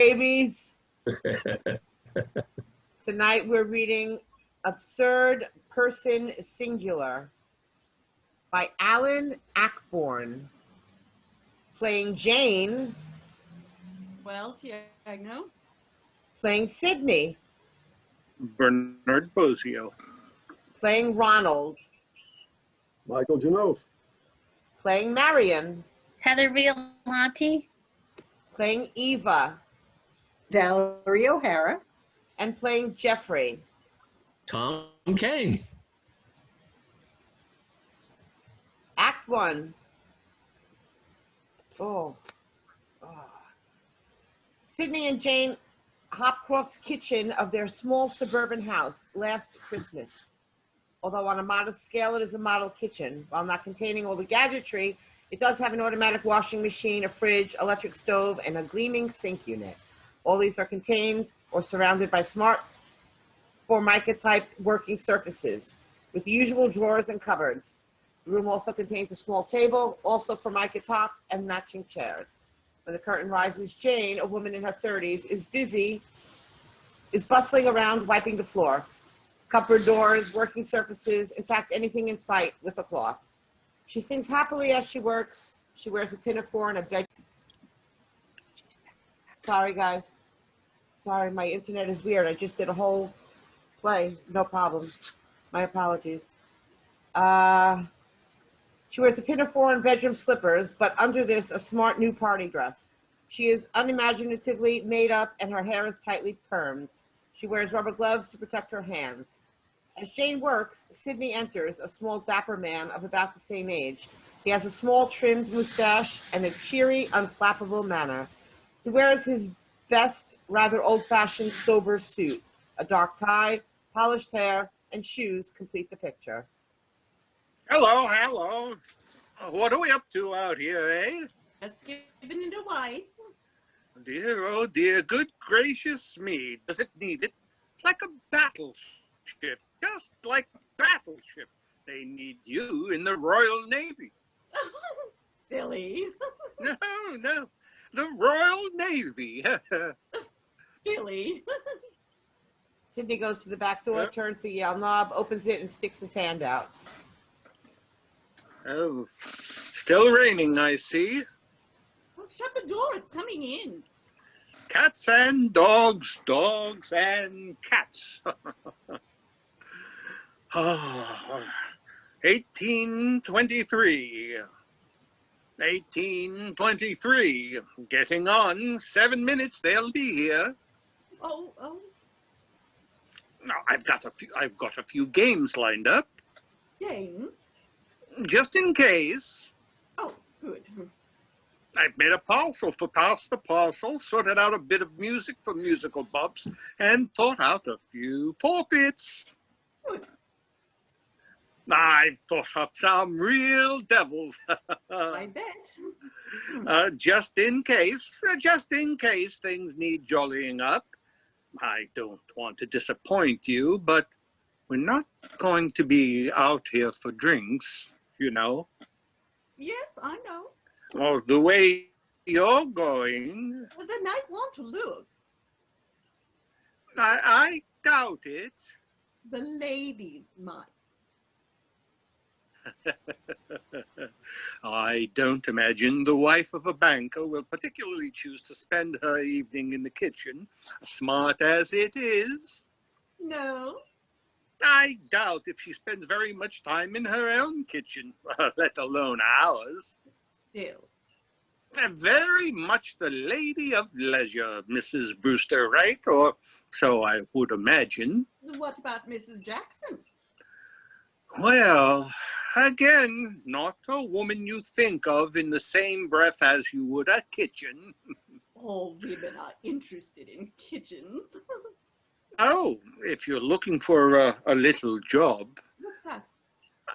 Babies. Tonight we're reading Absurd Person Singular by Alan Ayckbourn. Playing Jane. Well, Teagno. Playing Sidney. Bernard Bosio. Playing Ronald. Michael Janove. Playing Marion. Heather Violanti. Playing Eva. Valerie O'Hara. And playing Geoffrey. Tom Kane. Act 1. Sidney and Jane Hopcroft's kitchen of their small suburban house last Christmas. Although on a modest scale, it is a model kitchen. While not containing all the gadgetry, it does have an automatic washing machine, a fridge, electric stove, and a gleaming sink unit. All these are contained or surrounded by smart Formica-type working surfaces with the usual drawers and cupboards. The room also contains a small table, also Formica top, and matching chairs. When the curtain rises, Jane, a woman in her 30s, is bustling around wiping the floor. Cupboard doors, working surfaces, in fact, anything in sight with a cloth. She sings happily as she works. She wears a pinafore and a bed. Sorry, guys. Sorry, my internet is weird. I just did a whole play. No problems. My apologies. She wears a pinafore and bedroom slippers, but under this, a smart new party dress. She is unimaginatively made up and her hair is tightly permed. She wears rubber gloves to protect her hands. As Jane works, Sidney enters, a small dapper man of about the same age. He has a small trimmed mustache and a cheery, unflappable manner. He wears his best, rather old-fashioned, sober suit. A dark tie, polished hair, and shoes complete the picture. Hello, hello. What are we up to out here, eh? Just giving it away. Dear, oh dear, good gracious me. Does it need it? Like a battleship, just like a battleship. They need you in the Royal Navy. Silly. No, the Royal Navy. Silly. Sidney goes to the back door, turns the Yale knob, opens it, and sticks his hand out. Oh, still raining, I see. Oh, shut the door, it's coming in. Cats and dogs, dogs and cats. 1823. 1823. Getting on. 7 minutes, they'll be here. Oh. Now, I've got a few games lined up. Games? Just in case. Oh, good. I've made a parcel for Pass the Parcel, sorted out a bit of music for musical bumps, and thought out a few forfeits. Good. I've thought up some real devils. I bet. Just in case things need jollying up. I don't want to disappoint you, but we're not going to be out here for drinks, you know. Yes, I know. Well, the way you're going, Well, then I want to look. I doubt it. The ladies might. I don't imagine the wife of a banker will particularly choose to spend her evening in the kitchen, smart as it is. No. I doubt if she spends very much time in her own kitchen, let alone ours. Still. Very much the lady of leisure, Mrs. Brewster, right? Or so I would imagine. What about Mrs. Jackson? Well, again, not a woman you think of in the same breath as you would a kitchen. All women are interested in kitchens. Oh, if you're looking for a little job. What's that?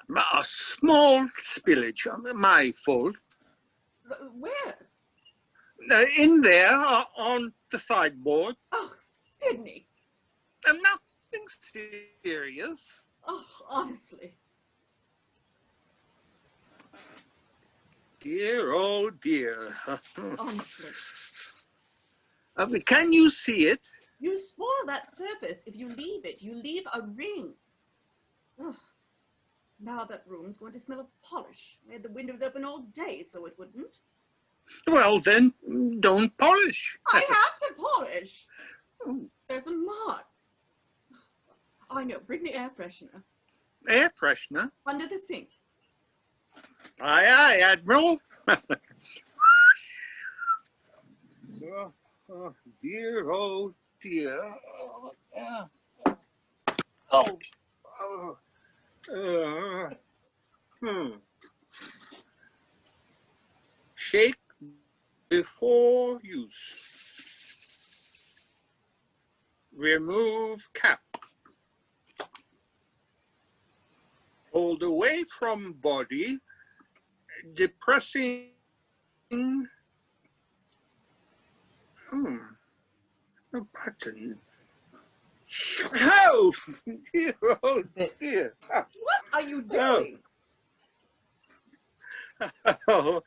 A small spillage, my fault. Where? In there, on the sideboard. Oh, Sidney. Nothing serious. Oh, honestly. Dear, oh dear. Honestly. Can you see it? You spoil that surface if you leave it. You leave a ring. Ugh. Now that room's going to smell of polish. I had the windows open all day so it wouldn't. Well, then, don't polish. I have to polish. Oh. There's a mark. I know. Bring the air freshener. Air freshener? Under the sink. Aye, aye, Admiral. Oh, dear, oh, dear. Oh, yeah. Shake before use. Remove cap. Hold away from body, depressing the button. Oh, dear, oh, dear. What are you doing? Oh,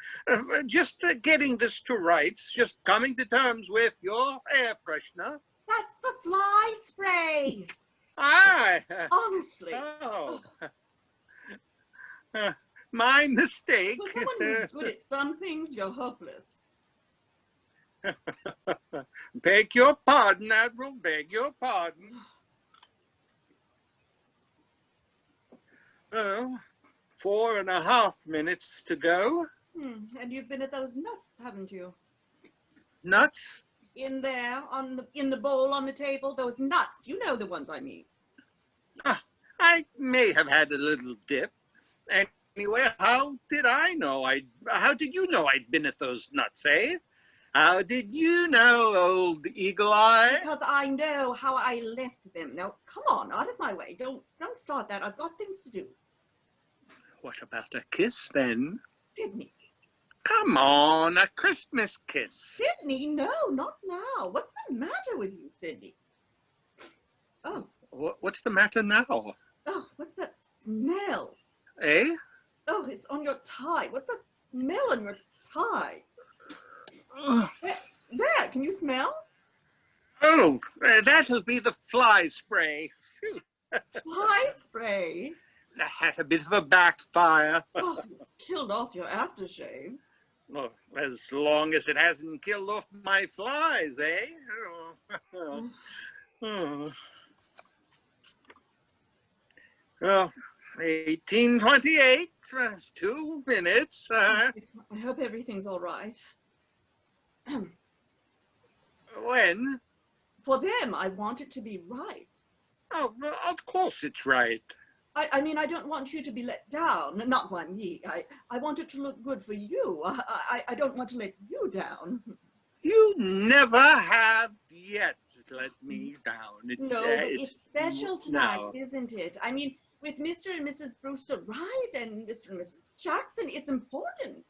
just getting this to rights, just coming to terms with your air freshener. That's the fly spray. Aye. Honestly. Oh. My mistake. For someone who's good at some things, you're hopeless. Beg your pardon, Admiral, beg your pardon. Oh, 4.5 minutes to go. And you've been at those nuts, haven't you? Nuts? In there, in the bowl on the table, those nuts. You know the ones I mean. I may have had a little dip. Anyway, how did I know? How did you know I'd been at those nuts, eh? How did you know, old Eagle Eye? Because I know how I left them. Now, come on, out of my way. Don't start that. I've got things to do. What about a kiss, then? Sidney. Come on, a Christmas kiss. Sidney, no, not now. What's the matter with you, Sidney? Oh. What's the matter now? Oh, what's that smell? Eh? Oh, it's on your tie. What's that smell on your tie? There, can you smell? Oh, that'll be the fly spray. Phew. Fly spray? That had a bit of a backfire. Oh, it's killed off your aftershave. Well, as long as it hasn't killed off my flies, eh? Oh. Well, 1828, 2 minutes. I hope everything's all right. When? For them, I want it to be right. Oh, well, of course it's right. I mean, I don't want you to be let down. Not by me. I want it to look good for you. I don't want to let you down. You never have yet let me down. No, but it's special tonight, isn't it? I mean, with Mr. and Mrs. Brewster Wright and Mr. and Mrs. Jackson, it's important.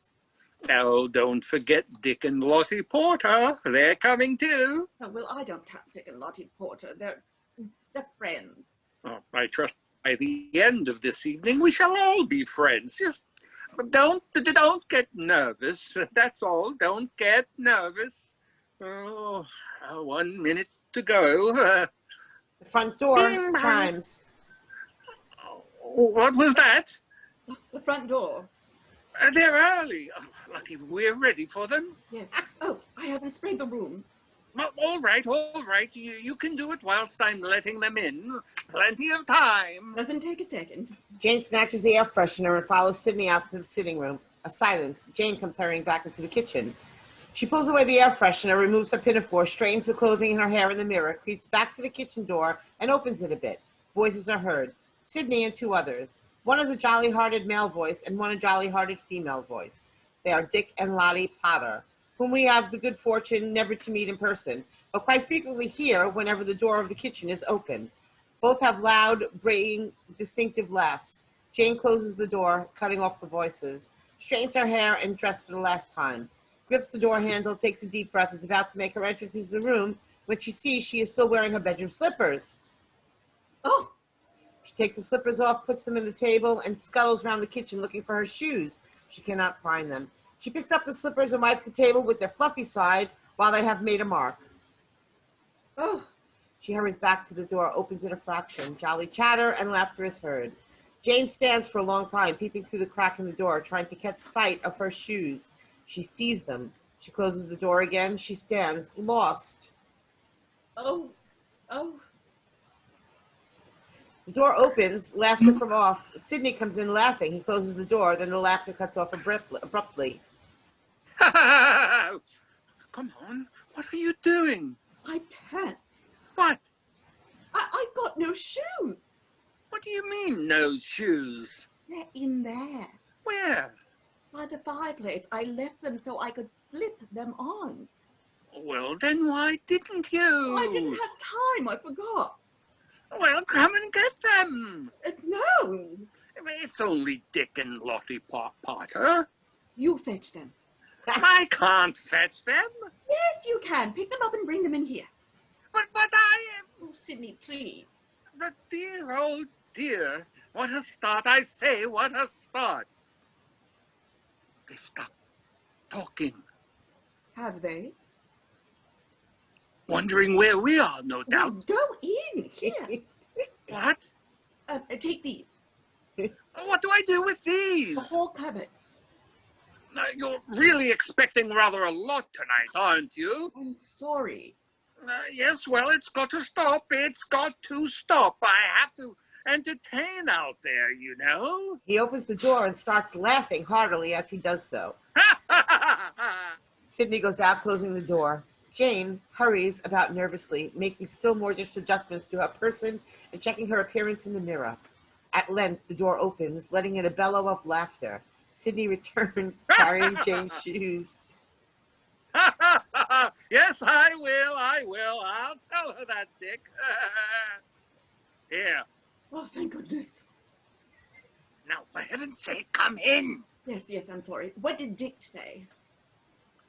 No, don't forget Dick and Lottie Porter. They're coming too. Oh, well, I don't count Dick and Lottie Porter. They're friends. Oh, I trust by the end of this evening we shall all be friends. Just don't get nervous. That's all. Don't get nervous. Oh, 1 minute to go. The front door chimes. What was that? The front door. They're early. Oh, lucky we're ready for them. Yes. Oh, I haven't sprayed the room. Oh, all right. You can do it whilst I'm letting them in. Plenty of time. Doesn't take a second. Jane snatches the air freshener and follows Sidney out to the sitting room. A silence. Jane comes hurrying back into the kitchen. She pulls away the air freshener, removes her pinafore, straightens the clothing in her hair in the mirror, creeps back to the kitchen door, and opens it a bit. Voices are heard. Sidney and 2 others. One is a jolly-hearted male voice and one a jolly-hearted female voice. They are Dick and Lottie Potter, whom we have the good fortune never to meet in person, but quite frequently hear whenever the door of the kitchen is open. Both have loud, braying, distinctive laughs. Jane closes the door, cutting off the voices, straightens her hair and dressed for the last time, grips the door handle, takes a deep breath, is about to make her entrance into the room when she sees she is still wearing her bedroom slippers. Oh! She takes the slippers off, puts them in the table, and scuttles around the kitchen looking for her shoes. She cannot find them. She picks up the slippers and wipes the table with their fluffy side while they have made a mark. Oh, She hurries back to the door, opens it a fraction. Jolly chatter and laughter is heard. Jane stands for a long time, peeping through the crack in the door, trying to catch sight of her shoes. She sees them. She closes the door again. She stands, lost. oh, oh. The door opens, laughter from off. Sidney comes in laughing. He closes the door, then the laughter cuts off abruptly. Come on, what are you doing? I can't. What? I've got no shoes. What do you mean, no shoes? They're in there. Where? By the fireplace. I left them so I could slip them on. Well, then why didn't you? I didn't have time. I forgot. Well, come and get them. No. It's only Dick and Lottie Potter. You fetch them. I can't fetch them. Yes, you can. Pick them up and bring them in here. But I am... Oh, Sidney, please. The dear old dear. What a start, I say, what a start. They've stopped talking. Have they? Wondering where we are, no doubt. Well, go in. Here. What? Take these. What do I do with these? The whole cupboard. You're really expecting rather a lot tonight, aren't you? I'm sorry. Yes, well, it's got to stop. It's got to stop. I have to entertain out there, you know. He opens the door and starts laughing heartily as he does so. Sidney goes out, closing the door. Jane hurries about nervously, making still more adjustments to her person and checking her appearance in the mirror. At length, the door opens, letting in a bellow of laughter. Sidney returns, carrying Jane's shoes. Yes, I will. I'll tell her that, Dick. Here. Oh, thank goodness. Now, for heaven's sake, come in. Yes, I'm sorry. What did Dick say?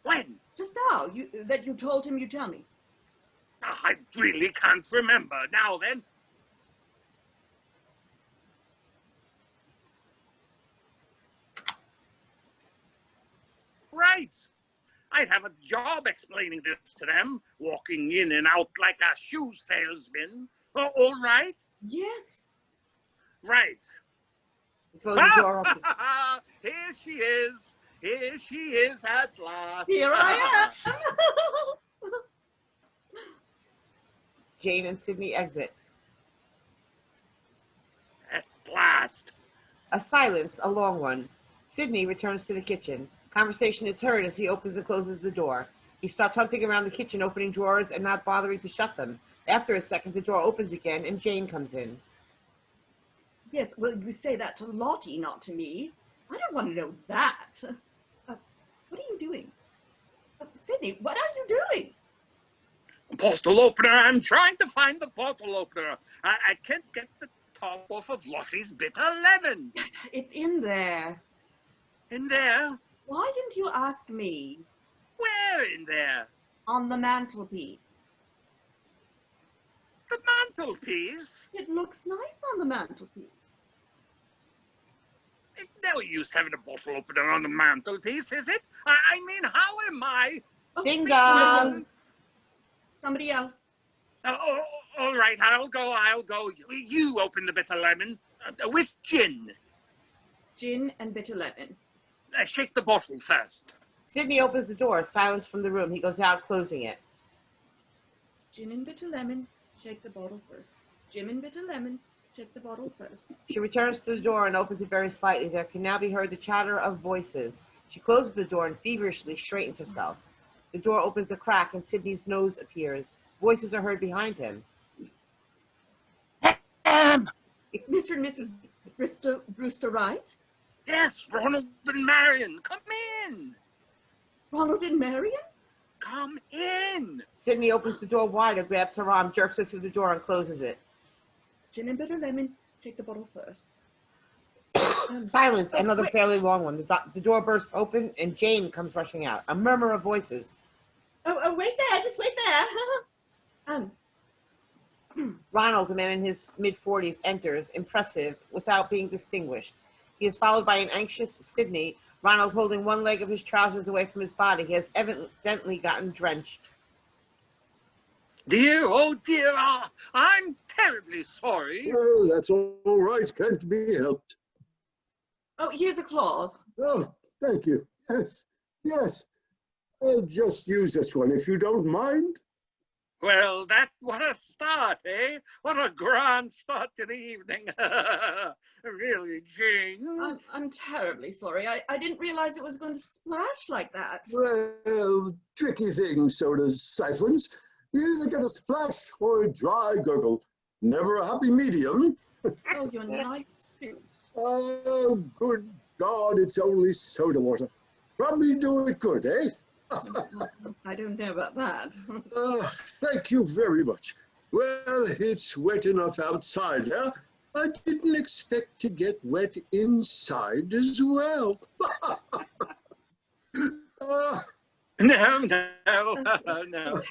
When? Just now, that you told him you'd tell me. I really can't remember. Now then. Right. I'd have a job explaining this to them, walking in and out like a shoe salesman. All right? Yes. Right. He closes the door open. Here she is. Here she is at last. Here I am. Jane and Sidney exit. At last. A silence, a long one. Sidney returns to the kitchen. Conversation is heard as he opens and closes the door. He starts hunting around the kitchen, opening drawers and not bothering to shut them. After a second, the door opens again and Jane comes in. Yes, well, you say that to Lottie, not to me. I don't want to know that. What are you doing? Sidney, what are you doing? Bottle opener. I'm trying to find the bottle opener. I can't get the top off of Lottie's bitter lemon. It's in there. In there? Why didn't you ask me? Where in there? On the mantelpiece. The mantelpiece? It looks nice on the mantelpiece. It's no use having a bottle opener on the mantelpiece, is it? I mean, how am I? Oh, Ding somebody dong. else. Somebody else. All right, I'll go. You open the bitter lemon with gin. Gin and bitter lemon. Shake the bottle first. Sidney opens the door, silence from the room. He goes out, closing it. Gin and bitter lemon. Shake the bottle first. Gin and bitter lemon. Shake the bottle first. She returns to the door and opens it very slightly. There can now be heard the chatter of voices. She closes the door and feverishly straightens herself. The door opens a crack and Sidney's nose appears. Voices are heard behind him. Mr. and Mrs. Brewster Wright? Yes, Ronald and Marion, come in. Ronald and Marion? Come in. Sidney opens the door wider, grabs her arm, jerks her through the door, and closes it. Gin and bitter lemon. Shake the bottle first. Silence, another wait. fairly long one. The door bursts open, and Jane comes rushing out. A murmur of voices. Oh, wait there. Just wait there. Ronald, a man in his mid-40s, enters, impressive, without being distinguished. He is followed by an anxious Sidney, Ronald holding one leg of his trousers away from his body. He has evidently gotten drenched. Dear, oh dear, I'm terribly sorry. Oh, that's all right. Can't be helped. Oh, here's a cloth. Oh, thank you. Yes, yes. I'll just use this one if you don't mind. Well, what a start, eh? What a grand start to the evening. Really, Jane. I'm terribly sorry. I didn't realize it was going to splash like that. Well, tricky thing, sodas, siphons. You either get a splash or a dry gurgle. Never a happy medium. Oh, your nice suit. Oh, good God, it's only soda water. Probably do it good, eh? I don't know about that. Thank you very much. Well, it's wet enough outside here. I didn't expect to get wet inside as well. No.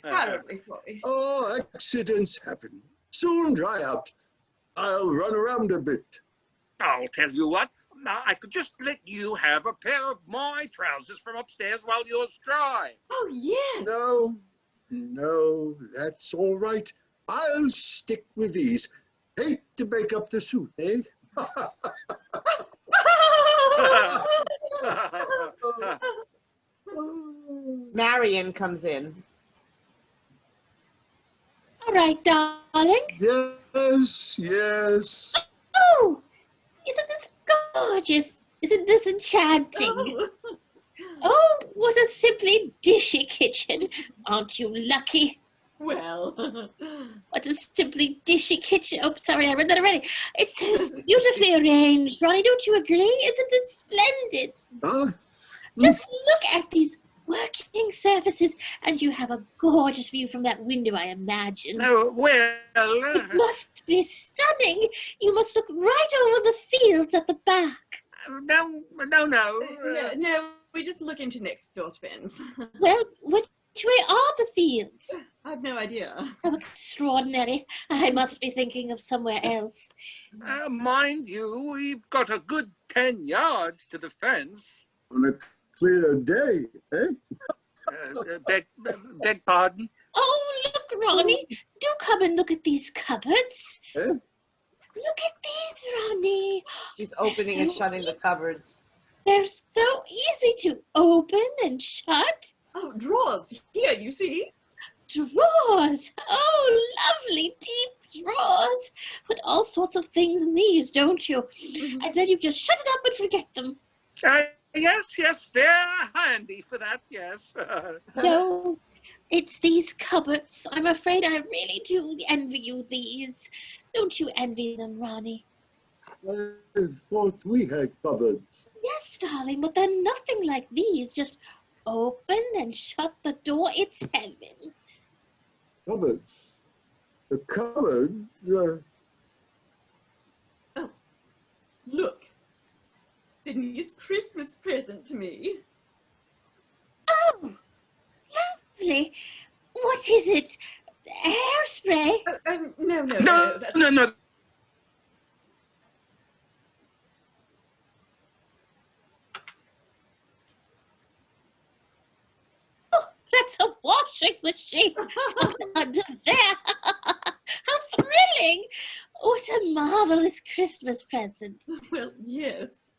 Terribly sorry. Oh, accidents happen. Soon dry out. I'll run around a bit. I'll tell you what. Now, I could just let you have a pair of my trousers from upstairs while yours dry. Oh, yes. No, that's all right. I'll stick with these. Hate to break up the suit, eh? Marion comes in. All right, darling. Yes. Oh, isn't this gorgeous? Isn't this enchanting? Oh, what a simply dishy kitchen. Aren't you lucky? Well, What a simply dishy kitchen. Oh, sorry, I read that already. It's so beautifully arranged. Ronnie, don't you agree? Isn't it splendid? Just look at these working surfaces, and you have a gorgeous view from that window, I imagine. Oh, well... It must be stunning. You must look right over the fields at the back. No. no, we just look into next door's fence. Well, which way are the fields? I've no idea. Oh, extraordinary. I must be thinking of somewhere else. Mind you, we've got a good 10 yards to the fence. On a clear day, eh? Beg pardon? Oh, look, Ronnie. Do come and look at these cupboards. Eh? Look at these, Ronnie. She's opening and shutting the cupboards. They're so easy to open and shut. Oh, drawers. Here, you see. Drawers. Oh, lovely deep drawers. Put all sorts of things in these, don't you? And then you just shut it up and forget them. Yes, they're handy for that, yes. No, it's these cupboards. I'm afraid I really do envy you these. Don't you envy them, Ronnie? I thought we had cupboards. Yes, darling, but they're nothing like these. Just open and shut the door. It's heaven. Cupboards? The cupboards? Oh, look. Sidney's Christmas present to me. Oh, lovely. What is it? Hairspray? No. No. Oh, that's a washing machine. Under there. How thrilling. What a marvelous Christmas present. Well, yes.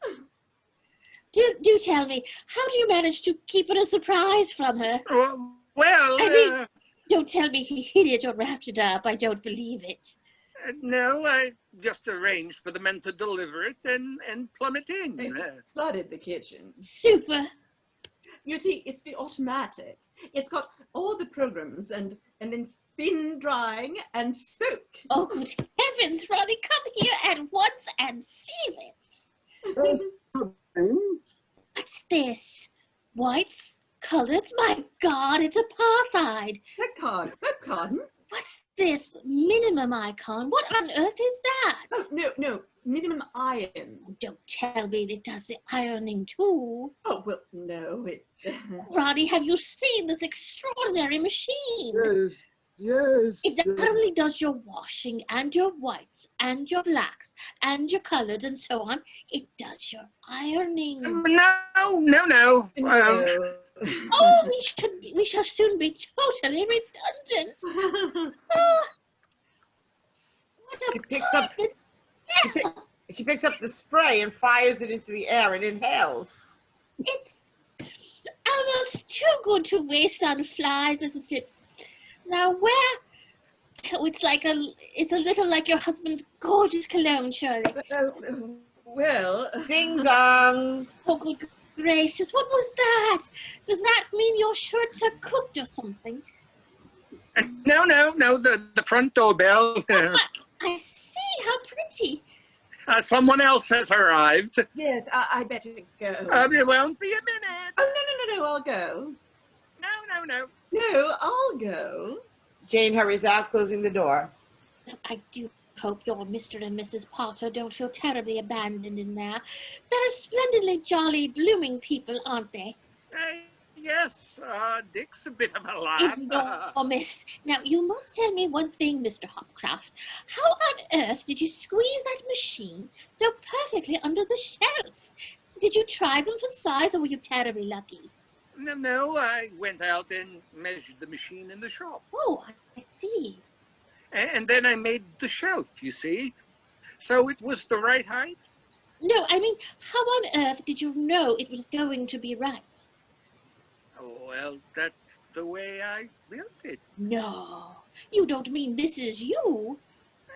Do tell me, how do you manage to keep it a surprise from her? Well, I mean, don't tell me he hid it or wrapped it up. I don't believe it. no, I just arranged for the men to deliver it and plumb it in. They flooded the kitchen. Super. You see, it's the automatic. It's got all the programs and then spin drying and soak. Oh, good heavens, Ronnie, come here at once and see this. What's this? Whites, coloreds? My God, it's apartheid. Pepcard. What's this minimum icon? What on earth is that? Oh, no, minimum iron. Don't tell me it does the ironing too. Oh, well, no, it... Ronnie, have you seen this extraordinary machine? Yes. It not only does your washing and your whites and your blacks and your colors and so on, it does your ironing. No. No. Oh, we should we shall soon be totally redundant. Ah, what a She picks up- pointless smell. She picks up the spray and fires it into the air and inhales. It's almost too good to waste on flies, isn't it? Now, where? Oh, it's a little like your husband's gorgeous cologne, Shirley. Well, Ding dong. Oh, good gracious, what was that? Does that mean your shirts are cooked or something? No, the front doorbell. I see, how pretty. Someone else has arrived. yes, I better go. It won't be a minute. Oh, no, I'll go. No. No, I'll go. Jane hurries out, closing the door. I do hope your Mr. and Mrs. Potter don't feel terribly abandoned in there. They're splendidly jolly, blooming people, aren't they? Yes, Dick's a bit of a laugh. Enormous. Now, you must tell me one thing, Mr. Hopcroft. How on earth did you squeeze that machine so perfectly under the shelf? Did you try them for size, or were you terribly lucky? No, I went out and measured the machine in the shop. Oh, I see. And then I made the shelf, you see. So it was the right height. No, I mean, how on earth did you know it was going to be right? Oh, well, that's the way I built it. No, you don't mean this is you?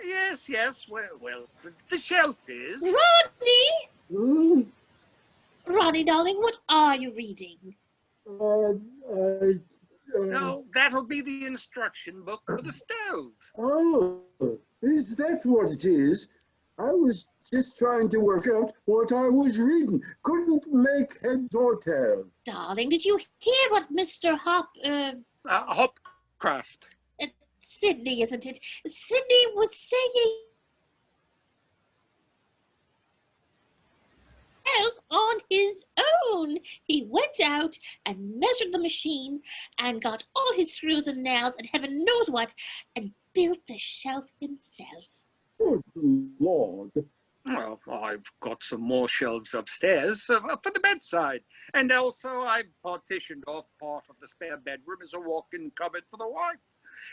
Yes, well, the shelf is. Ronnie! Hmm? Ronnie, darling, what are you reading? No, that'll be the instruction book for the stove. Oh, is that what it is? I was just trying to work out what I was reading. Couldn't make heads or tail. Darling, did you hear what Mr. Hopcroft. Sidney, isn't it? Sidney was saying on his own. He went out and measured the machine and got all his screws and nails and heaven knows what and built the shelf himself. Good Lord. Well, I've got some more shelves upstairs for the bedside. And also I've partitioned off part of the spare bedroom as a walk-in cupboard for the wife.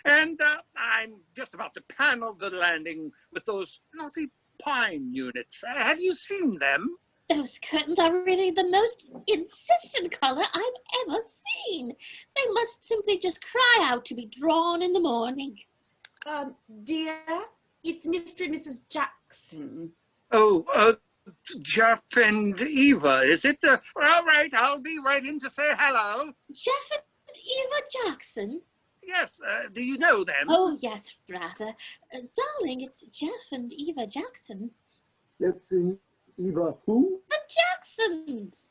And I'm just about to panel the landing with those naughty pine units. Have you seen them? Those curtains are really the most insistent color I've ever seen. They must simply just cry out to be drawn in the morning. Dear, it's Mr. and Mrs. Jackson. Oh, Jeff and Eva, is it? All right, I'll be right in to say hello. Jeff and Eva Jackson? Yes, do you know them? Oh, yes, rather. Darling, it's Jeff and Eva Jackson. Jeff and Eva who? The Jacksons!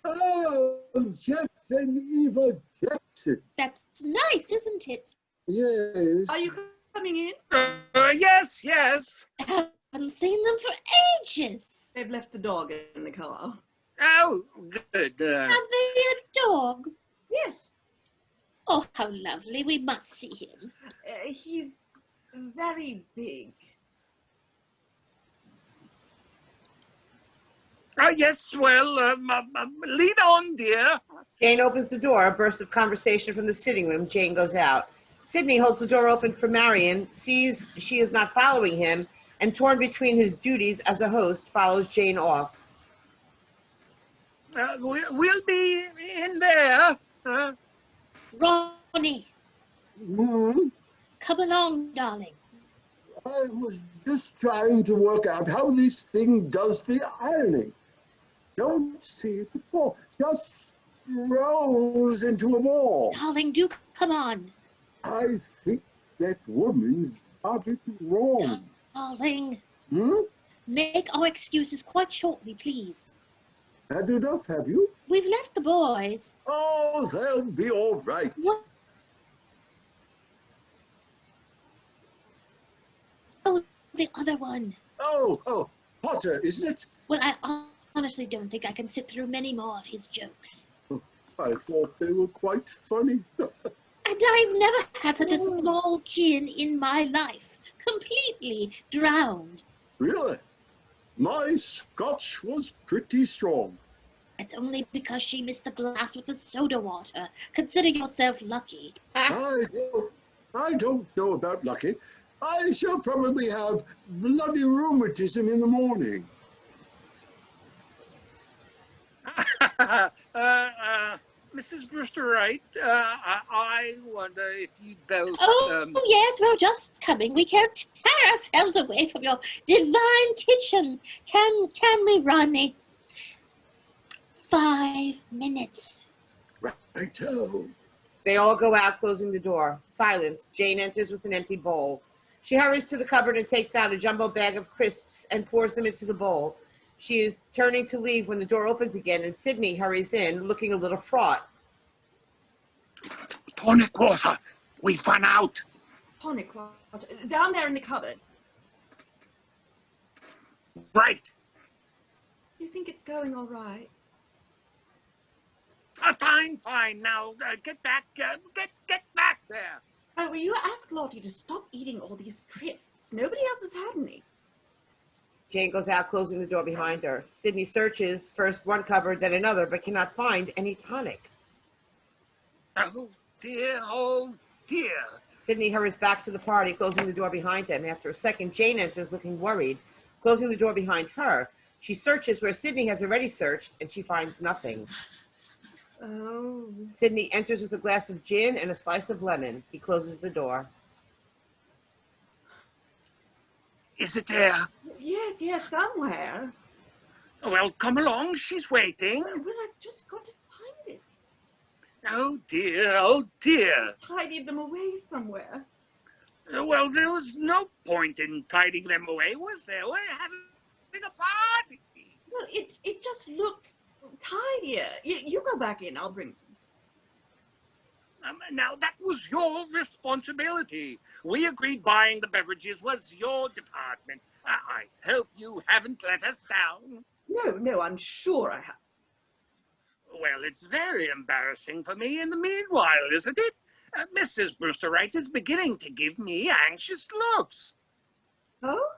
Oh, Jeff and Eva Jackson. That's nice, isn't it? Yes. Are you coming in? Yes. I haven't seen them for ages. They've left the dog in the car. Oh, good. Have they a dog? Yes. Oh, how lovely. We must see him. He's very big. Yes, well, lead on, dear. Jane opens the door. A burst of conversation from the sitting room. Jane goes out. Sidney holds the door open for Marion, sees she is not following him, and torn between his duties as a host, follows Jane off. We'll be in there. Ronnie, Hmm? come along, darling. I was just trying to work out how this thing does the ironing. Don't see it at all. Just rolls into a ball. Darling, do come on. I think that woman's got it wrong. Darling, Hmm? make our excuses quite shortly, please. Had enough, have you? We've left the boys. Oh, they'll be all right. What? Oh, the other one. Oh, Potter, isn't it? Well, I honestly don't think I can sit through many more of his jokes. I thought they were quite funny. And I've never had such a small gin in my life. Completely drowned. Really? My Scotch was pretty strong. It's only because she missed the glass with the soda water. Consider yourself lucky. I don't know about lucky. I shall probably have bloody rheumatism in the morning. Mrs. Brewster Wright, I wonder if you'd both... Oh, yes, we're just coming. We can't tear ourselves away from your divine kitchen. Can we, Ronnie? 5 minutes. Righto. They all go out, closing the door. Silence. Jane enters with an empty bowl. She hurries to the cupboard and takes out a jumbo bag of crisps and pours them into the bowl. She is turning to leave when the door opens again, and Sidney hurries in, looking a little fraught. Tonic water! We've run out! Tonic water. Down there in the cupboard. Right! You think it's going all right? Fine. Now, get back there! Will you ask Lottie to stop eating all these crisps? Nobody else has had any. Jane goes out, closing the door behind her. Sidney searches first one cupboard, then another, but cannot find any tonic. Oh dear. Sidney hurries back to the party, closing the door behind him. After a second, Jane enters, looking worried, closing the door behind her. She searches where Sidney has already searched, and she finds nothing. Oh. Sidney enters with a glass of gin and a slice of lemon. He closes the door. Is it there? Yes, somewhere. Well, come along, she's waiting. Well, I've just got to find it. Oh dear. Tidy them away somewhere. Well, there was no point in tidying them away, was there? We're having a party. Well, it just looked tidier. You go back in, I'll bring them. Now, that was your responsibility. We agreed buying the beverages was your department. I hope you haven't let us down. No, I'm sure I have. Well, it's very embarrassing for me in the meanwhile, isn't it? Mrs. Brewster Wright is beginning to give me anxious looks. Oh?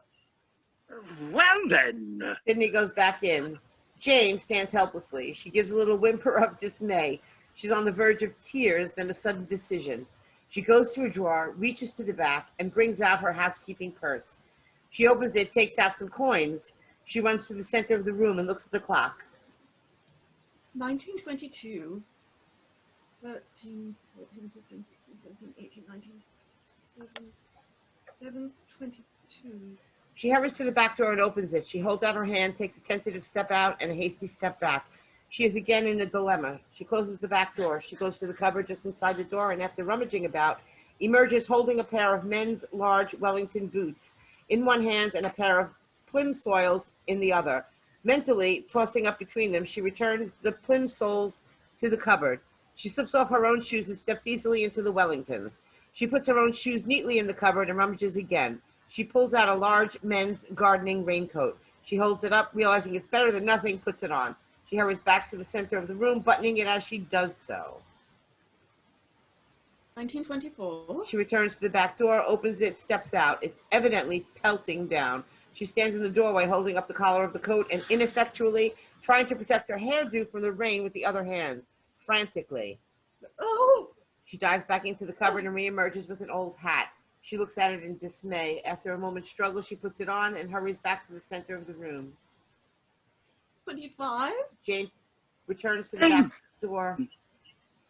Well, then. Sidney goes back in. Jane stands helplessly. She gives a little whimper of dismay. She's on the verge of tears, then a sudden decision. She goes to a drawer, reaches to the back, and brings out her housekeeping purse. She opens it, takes out some coins. She runs to the center of the room and looks at the clock. 1922. 13, 14, 15, 16, 17, 18, 19, 722. She hurries to the back door and opens it. She holds out her hand, takes a tentative step out and a hasty step back. She is again in a dilemma. She closes the back door. She goes to the cupboard just inside the door and, after rummaging about, emerges holding a pair of men's large Wellington boots in one hand and a pair of plimsolls in the other. Mentally, tossing up between them, she returns the plimsolls to the cupboard. She slips off her own shoes and steps easily into the Wellingtons. She puts her own shoes neatly in the cupboard and rummages again. She pulls out a large men's gardening raincoat. She holds it up, realizing it's better than nothing, puts it on. She hurries back to the center of the room, buttoning it as she does so. 1924. She returns to the back door, opens it, steps out. It's evidently pelting down. She stands in the doorway, holding up the collar of the coat and ineffectually trying to protect her hairdo from the rain with the other hand. Frantically. Oh! She dives back into the cupboard and reemerges with an old hat. She looks at it in dismay. After a moment's struggle, she puts it on and hurries back to the center of the room. 25? Jane returns to the back door,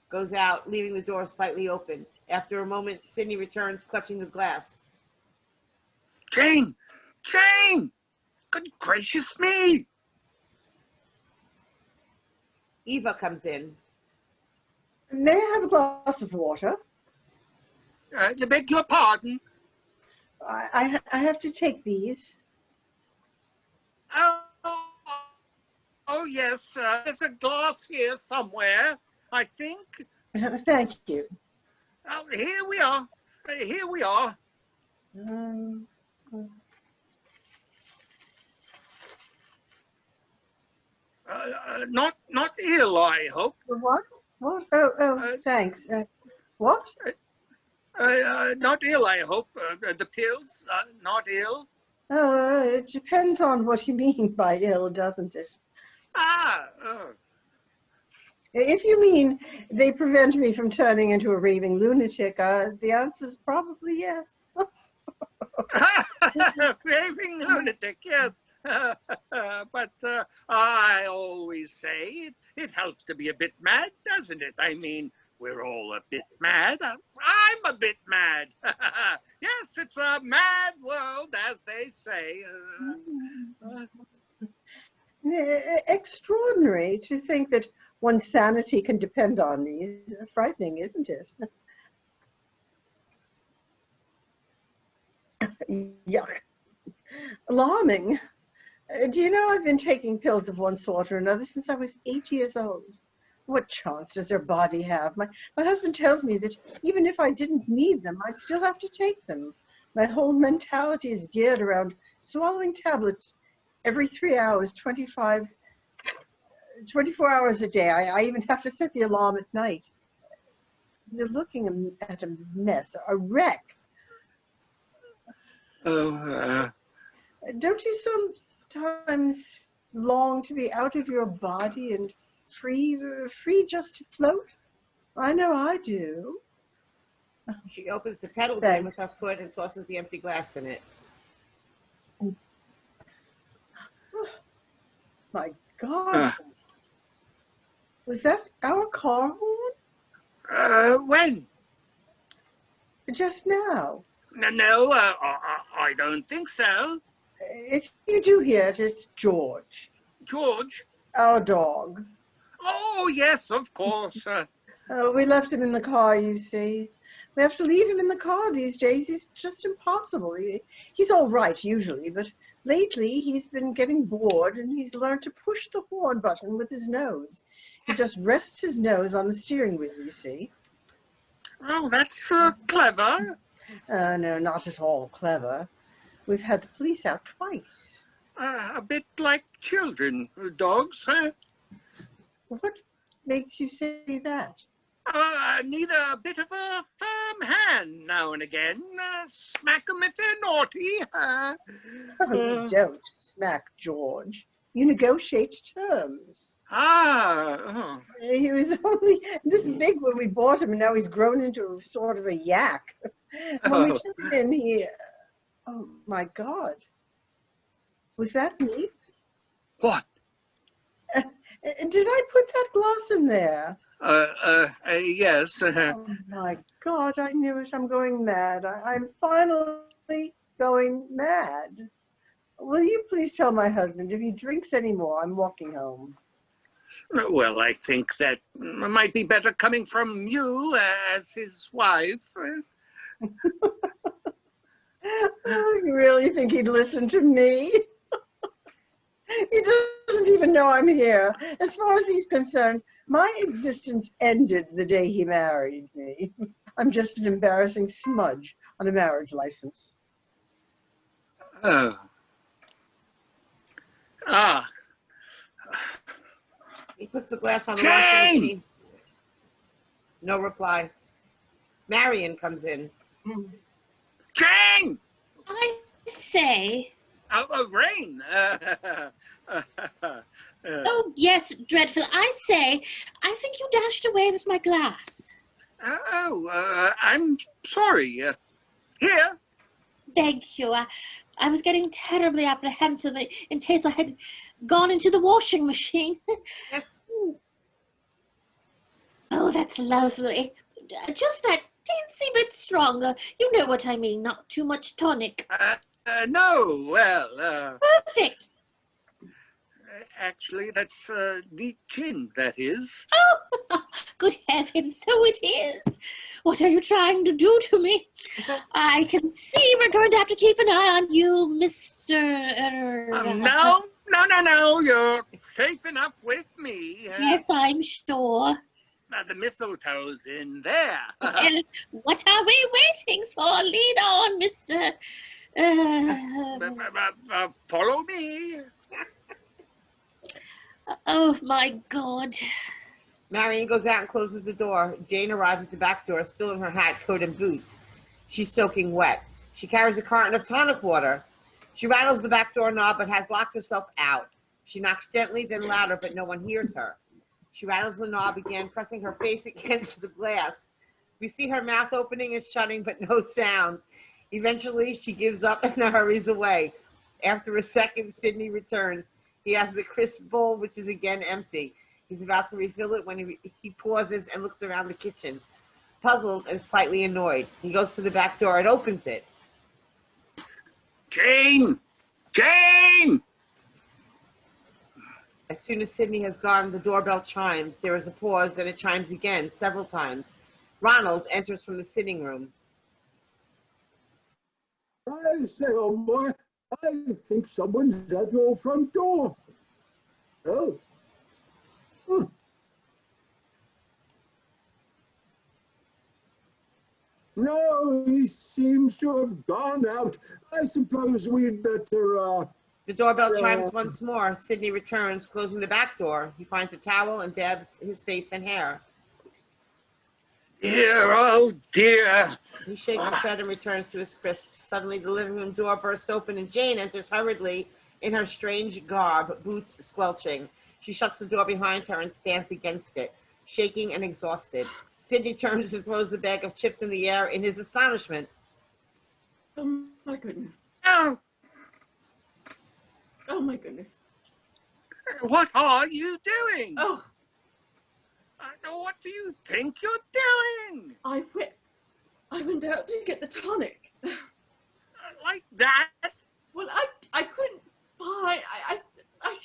goes out, leaving the door slightly open. After a moment, Sidney returns, clutching the glass. Jane! Good gracious me! Eva comes in. May I have a glass of water? I beg your pardon? I have to take these. Oh yes, there's a glass here somewhere, I think. Thank you. Oh, here we are. Not ill, I hope. What? Oh, thanks. What? Not ill, I hope. The pills, not ill. Oh, it depends on what you mean by ill, doesn't it? If you mean they prevent me from turning into a raving lunatic, the answer is probably yes. Raving lunatic, yes. But I always say it helps to be a bit mad, doesn't it? I mean, we're all a bit mad. I'm a bit mad. Yes, it's a mad world, as they say. Extraordinary to think that one's sanity can depend on these. Frightening, isn't it? Yuck. Alarming. Do you know I've been taking pills of one sort or another since I was 8 years old? What chance does her body have? My husband tells me that even if I didn't need them, I'd still have to take them. My whole mentality is geared around swallowing tablets every 3 hours, 24 hours a day. I even have to set the alarm at night. You're looking at a mess, a wreck. Oh, Don't you sometimes long to be out of your body and free just to float? I know I do. She opens the pedal Thanks. bin with her foot and tosses the empty glass in it. My God. Was that our car horn? when? Just now. No, I don't think so. If you do hear it, it's George, George? our dog. Oh, yes, of course. We left him in the car, you see. We have to leave him in the car these days. He's just impossible. He's all right usually, but lately he's been getting bored and he's learned to push the horn button with his nose. He just rests his nose on the steering wheel, you see. Oh, that's clever. No, not at all clever. We've had the police out twice. A bit like children, dogs, huh? What makes you say that? Need a bit of a firm hand now and again. Smack 'em if they're naughty. You don't smack George. You negotiate terms. He was only this big when we bought him, and now he's grown into sort of a yak. When we took him in, oh my God. Was that me? What? Did I put that glass in there? Yes. Oh my God, I knew it. I'm going mad. I'm finally going mad. Will you please tell my husband if he drinks any more, I'm walking home. Well, I think that might be better coming from you as his wife. Oh, you really think he'd listen to me? He doesn't even know I'm here. As far as he's concerned, my existence ended the day he married me. I'm just an embarrassing smudge on a marriage license. He puts the glass on the Kane! washing machine. No reply. Marion comes in. Jane! I say. Rain! Oh, yes, dreadful. I say, I think you dashed away with my glass. I'm sorry. Here. Thank you. I was getting terribly apprehensive in case I had gone into the washing machine. Oh, that's lovely. Just that teensy bit stronger. You know what I mean, not too much tonic. No, well, Perfect. Actually, that's the chin, that is. Oh, good heavens, so it is. What are you trying to do to me? I can see we're going to have to keep an eye on you, Mr. No, you're safe enough with me. Yes, I'm sure. The mistletoe's in there. Well, what are we waiting for? Lead on, Mr. Follow me. Oh, my God. Marion goes out and closes the door. Jane arrives at the back door, still in her hat, coat, and boots. She's soaking wet. She carries a carton of tonic water. She rattles the back door knob but has locked herself out. She knocks gently, then louder, but no one hears her. She rattles the knob again, pressing her face against the glass. We see her mouth opening and shutting, but no sound. Eventually, she gives up and hurries away. After a second, Sidney returns. He has the crisp bowl, which is again empty. He's about to refill it when he pauses and looks around the kitchen, puzzled and slightly annoyed. He goes to the back door and opens it. Jane! Jane! As soon as Sidney has gone, the doorbell chimes. There is a pause, and it chimes again, several times. Ronald enters from the sitting room. I say, old boy, I think someone's at your front door. Oh. No, he seems to have gone out. I suppose we'd better, The doorbell chimes once more. Sidney returns, closing the back door. He finds a towel and dabs his face and hair. Dear, oh dear. He shakes his head and returns to his crisps. Suddenly, the living room door bursts open and Jane enters hurriedly in her strange garb, boots squelching. She shuts the door behind her and stands against it, shaking and exhausted. Sidney turns and throws the bag of chips in the air in his astonishment. Oh, my goodness. Oh, Oh, my goodness. what are you doing? Oh, What do you think you're doing? I went out to get the tonic. Like that? Well, I couldn't find, I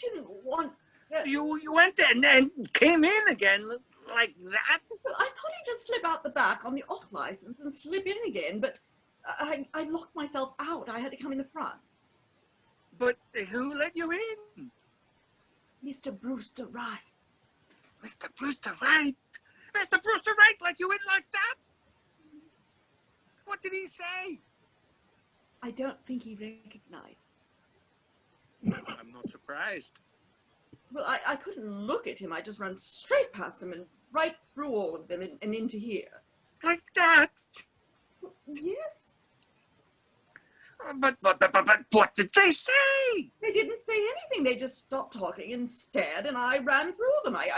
didn't want that. You went and came in again like that? Well, I thought he'd just slip out the back on the off license and slip in again, but I locked myself out. I had to come in the front. But who let you in? Mr. Brewster Wright. Mr. Brewster Wright? Mr. Brewster Wright let you in like that? What did he say? I don't think he recognized. I'm not surprised. Well, I couldn't look at him. I just ran straight past him and right through all of them and into here. Like that? Yes. But what did they say? They didn't say anything. They just stopped talking and stared, and I ran through them. I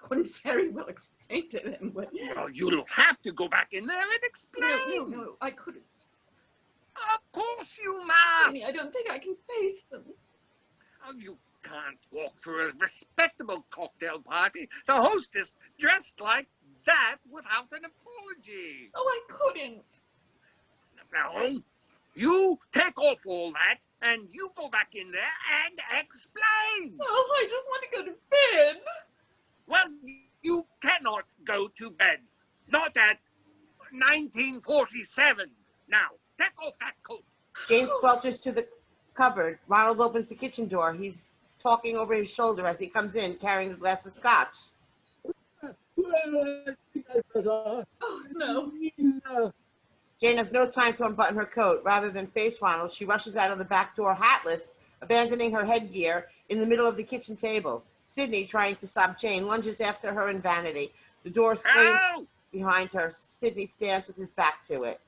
couldn't very well explain to them. But... Well, you'll have to go back in there and explain. No, I couldn't. Of course you must. I don't think I can face them. Oh, you can't walk through a respectable cocktail party, the hostess dressed like that without an apology. Oh, I couldn't. Now, you take off all that and you go back in there and explain. Oh, I just want to go to bed. Well, you cannot go to bed. Not at 1947. Now, take off that coat. Jane squelches to the cupboard. Ronald opens the kitchen door. He's talking over his shoulder as he comes in, carrying a glass of scotch. Oh, no. Jane has no time to unbutton her coat. Rather than face Ronald, she rushes out of the back door hatless, abandoning her headgear in the middle of the kitchen table. Sidney, trying to stop Jane, lunges after her in vanity. The door swings behind her. Sidney stands with his back to it.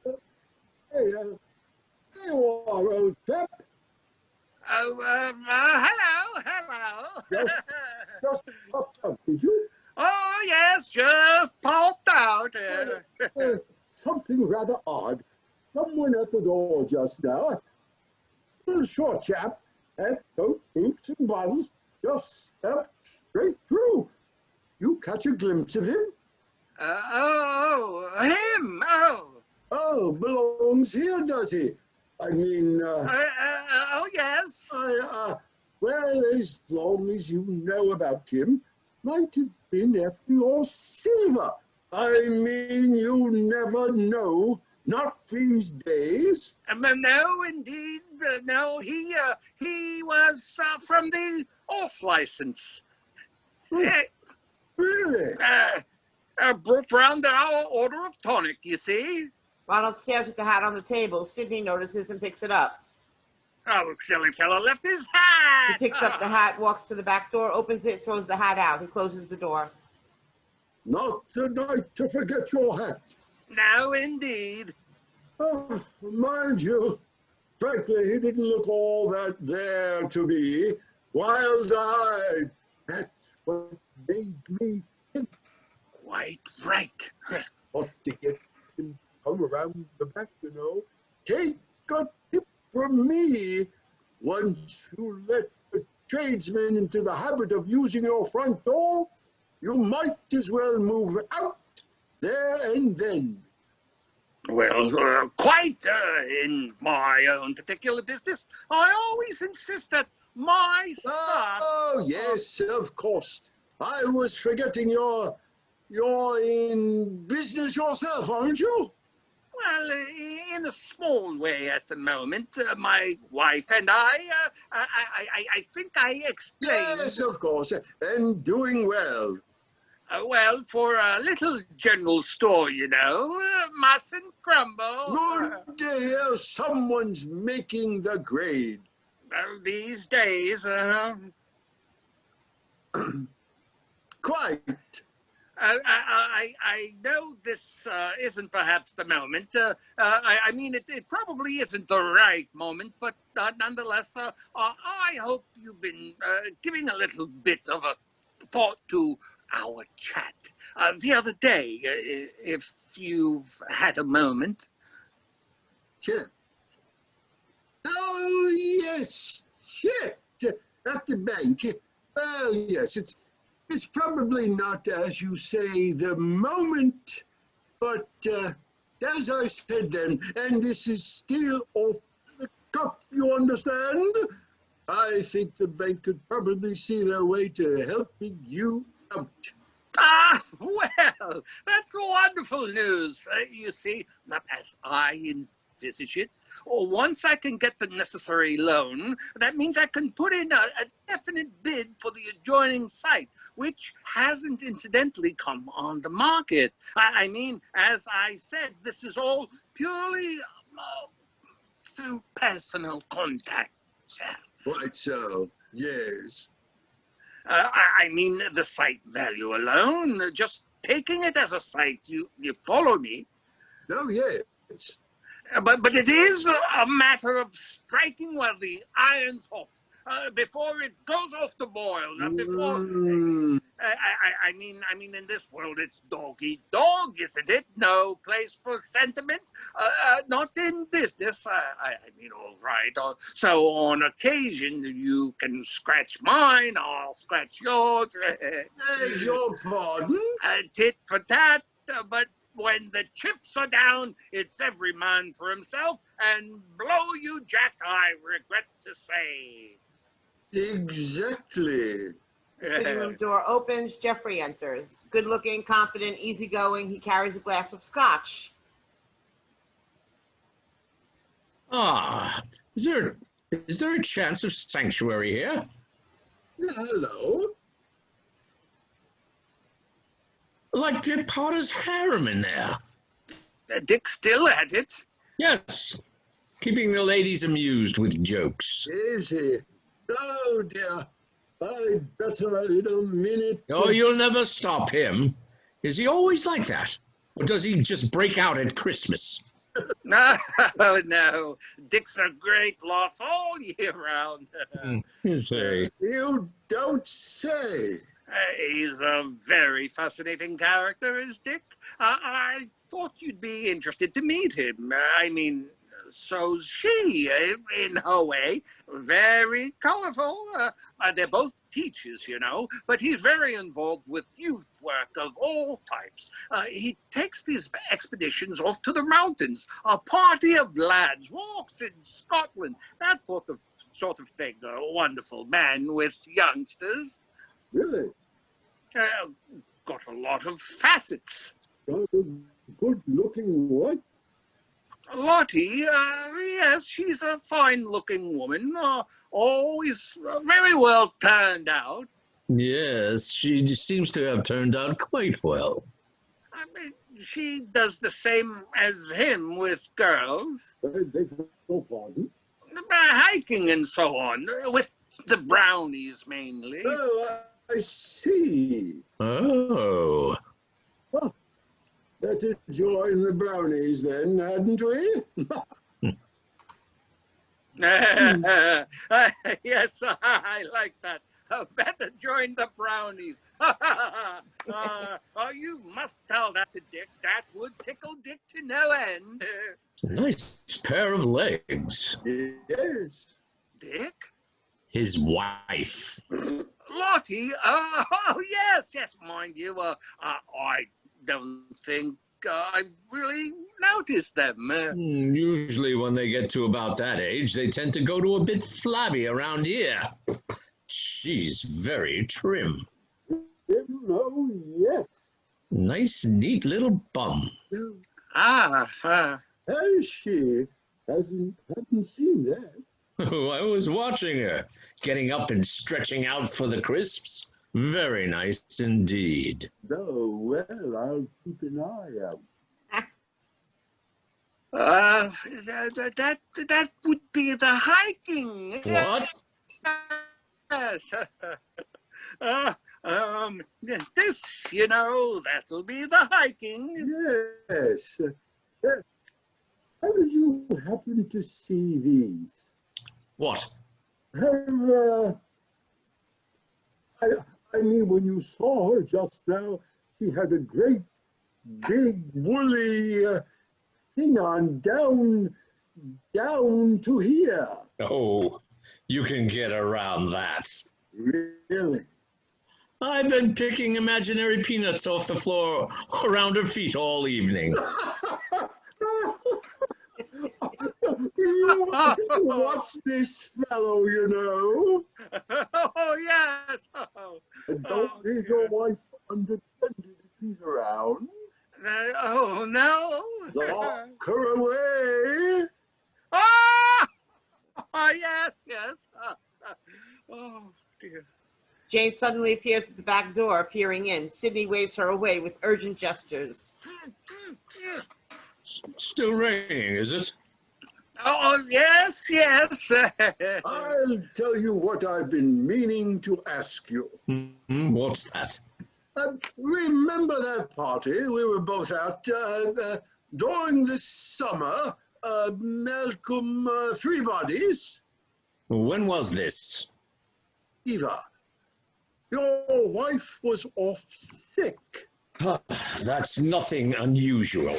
Hey, there you are, old chap. Hello. Just popped up, did you? Oh, yes, just popped out. Something rather odd. Someone at the door just now. A little short chap, hat, coat, boots, and buttons, just stepped straight through. You catch a glimpse of him? Him. Oh, belongs here, does he? I mean, Oh, yes. well, as long as you know about him, might have been after your silver. I mean, you never know. Not these days. No, indeed. No, he was from the off license. Really? Brought round our order of tonic, you see. Ronald stares at the hat on the table. Sidney notices and picks it up. Oh, silly fellow left his hat. He picks up the hat, walks to the back door, opens it, throws the hat out. He closes the door. Not the night to forget your hat. No, indeed. Mind you, frankly, he didn't look all that there to be. wild-eyed. That's what made me think. Quite right. Ought to get him to come around the back, you know. Take a tip from me. Once you let the tradesmen into the habit of using your front door, you might as well move out there and then. Well, quite in my own particular business, I always insist that my stock... Oh, yes, of course. I was forgetting you're in business yourself, aren't you? Well, in a small way at the moment. My wife and I think I explained... Yes, of course, and doing well. Well, for a little general store, you know, mustn't crumble. Good to hear someone's making the grade. Well, these days, Quite. I know this isn't perhaps the moment. I mean, it probably isn't the right moment, but nonetheless, I hope you've been giving a little bit of a thought to our chat the other day, if you've had a moment. Sure. Oh, yes. Shit. At the bank. Well, yes, it's probably not, as you say, the moment, but as I said then, and this is still off the cuff, you understand? I think the bank could probably see their way to helping you out. Ah, well, that's wonderful news. You see, as I envisage it, once I can get the necessary loan, that means I can put in a definite bid for the adjoining site, which hasn't incidentally come on the market. I mean, as I said, this is all purely through personal contact. Quite so, yes. I mean, the site value alone, just taking it as a site, you follow me? Oh, yes. But it is a matter of striking while the iron's hot, before it goes off the boil. Before, I mean, in this world, it's dog eat dog, isn't it? No place for sentiment. Not in business. I mean, all right. So on occasion, you can scratch mine, I'll scratch yours. Beg your pardon? Tit for tat, but when the chips are down, it's every man for himself, and blow you, Jack, I regret to say. Exactly. The sitting room door opens. Geoffrey enters. Good-looking, confident, easygoing. He carries a glass of scotch. Ah, is there a chance of sanctuary here? Hello. Like the Potter's harem in there. Dick's still at it. Yes, keeping the ladies amused with jokes. Is he? Oh, dear. I'd better in a minute. Oh, you'll never stop him. Is he always like that? Or does he just break out at Christmas? No, no. Dick's a great laugh all year round. You say. You don't say. He's a very fascinating character, is Dick. I thought you'd be interested to meet him. I mean, so's she, in her way. Very colorful. They're both teachers, you know, but he's very involved with youth work of all types. He takes these expeditions off to the mountains. A party of lads walks in Scotland. That sort of thing. A wonderful man with youngsters. Really? Got a lot of facets. Got a good-looking what? Lottie, yes, she's a fine-looking woman, always very well turned out. Yes, she seems to have turned out quite well. I mean, she does the same as him with girls. I beg your pardon? Hiking and so on, with the brownies mainly. Oh, I see. Oh. Well, better join the brownies then, hadn't we? Yes, I like that. Better join the brownies. You must tell that to Dick. That would tickle Dick to no end. Nice pair of legs. Yes. Dick? His wife. Lottie? Yes, mind you. I don't think I've really noticed them. Usually when they get to about that age, they tend to go to a bit flabby around here. She's very trim. Oh, yes. Nice, neat little bum. Has she? Haven't seen that. I was watching her, getting up and stretching out for the crisps. Very nice indeed. Oh, well, I'll keep an eye out. That would be the hiking. What? Yes. This, that'll be the hiking. Yes. How did you happen to see these? What? I mean, when you saw her just now, she had a great, big, woolly thing on down to here. Oh, you can get around that. Really? I've been picking imaginary peanuts off the floor around her feet all evening. Watch this fellow, you know. Oh, yes. And don't leave your wife unattended if he's around. Oh, no. Lock her away. Yes. Oh, dear. Jane suddenly appears at the back door, peering in. Sidney waves her away with urgent gestures. Still raining, is it? Oh, yes. I'll tell you what I've been meaning to ask you. What's that? Remember that party we were both at during the summer? Malcolm Three Bodies? When was this? Eva, your wife was off sick. That's nothing unusual.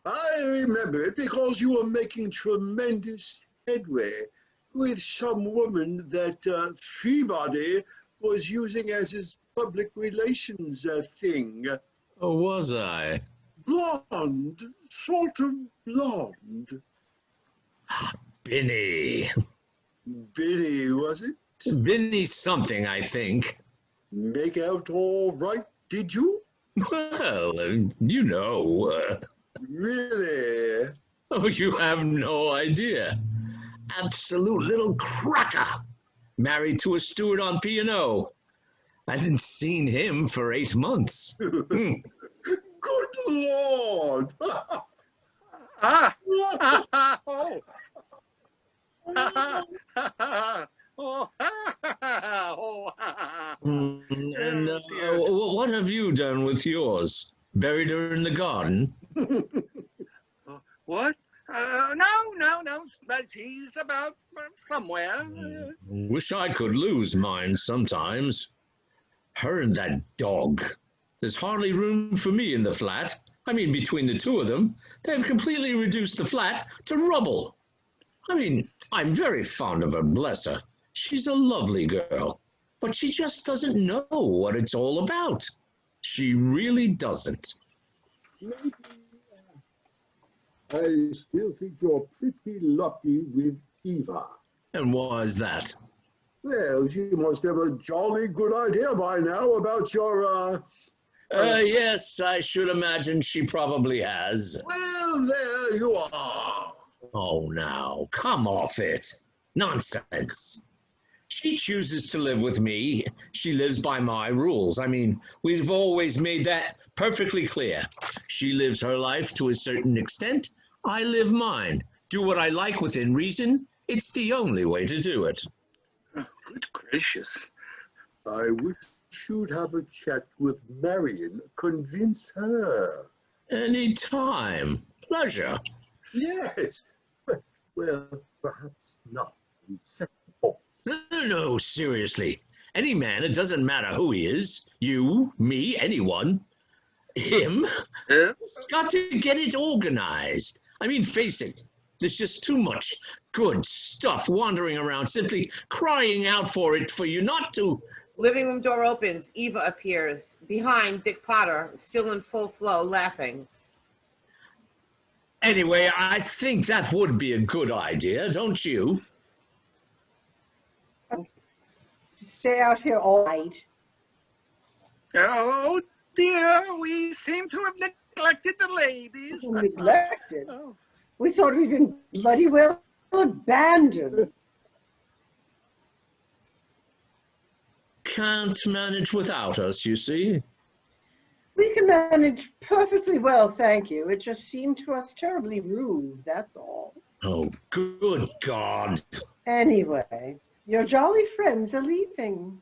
I remember it because you were making tremendous headway with some woman that Freebody was using as his public relations thing. Oh, was I? Blonde, sort of blonde. Binny. Billy, was it? Binny something, I think. Make out all right, did you? Well, you know. Really? Oh, you have no idea. Absolute little cracker. Married to a steward on P&O. I hadn't seen him for 8 months. Good Lord! And what have you done with yours? Buried her in the garden? What? No. But he's about somewhere. Wish I could lose mine sometimes. Her and that dog. There's hardly room for me in the flat. I mean, between the two of them, they've completely reduced the flat to rubble. I mean, I'm very fond of her, bless her. She's a lovely girl, but she just doesn't know what it's all about. She really doesn't. Maybe, I still think you're pretty lucky with Eva. And why is that? Well, she must have a jolly good idea by now about your, Yes, I should imagine she probably has. Well, there you are. Oh, now, come off it. Nonsense. She chooses to live with me. She lives by my rules. I mean, we've always made that perfectly clear. She lives her life to a certain extent. I live mine. Do what I like within reason. It's the only way to do it. Oh, good gracious. I wish you'd have a chat with Marion. Convince her. Any time. Pleasure. Yes. Well, perhaps not in second thought. No, seriously. Any man, it doesn't matter who he is, you, me, anyone, him, Eh? got to get it organized. I mean, face it, there's just too much good stuff wandering around, simply crying out for it for you not to. Living room door opens. Eva appears. Behind, Dick Potter, still in full flow, laughing. Anyway, I think that would be a good idea, don't you? To stay out here all night. Oh dear, we seem to have neglected the ladies. Neglected. Oh. We thought we'd been bloody well abandoned. Can't manage without us, you see. We can manage perfectly well, thank you. It just seemed to us terribly rude, that's all. Oh, good God. Anyway, your jolly friends are leaving.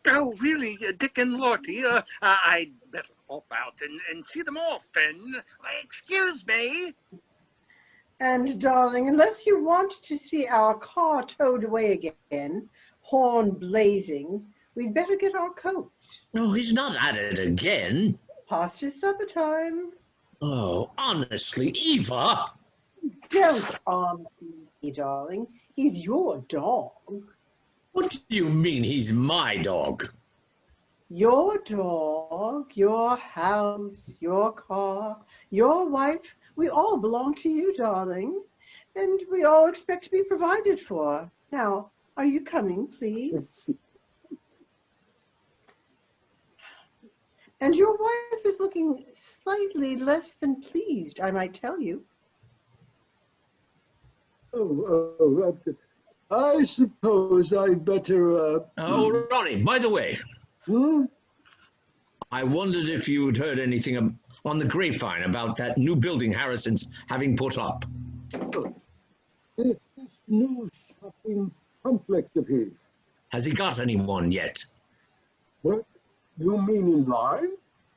Oh, really, Dick and Lorty, I'd better pop out and see them off then. Excuse me. And, darling, unless you want to see our car towed away again, horn blazing, we'd better get our coats. No, he's not at it again. Past his supper time. Oh, honestly, Eva. Don't answer me, darling. He's your dog. What do you mean he's my dog? Your dog, your house, your car, your wife, we all belong to you, darling. And we all expect to be provided for. Now, are you coming, please? And your wife is looking slightly less than pleased, I might tell you. I suppose I'd better, Oh, Ronnie, by the way, Hmm? I wondered if you'd heard anything on the grapevine about that new building Harrison's having put up. This new shopping complex of his. Has he got anyone yet? What? You mean in line?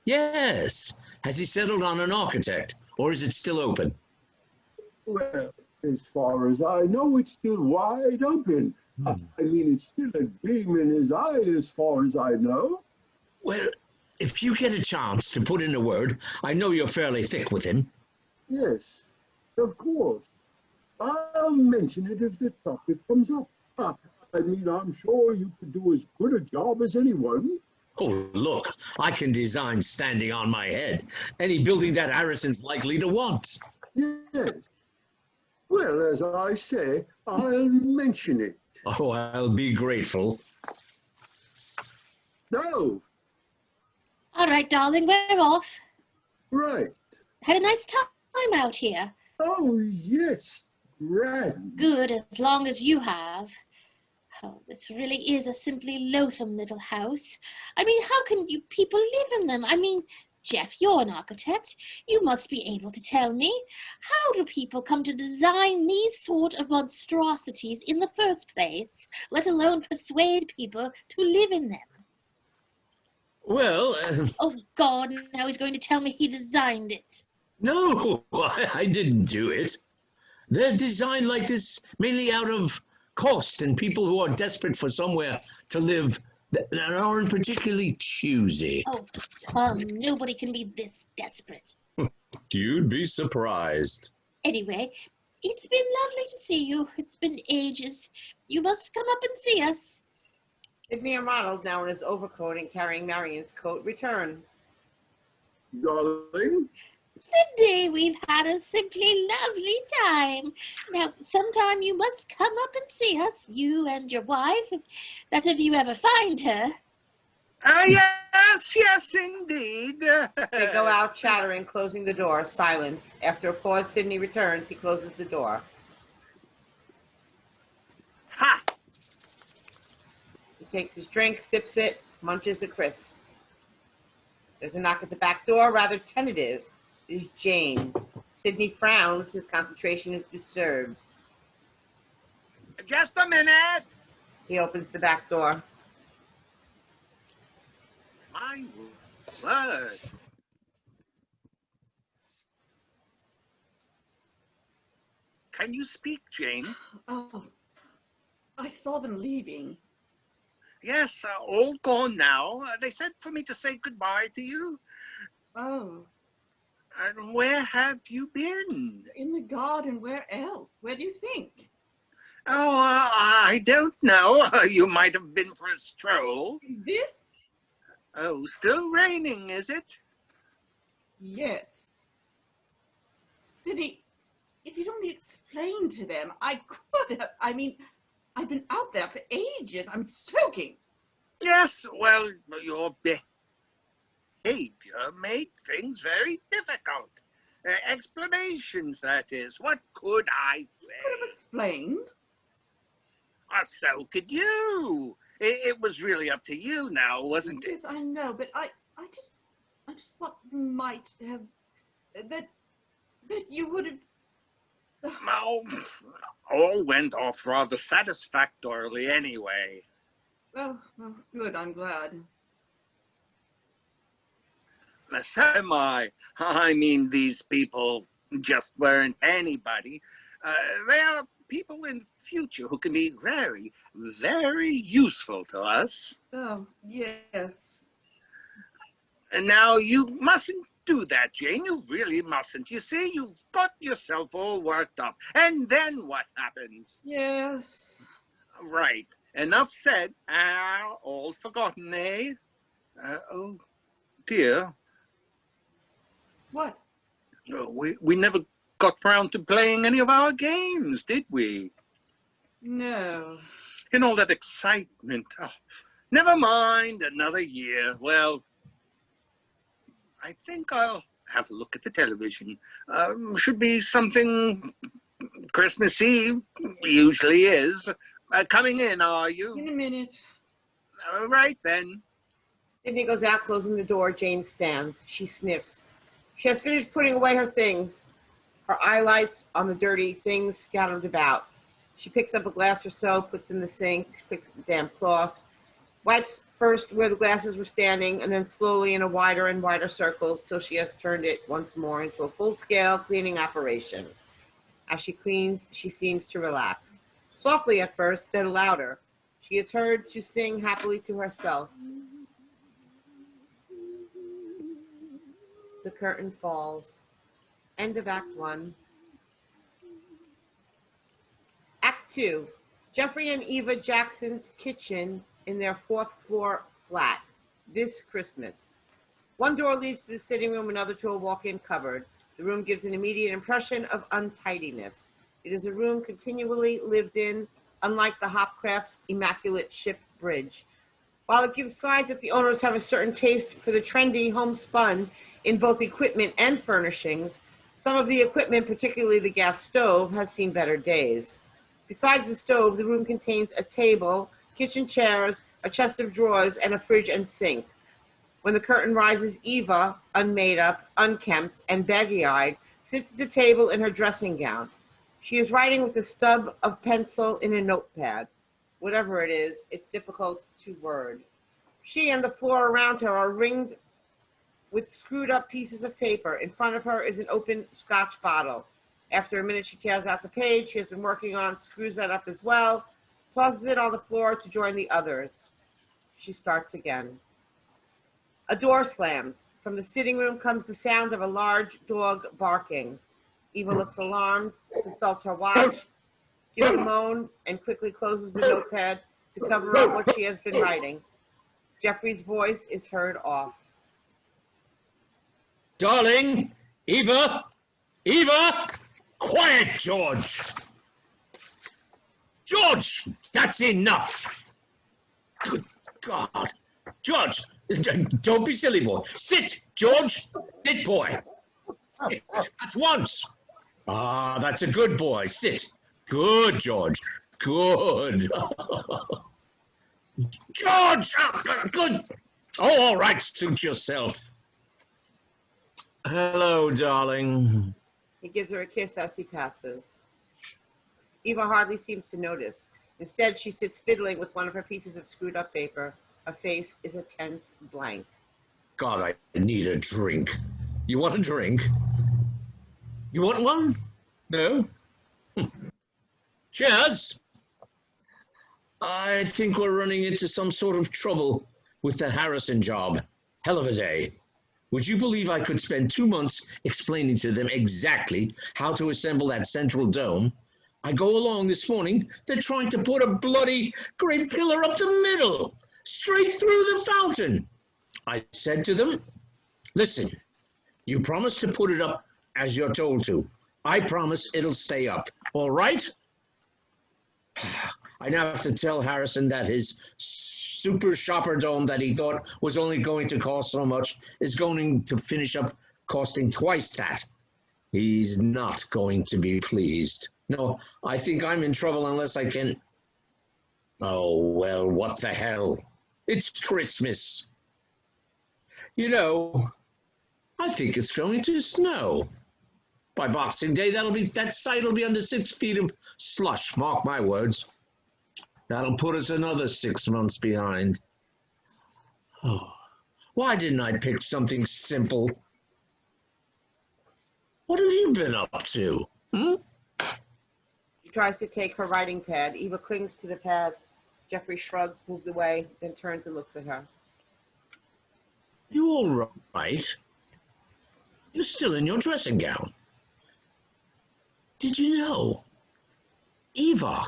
Yes. Has he settled on an architect, or is it still open? Well, as far as I know, it's still wide open. I mean, it's still a gleam in his eye as far as I know. Well, if you get a chance to put in a word, I know you're fairly thick with him. Yes, of course. I'll mention it if the topic comes up. I mean, I'm sure you could do as good a job as anyone. Oh, look, I can design standing on my head. Any building that Harrison's likely to want. Yes. Well, as I say, I'll mention it. Oh, I'll be grateful. No, All right, darling, we're off. right. Had a nice time out here. Oh, yes, grand. Good, as long as you have. Oh, this really is a simply loathsome little house. I mean, how can you people live in them? I mean, Jeff, you're an architect. You must be able to tell me. How do people come to design these sort of monstrosities in the first place, let alone persuade people to live in them? Well, Oh, God, now he's going to tell me he designed it. no, I didn't do it. They're designed like this mainly out of cost and people who are desperate for somewhere to live that aren't particularly choosy. Oh, nobody can be this desperate. You'd be surprised. Anyway, it's been lovely to see you. It's been ages. You must come up and see us. Sidney and Ronald, now in his overcoat and carrying Marion's coat, return. Darling, Sidney, we've had a simply lovely time. Now, sometime you must come up and see us, you and your wife. That's if you ever find her. Yes, indeed. They go out chattering, closing the door. Silence. After a pause, Sidney returns. He closes the door. Ha! He takes his drink, sips it, munches a crisp. There's a knock at the back door, rather tentative. It is Jane. Sidney frowns. His concentration is disturbed. Just a minute. He opens the back door. My word. Can you speak, Jane? Oh, I saw them leaving. Yes, all gone now. They said for me to say goodbye to you. Oh, And where have you been? in the garden. Where else? Where do you think? Oh, I don't know. You might have been for a stroll. This? Oh, still raining, is it? Yes. Sidney, if you'd only explained to them, I could have. I mean, I've been out there for ages. I'm soaking. Yes, well, your behavior made things very difficult. Explanations, that is. What could I say? You could have explained. So could you. It was really up to you now, wasn't it? Yes, I know, but I just thought you might have, that you would have. Oh, all went off rather satisfactorily anyway. Oh, well, good. I'm glad. So am I. I mean, these people just weren't anybody. They are people in the future who can be very, very useful to us. Oh, yes. And now you mustn't do that, Jane. You really mustn't. You see, you've got yourself all worked up. And then what happens? Yes. Right. Enough said. All forgotten, eh? Oh, dear. What? We never got round to playing any of our games, did we? No. In all that excitement. Oh, never mind, another year. Well, I think I'll have a look at the television. Should be something Christmas Eve, usually is. Coming in, are you? In a minute. All right, then. Sidney goes out, closing the door. Jane stands. She sniffs. She has finished putting away her things. Her eye lights on the dirty things scattered about. She picks up a glass or so, puts in the sink, picks up the damp cloth, wipes first where the glasses were standing, and then slowly in a wider and wider circles till she has turned it once more into a full-scale cleaning operation. As she cleans, she seems to relax. Softly at first, then louder. She is heard to sing happily to herself. The curtain falls. End of Act 1. Act 2. Geoffrey and Eva Jackson's kitchen in their 4th floor flat. This Christmas. One door leads to the sitting room, another to a walk-in cupboard. The room gives an immediate impression of untidiness. It is a room continually lived in, unlike the Hopcraft's immaculate ship bridge. While it gives signs that the owners have a certain taste for the trendy homespun in both equipment and furnishings, some of the equipment, particularly the gas stove, has seen better days. Besides the stove, the room contains a table, kitchen chairs, a chest of drawers, and a fridge and sink. When the curtain rises, Eva, unmade up, unkempt, and baggy-eyed, sits at the table in her dressing gown. She is writing with a stub of pencil in a notepad. Whatever it is, it's difficult to word. She and the floor around her are ringed with screwed up pieces of paper. In front of her is an open Scotch bottle. After a minute, she tears out the page she has been working on, screws that up as well, tosses it on the floor to join the others. She starts again. A door slams. From the sitting room comes the sound of a large dog barking. Eva looks alarmed, consults her watch, gives a moan, and quickly closes the notepad to cover up what she has been writing. Geoffrey's voice is heard off. Darling, Eva, Eva, quiet, George. George, that's enough. Good God. George, don't be silly, boy. Sit, George. Sit, boy. Sit at once. Ah, that's a good boy. Sit. Good, George. Good. George! Good. Oh, all right, suit yourself. Hello, darling. He gives her a kiss as he passes. Eva hardly seems to notice. Instead, she sits fiddling with one of her pieces of screwed up paper. Her face is a tense blank. God, I need a drink. You want a drink? You want one? No? Cheers! I think we're running into some sort of trouble with the Harrison job. Hell of a day. Would you believe I could spend 2 months explaining to them exactly how to assemble that central dome? I go along this morning, they're trying to put a bloody great pillar up the middle, straight through the fountain. I said to them, listen, you promised to put it up as you're told to. I promise it'll stay up, all right? I now have to tell Harrison that his super shopper dome that he thought was only going to cost so much is going to finish up costing twice that. He's not going to be pleased. No, I think I'm in trouble unless I can... Oh, well, what the hell? It's Christmas. You know, I think it's going to snow. By Boxing Day, that site will be under 6 feet of slush, mark my words. That'll put us another 6 months behind. Oh, why didn't I pick something simple? What have you been up to? She tries to take her writing pad. Eva clings to the pad. Geoffrey shrugs, moves away, then turns and looks at her. You all right? You're still in your dressing gown. Did you know? Eva,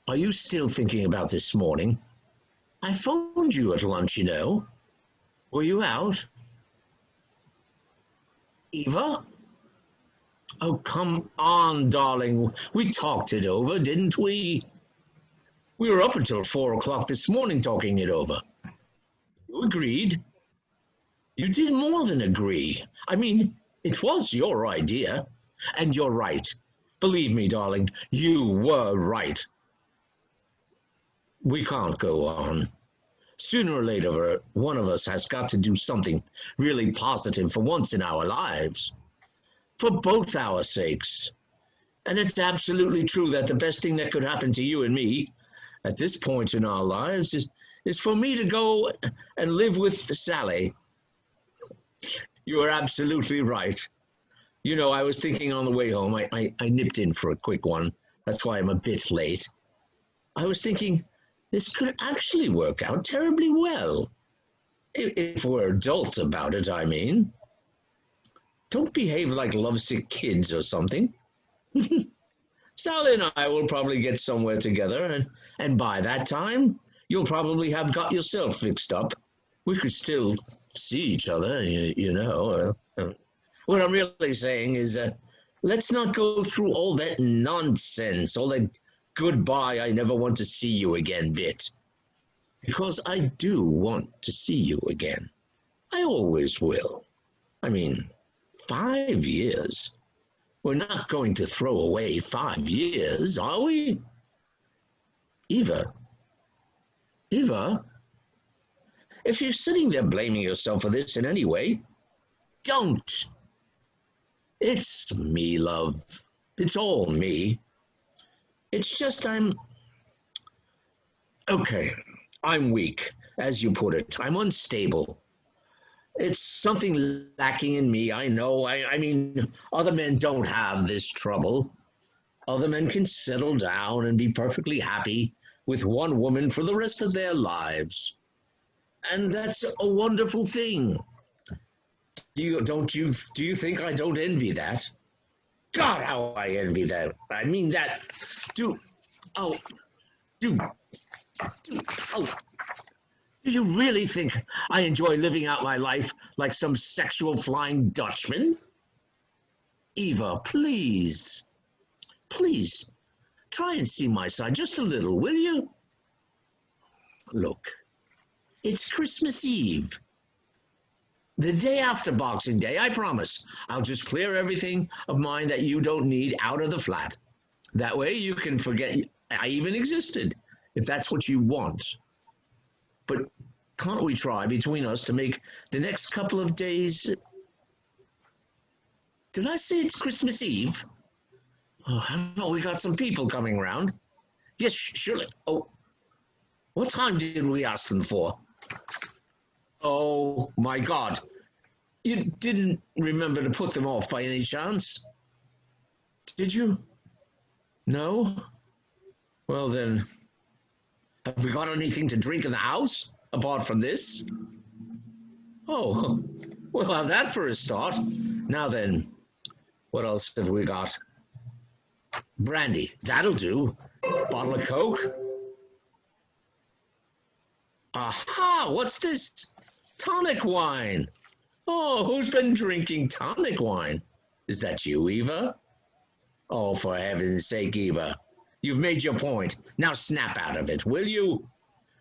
are you still thinking about this morning? I phoned you at lunch, you know. Were you out? Eva? Oh, come on, darling. We talked it over, didn't we? We were up until 4 o'clock this morning talking it over. You agreed. You did more than agree. I mean, it was your idea. And you're right. Believe me, darling, you were right. We can't go on. Sooner or later, one of us has got to do something really positive for once in our lives. For both our sakes. And it's absolutely true that the best thing that could happen to you and me at this point in our lives is for me to go and live with Sally. You are absolutely right. You know, I was thinking on the way home, I nipped in for a quick one. That's why I'm a bit late. I was thinking, this could actually work out terribly well. If we're adults about it, I mean. Don't behave like lovesick kids or something. Sally and I will probably get somewhere together, and by that time, you'll probably have got yourself fixed up. We could still see each other, you know. What I'm really saying is, let's not go through all that nonsense, all that goodbye, I never want to see you again bit. Because I do want to see you again. I always will. I mean, 5 years. We're not going to throw away 5 years, are we? Eva, if you're sitting there blaming yourself for this in any way, don't. It's me, love. It's all me. It's just okay, I'm weak, as you put it. I'm unstable. It's something lacking in me, I know. I mean, other men don't have this trouble. Other men can settle down and be perfectly happy with one woman for the rest of their lives. And that's a wonderful thing. Do you think I don't envy that? God, how I envy that. I mean that. Do you really think I enjoy living out my life like some sexual Flying Dutchman? Eva, please, try and see my side just a little, will you? Look, it's Christmas Eve. The day after Boxing Day, I promise, I'll just clear everything of mine that you don't need out of the flat. That way you can forget I even existed, if that's what you want. But can't we try between us to make the next couple of days... Did I say it's Christmas Eve? Oh, haven't we got some people coming round? Yes, surely. Oh, what time did we ask them for? Oh, my God. You didn't remember to put them off by any chance? Did you? No? Well then, have we got anything to drink in the house, apart from this? Oh, we'll have that for a start. Now then, what else have we got? Brandy, that'll do. Bottle of Coke. Aha, what's this? Tonic wine. Oh, who's been drinking tonic wine? Is that you, Eva? Oh, for heaven's sake, Eva. You've made your point. Now snap out of it, will you?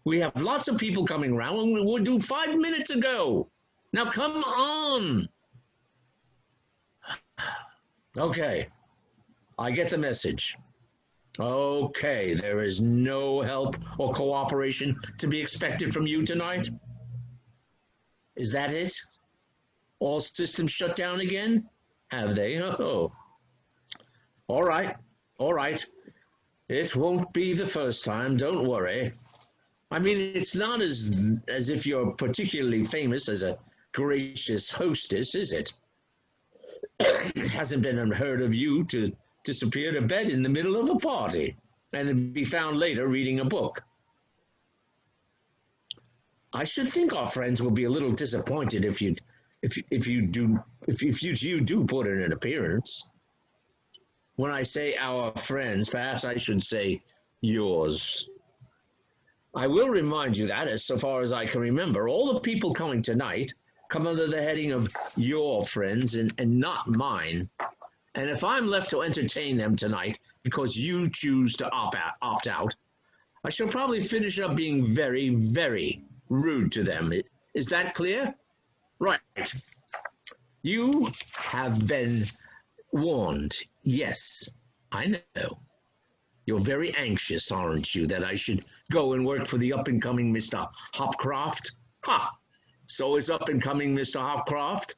We have lots of people coming around and we were due 5 minutes ago. Now come on. Okay, I get the message. Okay, there is no help or cooperation to be expected from you tonight? Is that it? All systems shut down again? Have they? Oh. All right, all right. It won't be the first time, don't worry. I mean, it's not as if you're particularly famous as a gracious hostess, is it? It hasn't been unheard of you to disappear to bed in the middle of a party and be found later reading a book. I should think our friends will be a little disappointed if you do put in an appearance. When I say our friends, perhaps I should say yours. I will remind you that, as so far as I can remember, all the people coming tonight come under the heading of your friends and not mine. And if I'm left to entertain them tonight because you choose to opt out, I shall probably finish up being very, very rude to them. Is that clear? Right. You have been warned. Yes, I know. You're very anxious, aren't you, that I should go and work for the up-and-coming Mr. Hopcroft? Ha! So is up-and-coming Mr. Hopcroft?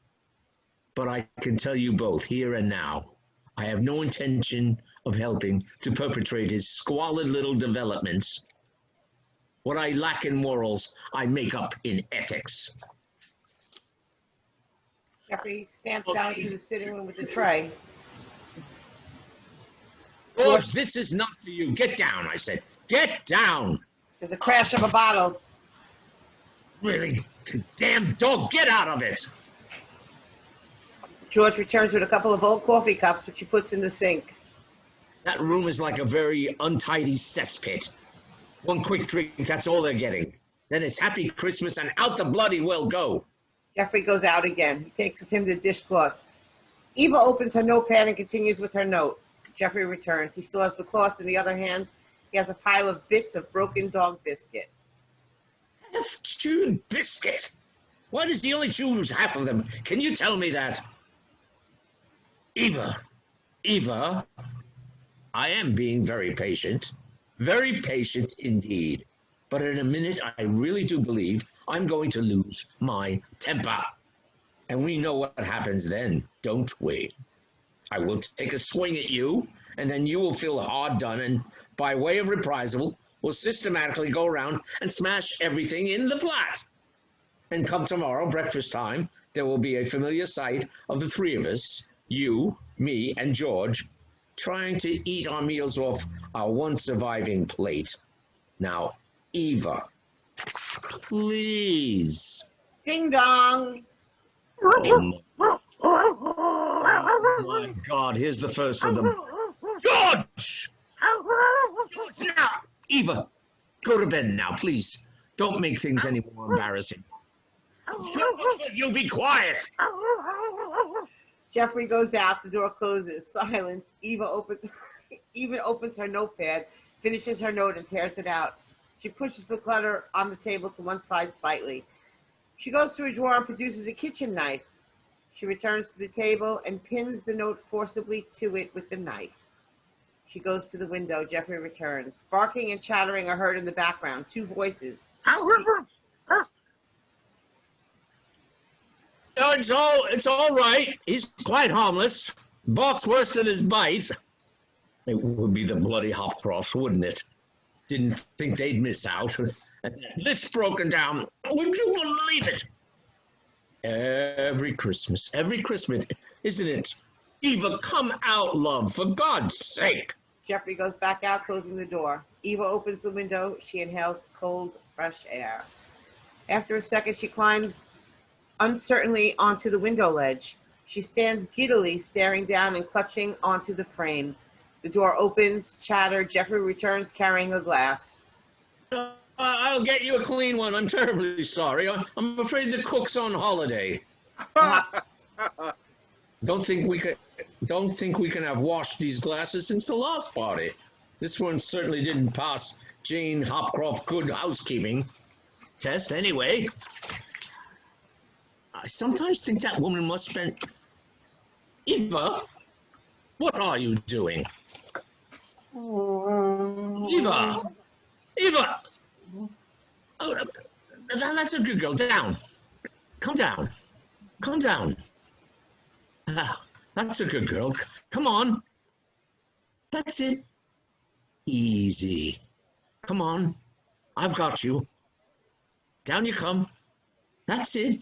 But I can tell you both, here and now, I have no intention of helping to perpetrate his squalid little developments. What I lack in morals, I make up in ethics. Geoffrey stamps down into the sitting room with the tray. George, this is not for you. Get down, I said. Get down! There's a crash of a bottle. Really? Damn dog, get out of it! George returns with a couple of old coffee cups, which he puts in the sink. That room is like a very untidy cesspit. One quick drink, that's all they're getting. Then it's happy Christmas and out the bloody well go. Geoffrey goes out again. He takes with him the dishcloth. Eva opens her notepad and continues with her note. Geoffrey returns. He still has the cloth in the other hand. He has a pile of bits of broken dog biscuit. Half-chewed biscuit? Why does he only choose half of them? Can you tell me that? Eva, I am being very patient indeed. But in a minute, I really do believe I'm going to lose my temper. And we know what happens then, don't we? I will take a swing at you, and then you will feel hard done, and by way of reprisal, will systematically go around and smash everything in the flat. And come tomorrow, breakfast time, there will be a familiar sight of the three of us, you, me, and George, trying to eat our meals off our one surviving plate. Now, Eva, please. Ding dong. Oh my God, here's the first of them. George! George, now! Eva, go to bed now, please. Don't make things any more embarrassing. George, you be quiet! Geoffrey goes out, the door closes. Silence. Eva opens her notepad, finishes her note, and tears it out. She pushes the clutter on the table to one side slightly. She goes to a drawer and produces a kitchen knife. She returns to the table and pins the note forcibly to it with the knife. She goes to the window. Geoffrey returns. Barking and chattering are heard in the background. Two voices. No, it's all right. He's quite harmless. Barks worse than his bite. It would be the bloody Hopcrofts, wouldn't it? Didn't think they'd miss out. And that lift's broken down. Would you believe it? Every Christmas, isn't it? Eva, come out, love, for God's sake. Geoffrey goes back out, closing the door. Eva opens the window. She inhales cold, fresh air. After a second, she climbs uncertainly onto the window ledge. She stands giddily, staring down and clutching onto the frame. The door opens, chatter. Geoffrey returns, carrying a glass. I'll get you a clean one. I'm terribly sorry. I'm afraid the cook's on holiday. Don't think we can have washed these glasses since the last party. This one certainly didn't pass Jane Hopcroft good housekeeping test anyway. I sometimes think that woman must spend... Eva, what are you doing? Eva! Eva! Oh, that's a good girl. Down. Come down. Come down. That's a good girl. Come on. That's it. Easy. Come on. I've got you. Down you come. That's it.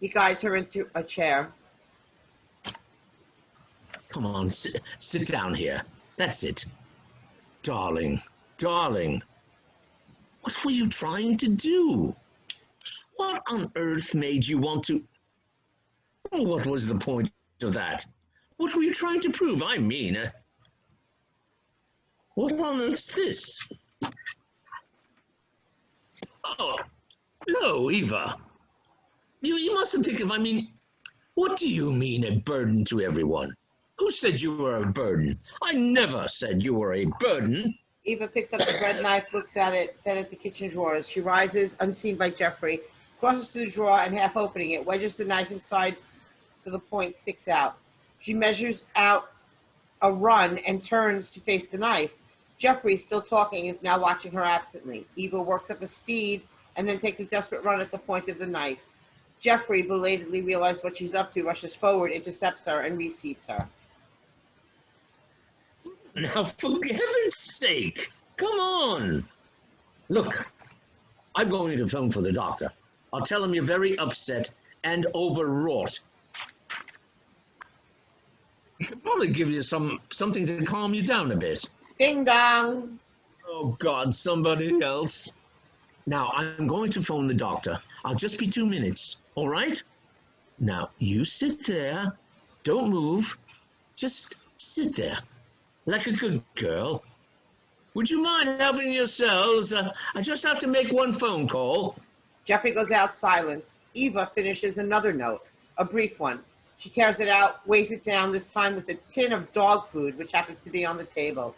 He guides her into a chair. Come on, sit down here. That's it. Darling, darling. What were you trying to do? What on earth made you want to... What was the point of that? What were you trying to prove? I mean, what on earth's this? Oh, no, Eva. You mustn't think of, I mean, what do you mean a burden to everyone? Who said you were a burden? I never said you were a burden. Eva picks up the bread knife, looks at it, then at the kitchen drawers. She rises, unseen by Geoffrey, crosses to the drawer and half opening it, wedges the knife inside so the point sticks out. She measures out a run and turns to face the knife. Geoffrey, still talking, is now watching her absently. Eva works up a speed and then takes a desperate run at the point of the knife. Geoffrey, belatedly realizes what she's up to, rushes forward, intercepts her, and reseats her. Now, for heaven's sake, come on. Look, I'm going to phone for the doctor. I'll tell him you're very upset and overwrought. He could probably give you something to calm you down a bit. Ding dong. Oh, God, somebody else. Now, I'm going to phone the doctor. I'll just be 2 minutes, all right? Now, you sit there. Don't move. Just sit there, like a good girl. Would you mind helping yourselves? I just have to make one phone call. Geoffrey goes out, silence. Eva finishes another note, a brief one. She tears it out, weighs it down, this time with a tin of dog food, which happens to be on the table.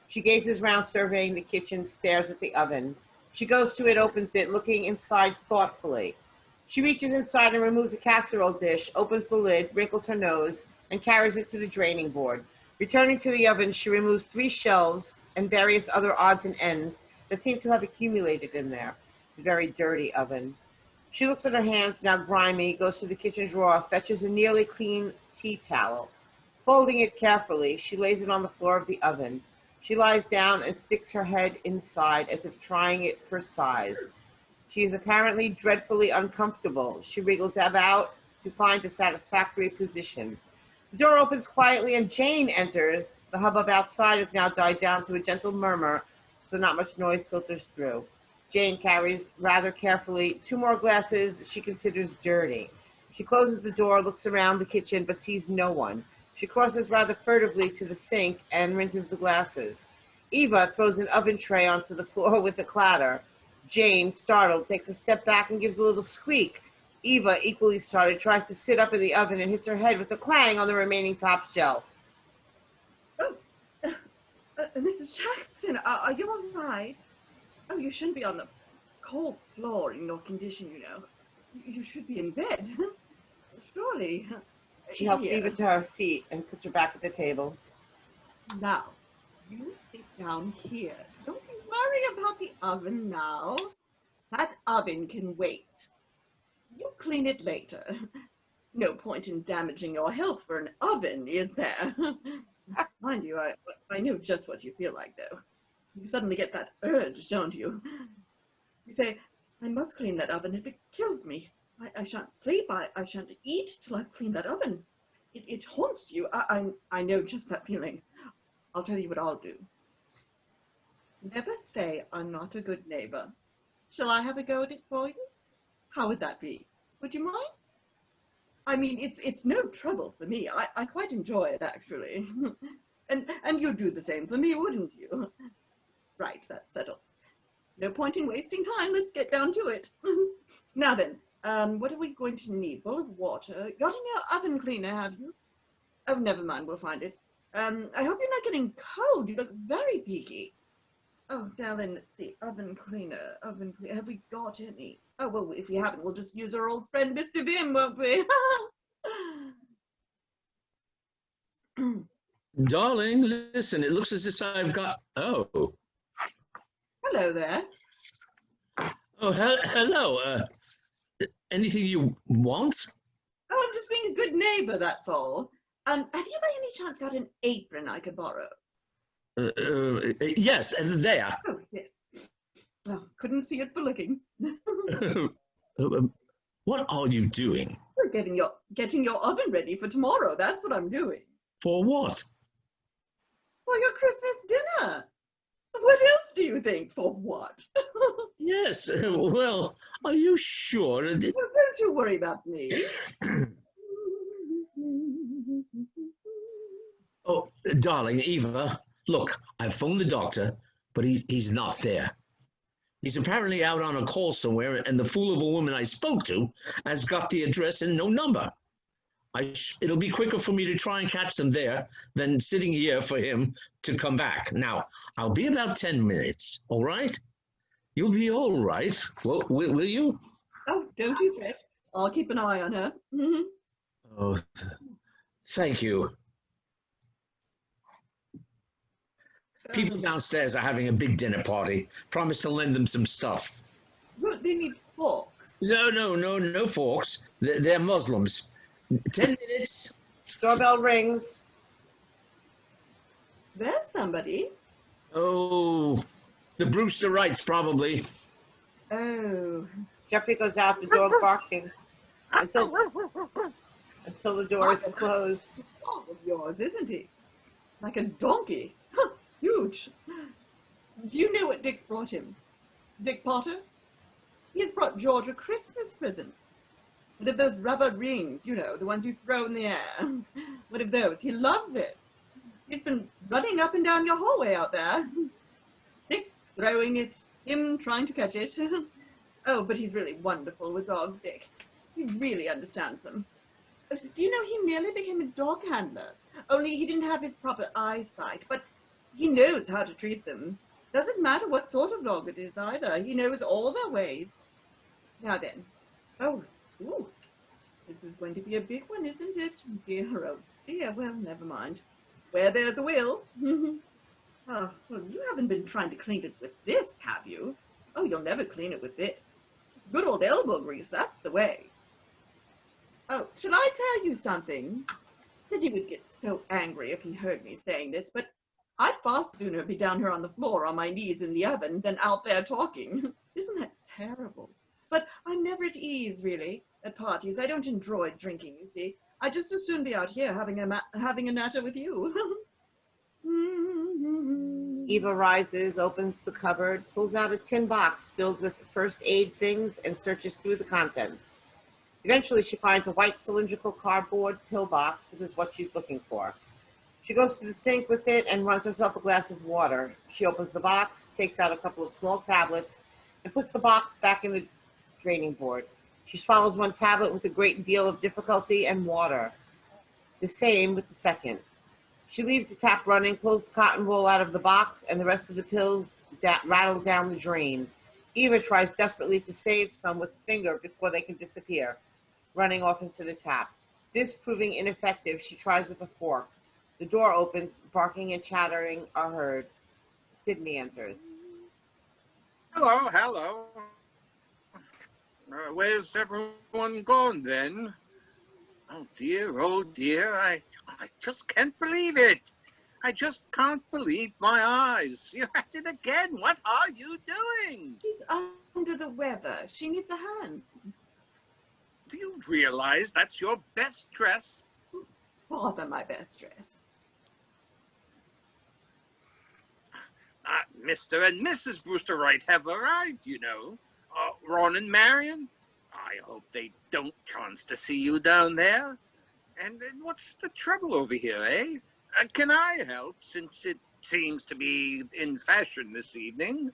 She gazes round, surveying the kitchen, stares at the oven. She goes to it, opens it, looking inside thoughtfully. She reaches inside and removes a casserole dish, opens the lid, wrinkles her nose, and carries it to the draining board. Returning to the oven, she removes 3 shelves and various other odds and ends that seem to have accumulated in there. It's a very dirty oven. She looks at her hands, now grimy, goes to the kitchen drawer, fetches a nearly clean tea towel. Folding it carefully, she lays it on the floor of the oven. She lies down and sticks her head inside as if trying it for size. She is apparently dreadfully uncomfortable. She wriggles about to find a satisfactory position. The door opens quietly and Jane enters. The hubbub outside has now died down to a gentle murmur, so not much noise filters through. Jane carries, rather carefully, 2 more glasses she considers dirty. She closes the door, looks around the kitchen, but sees no one. She crosses rather furtively to the sink and rinses the glasses. Eva throws an oven tray onto the floor with a clatter. Jane, startled, takes a step back and gives a little squeak. Eva, equally startled, tries to sit up in the oven and hits her head with a clang on the remaining top shelf. Oh, Mrs. Jackson, are you all right? Oh, you shouldn't be on the cold floor in your condition, you know. You should be in bed. Surely. She helps Here. Eva to her feet and puts her back at the table. Now, you sit down here. Don't you worry about the oven now. That oven can wait. You clean it later. No point in damaging your health for an oven, is there? Mind you, I know just what you feel like, though. You suddenly get that urge, don't you? You say, I must clean that oven if it kills me. I shan't sleep, I shan't eat till I've cleaned that oven. It haunts you. I know just that feeling. I'll tell you what I'll do. Never say I'm not a good neighbor. Shall I have a go at it for you? How would that be? Would you mind? I mean, it's no trouble for me. I quite enjoy it, actually. and you'd do the same for me, wouldn't you? Right, that's settled. No point in wasting time. Let's get down to it. Now then, what are we going to need? Bowl of water. Got any oven cleaner, have you? Oh, never mind. We'll find it. I hope you're not getting cold. You look very peaky. Oh, now then, let's see. Oven cleaner. Have we got any? Oh, well, if we haven't, we'll just use our old friend, Mr. Bim, won't we? Darling, listen, it looks as if I've got... Oh. Hello there. Oh, hello. Anything you want? Oh, I'm just being a good neighbor, that's all. Have you by any chance got an apron I could borrow? Yes, there. Oh, yes. Oh, couldn't see it for looking. What are you doing? We're getting your oven ready for tomorrow. That's what I'm doing. For what? For your Christmas dinner. What else do you think? For what? Yes, well, are you sure? Well, don't you worry about me. Oh, darling, Eva, look, I've phoned the doctor, but he's not there. He's apparently out on a call somewhere, and the fool of a woman I spoke to has got the address and no number. It'll be quicker for me to try and catch them there than sitting here for him to come back. Now, I'll be about 10 minutes, all right? You'll be all right, will you? Oh, don't you fret. I'll keep an eye on her. Mm-hmm. Oh, thank you. People downstairs are having a big dinner party. Promise to lend them some stuff. But they need forks. No forks. They're Muslims. 10 minutes. Doorbell rings. There's somebody. Oh, the Brewster Wrights, probably. Oh. Geoffrey goes out, the dog barking until the door is closed. All of yours, isn't he? Like a donkey. Huge. Do you know what Dick's brought him? Dick Potter? He has brought George a Christmas present. One of those rubber rings, you know, the ones you throw in the air. One of those. He loves it. He's been running up and down your hallway out there. Dick throwing it, him trying to catch it. Oh, but he's really wonderful with dogs, Dick. He really understands them. Do you know he nearly became a dog handler? Only he didn't have his proper eyesight, but he knows how to treat them. Doesn't matter what sort of dog it is either. He knows all their ways. Now then. Oh, ooh. This is going to be a big one, isn't it? Dear, oh dear. Well, never mind. Where there's a will. Oh, well, you haven't been trying to clean it with this, have you? Oh, you'll never clean it with this. Good old elbow grease, that's the way. Oh, shall I tell you something? Sidney would get so angry if he heard me saying this, but I'd far sooner be down here on the floor on my knees in the oven than out there talking. Isn't that terrible? But I'm never at ease, really, at parties. I don't enjoy drinking, you see. I'd just as soon be out here having a natter with you. Eva rises, opens the cupboard, pulls out a tin box filled with first aid things, and searches through the contents. Eventually, she finds a white cylindrical cardboard pill box, which is what she's looking for. She goes to the sink with it and runs herself a glass of water. She opens the box, takes out a couple of small tablets, and puts the box back in the draining board. She swallows one tablet with a great deal of difficulty and water. The same with the second. She leaves the tap running, pulls the cotton roll out of the box, and the rest of the pills rattle down the drain. Eva tries desperately to save some with a finger before they can disappear, running off into the tap. This proving ineffective, she tries with a fork. The door opens, barking and chattering are heard. Sidney enters. Hello. Where's everyone gone then? Oh dear, I just can't believe it. I just can't believe my eyes. You're at it again. What are you doing? She's under the weather. She needs a hand. Do you realize that's your best dress? Bother my best dress. Mr. and Mrs. Brewster Wright have arrived, you know. Ron and Marion, I hope they don't chance to see you down there. And what's the trouble over here, eh? Can I help, since it seems to be in fashion this evening?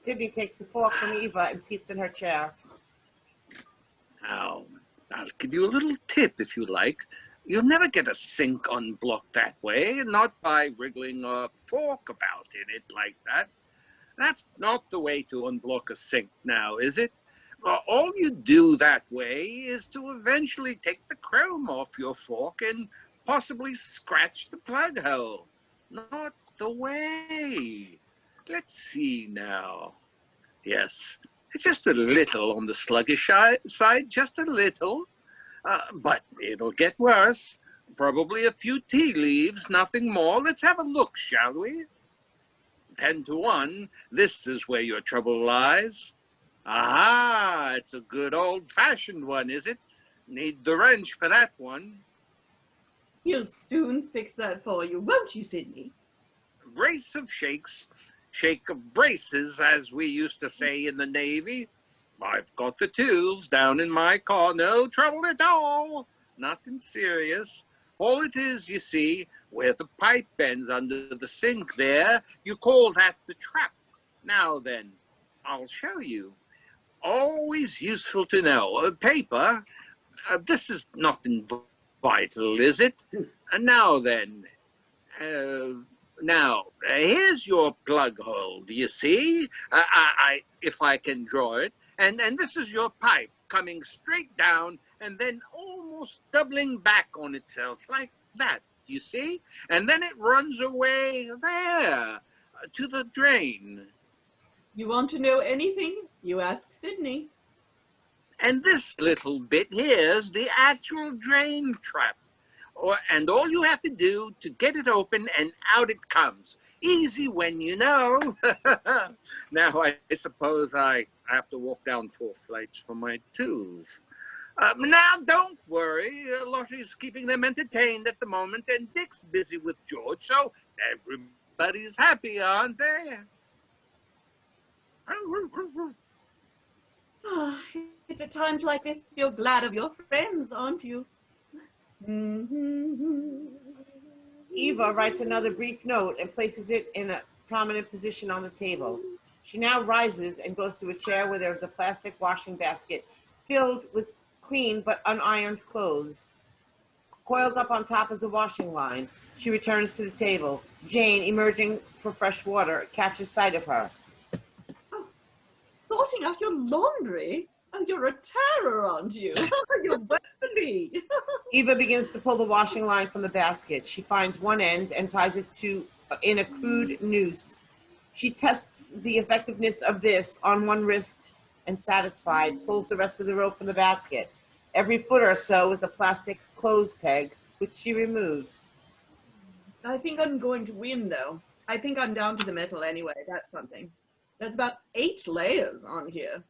Sidney takes the fork from Eva and seats in her chair. Now, I'll give you a little tip if you like. You'll never get a sink unblocked that way, not by wriggling a fork about in it like that. That's not the way to unblock a sink now, is it? All you do that way is to eventually take the chrome off your fork and possibly scratch the plug hole. Not the way. Let's see now. Yes, just a little on the sluggish side, just a little. But it'll get worse. Probably a few tea leaves, nothing more. Let's have a look, shall we? 10 to 1, this is where your trouble lies. Aha, it's a good old-fashioned one, is it? Need the wrench for that one. He'll soon fix that for you, won't you, Sidney? Brace of shakes. Shake of braces, as we used to say in the Navy. I've got the tools down in my car. No trouble at all. Nothing serious. All it is, you see, where the pipe bends under the sink there, you call that the trap. Now then, I'll show you. Always useful to know. Paper, this is nothing vital, is it? Now then, here's your plug hole, do you see? If I can draw it. And this is your pipe coming straight down and then almost doubling back on itself like that, you see? And then it runs away there to the drain. You want to know anything? You ask Sidney. And this little bit here's the actual drain trap. And all you have to do to get it open and out it comes. Easy when you know. Now I suppose I have to walk down 4 flights for my tools. Now don't worry, Lottie's keeping them entertained at the moment and Dick's busy with George, so everybody's happy, aren't they? It's at times like this you're glad of your friends, aren't you? Eva writes another brief note and places it in a prominent position on the table. She now rises and goes to a chair where there is a plastic washing basket filled with clean but unironed clothes. Coiled up on top is a washing line. She returns to the table. Jane, emerging for fresh water, catches sight of her. Oh, sorting out your laundry? Oh, you're a terror, aren't you? You're Wesley. Eva begins to pull the washing line from the basket. She finds one end and ties it in a crude noose. She tests the effectiveness of this on one wrist and, satisfied, pulls the rest of the rope from the basket. Every foot or so is a plastic clothes peg, which she removes. I think I'm going to win, though. I think I'm down to the metal anyway. That's something. There's about 8 layers on here.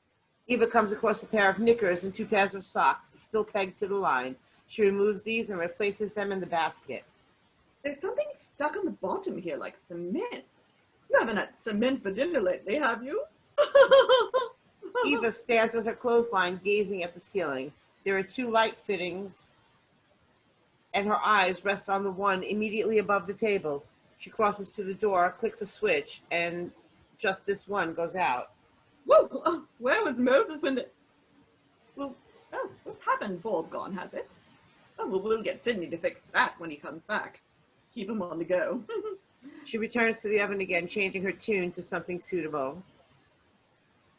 Eva comes across a pair of knickers and 2 pairs of socks, still pegged to the line. She removes these and replaces them in the basket. There's something stuck on the bottom here, like cement. You haven't had cement for dinner lately, have you? Eva stands with her clothesline, gazing at the ceiling. There are 2 light fittings, and her eyes rest on the one immediately above the table. She crosses to the door, clicks a switch, and just this one goes out. Whoa! Oh, where was Moses when the... Well, oh, what's happened? Bulb gone, has it? Oh, well, we'll get Sidney to fix that when he comes back. Keep him on the go. She returns to the oven again, changing her tune to something suitable.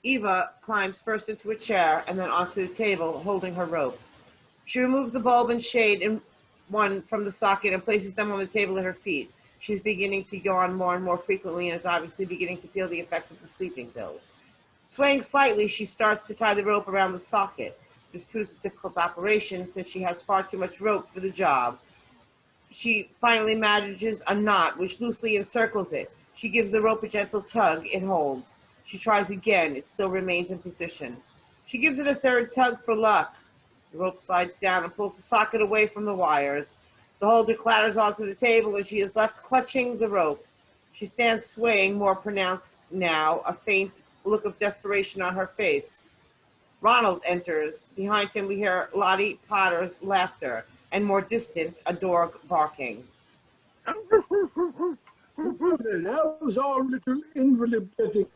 Eva climbs first into a chair and then onto the table, holding her rope. She removes the bulb and shade in one from the socket and places them on the table at her feet. She's beginning to yawn more and more frequently and is obviously beginning to feel the effect of the sleeping pills. Swaying slightly, she starts to tie the rope around the socket. This proves a difficult operation since she has far too much rope for the job. She finally manages a knot, which loosely encircles it. She gives the rope a gentle tug. It holds. She tries again. It still remains in position. She gives it a 3rd tug for luck. The rope slides down and pulls the socket away from the wires. The holder clatters onto the table and she is left clutching the rope. She stands swaying, more pronounced now, a faint look of desperation on her face. Ronald enters. Behind him we hear Lottie Potter's laughter, and more distant, a dog barking. Then how's our little invalid getting?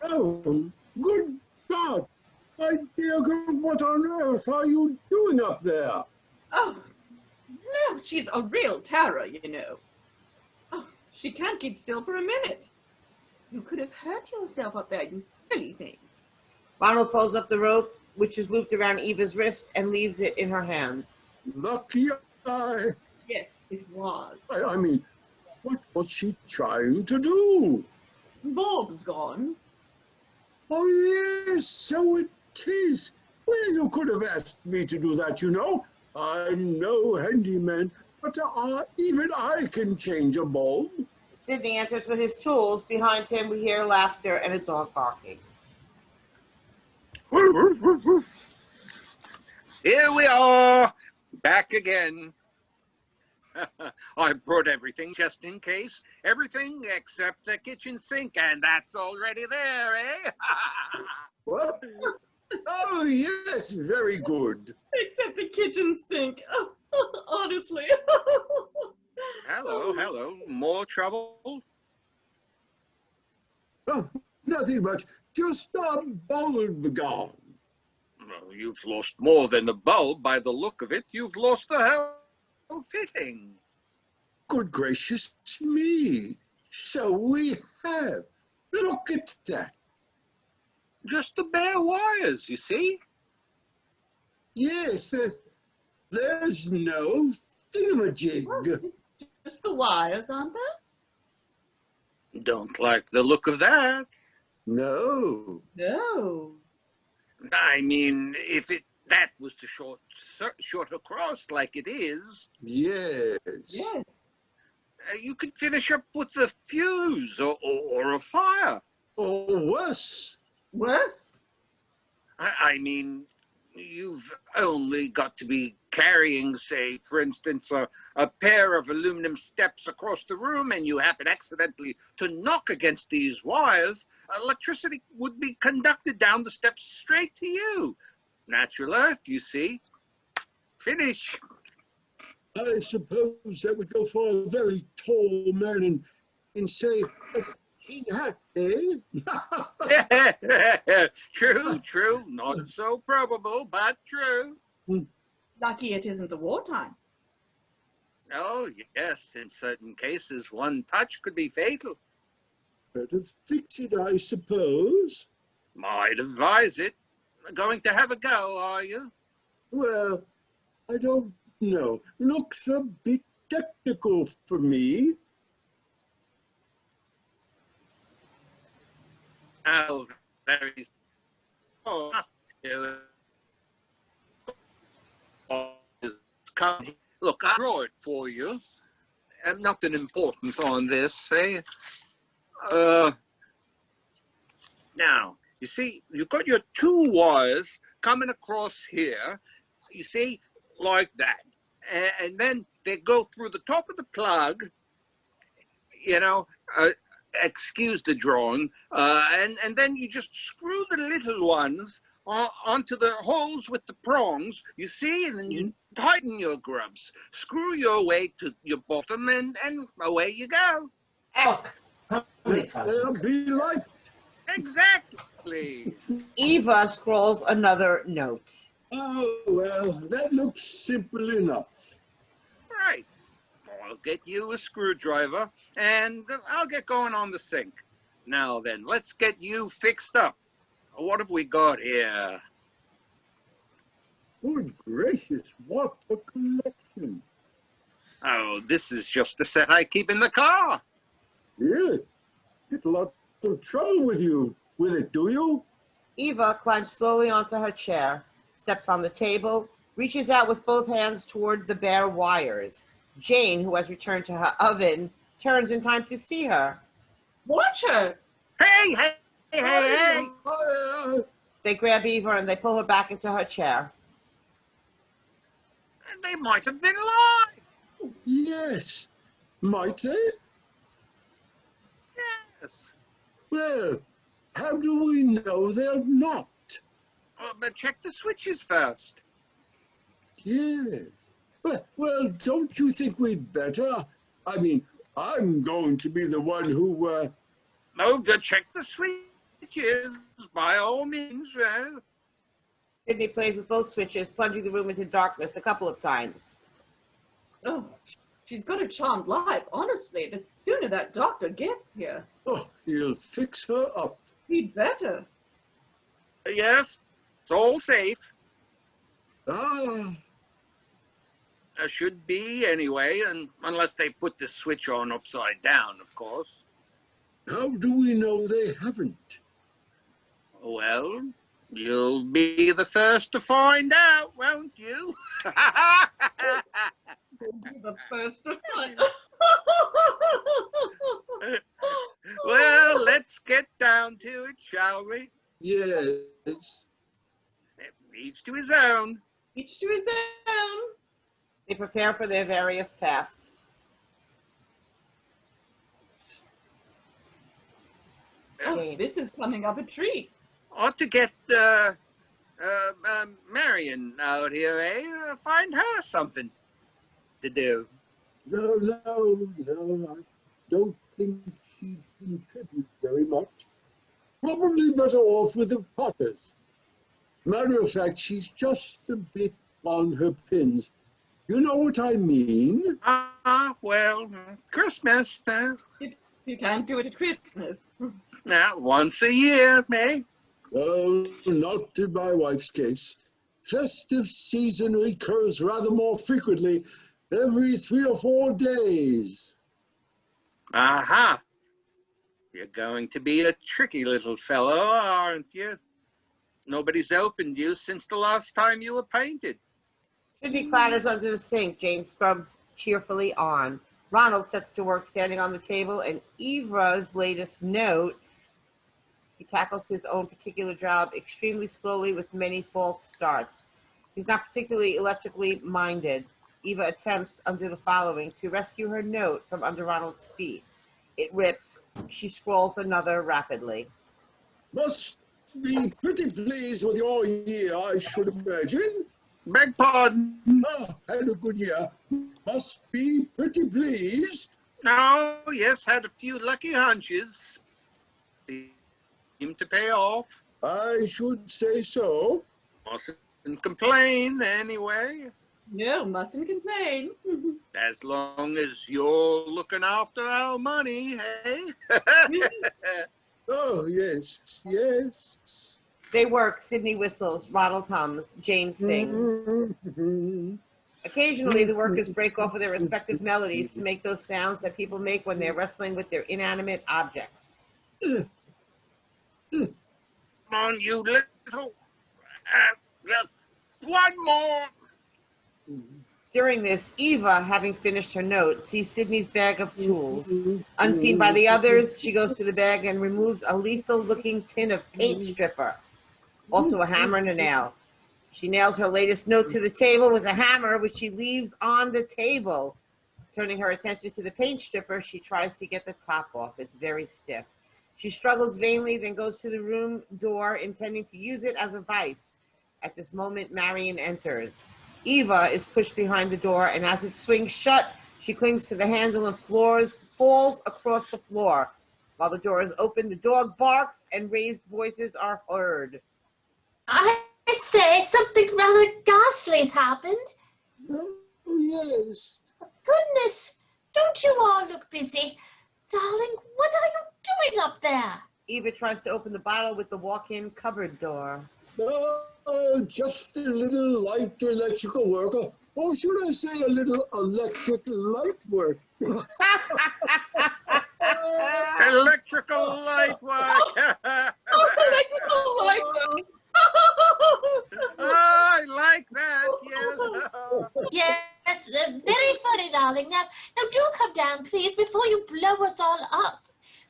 Oh, good God! My dear girl, what on earth are you doing up there? Oh, no, she's a real terror, you know. Oh, she can't keep still for a minute. You could have hurt yourself up there, you silly thing. Ronald pulls up the rope, which is looped around Eva's wrist, and leaves it in her hands. Lucky I. Yes, it was. I mean, what was she trying to do? Bob's gone. Oh, yes, so it is. Well, you could have asked me to do that, you know. I'm no handyman, but even I can change a bulb. Sidney enters with his tools. Behind him we hear laughter and a dog barking. Here we are, back again. I brought everything just in case. Everything except the kitchen sink, and that's already there, eh? What? Oh, yes, very good. Except the kitchen sink. Oh, honestly. Hello. More trouble? Oh, nothing much. Just a bulb gone. Well, you've lost more than the bulb by the look of it. You've lost the whole fitting. Good gracious me. So we have. Look at that. Just the bare wires, you see? Yes, there's no thingamajig. Oh, just the wires, aren't there? Don't like the look of that. No. No. I mean, if that was to short across like it is, Yes. Yes. You could finish up with a fuse or a fire. Or worse. Worse? I mean, you've only got to be carrying, say, for instance, a pair of aluminum steps across the room, and you happen accidentally to knock against these wires. Electricity would be conducted down the steps straight to you. Natural earth, you see. Finish. I suppose that would go for a very tall man in say, a tin hat, eh? True. Not so probable, but true. Lucky it isn't the wartime. Oh, yes, in certain cases, one touch could be fatal. Better fix it, I suppose. I'd advise it. Going to have a go, are you? Well, I don't know. Looks a bit technical for me. Oh, very. Oh, look, I draw it for you. And nothing important on this, eh? Now, you see, you've got your two wires coming across here, you see, like that. And then they go through the top of the plug, you know, excuse the drawing, and then you just screw the little ones onto the holes with the prongs, you see, and then you tighten your grubs. Screw your way to your bottom, and away you go. They'll be like. Exactly. Eva scrawls another note. Oh, well, that looks simple enough. Right. I'll get you a screwdriver, and I'll get going on the sink. Now then, let's get you fixed up. What have we got here? Good gracious, what a collection. Oh, this is just the set I keep in the car. Really? Get a lot of trouble with it, do you? Eva climbs slowly onto her chair, steps on the table, reaches out with both hands toward the bare wires. Jane, who has returned to her oven, turns in time to see her. Watch her! Hey! They grab Eva and they pull her back into her chair. They might have been alive. Yes. Might they? Well, how do we know they're not? But check the switches first. Yes. Well, don't you think we'd better? I mean, I'm going to be the one who, No, but check the switches, by all means. Sidney plays with both switches, plunging the room into darkness a couple of times. Oh, she's got a charmed life. Honestly, the sooner that doctor gets here. oh, he'll fix her up. He'd better. Yes, it's all safe. Ah, Should be anyway, and unless they put the switch on upside down, of course. how do we know they haven't? Well, you'll be the first to find out, won't you? You'll be the first to find. Well, let's get down to it, shall we? Yes. Each to his own. Each to his own. They prepare for their various tasks. Oh, this is coming up a treat. Ought to get Marion out here, eh? Find her something to do. No, I don't think she'd contribute very much. Probably better off with the Potters. Matter of fact, she's just a bit on her pins. You know what I mean? Well, Christmas, You can't do it at Christmas. now, once a year, eh? Oh, not in my wife's case. Festive season recurs rather more frequently, every 3 or 4 days. Aha! You're going to be a tricky little fellow, aren't you? Nobody's opened you since the last time you were painted. Sidney clatters under the sink. Jane scrubs cheerfully on. Ronald sets to work standing on the table, and Eva's latest note. He tackles his own particular job extremely slowly with many false starts. He's not particularly electrically minded. Eva attempts, under the following, to rescue her note from under Ronald's feet. It rips. She scrawls another rapidly. Must be pretty pleased with your year, I should imagine. Beg pardon? Ah, had a good year. Must be pretty pleased. Oh, yes, had a few lucky hunches. Seemed to pay off. I should say so. Mustn't complain, anyway. No, mustn't complain. As long as you're looking after our money, hey? Oh, yes, yes. They work. Sidney whistles. Ronald hums. Jane sings. Occasionally, the workers break off of their respective melodies to make those sounds that people make when they're wrestling with their inanimate objects. Come on, you little... just one more. During this, Eva, having finished her note, sees Sidney's bag of tools. Unseen by the others, she goes to the bag and removes a lethal-looking tin of paint stripper. Also a hammer and a nail. She nails her latest note to the table with a hammer, which she leaves on the table. Turning her attention to the paint stripper, she tries to get the top off. It's very stiff. She struggles vainly, then goes to the room door, intending to use it as a vice. At this moment, Marion enters. Eva is pushed behind the door, and as it swings shut, she clings to the handle and falls across the floor. While the door is open, the dog barks, and raised voices are heard. I say, something rather ghastly's happened. Oh, yes. Goodness, don't you all look busy? Darling, what are you doing up there? Eva tries to open the bottle with the walk-in cupboard door. Just a little light electrical work. Or should I say a little electric light work? Electrical light work. Electrical light work. I like that, yes. Yes, very funny, darling. Now do come down, please, before you blow us all up.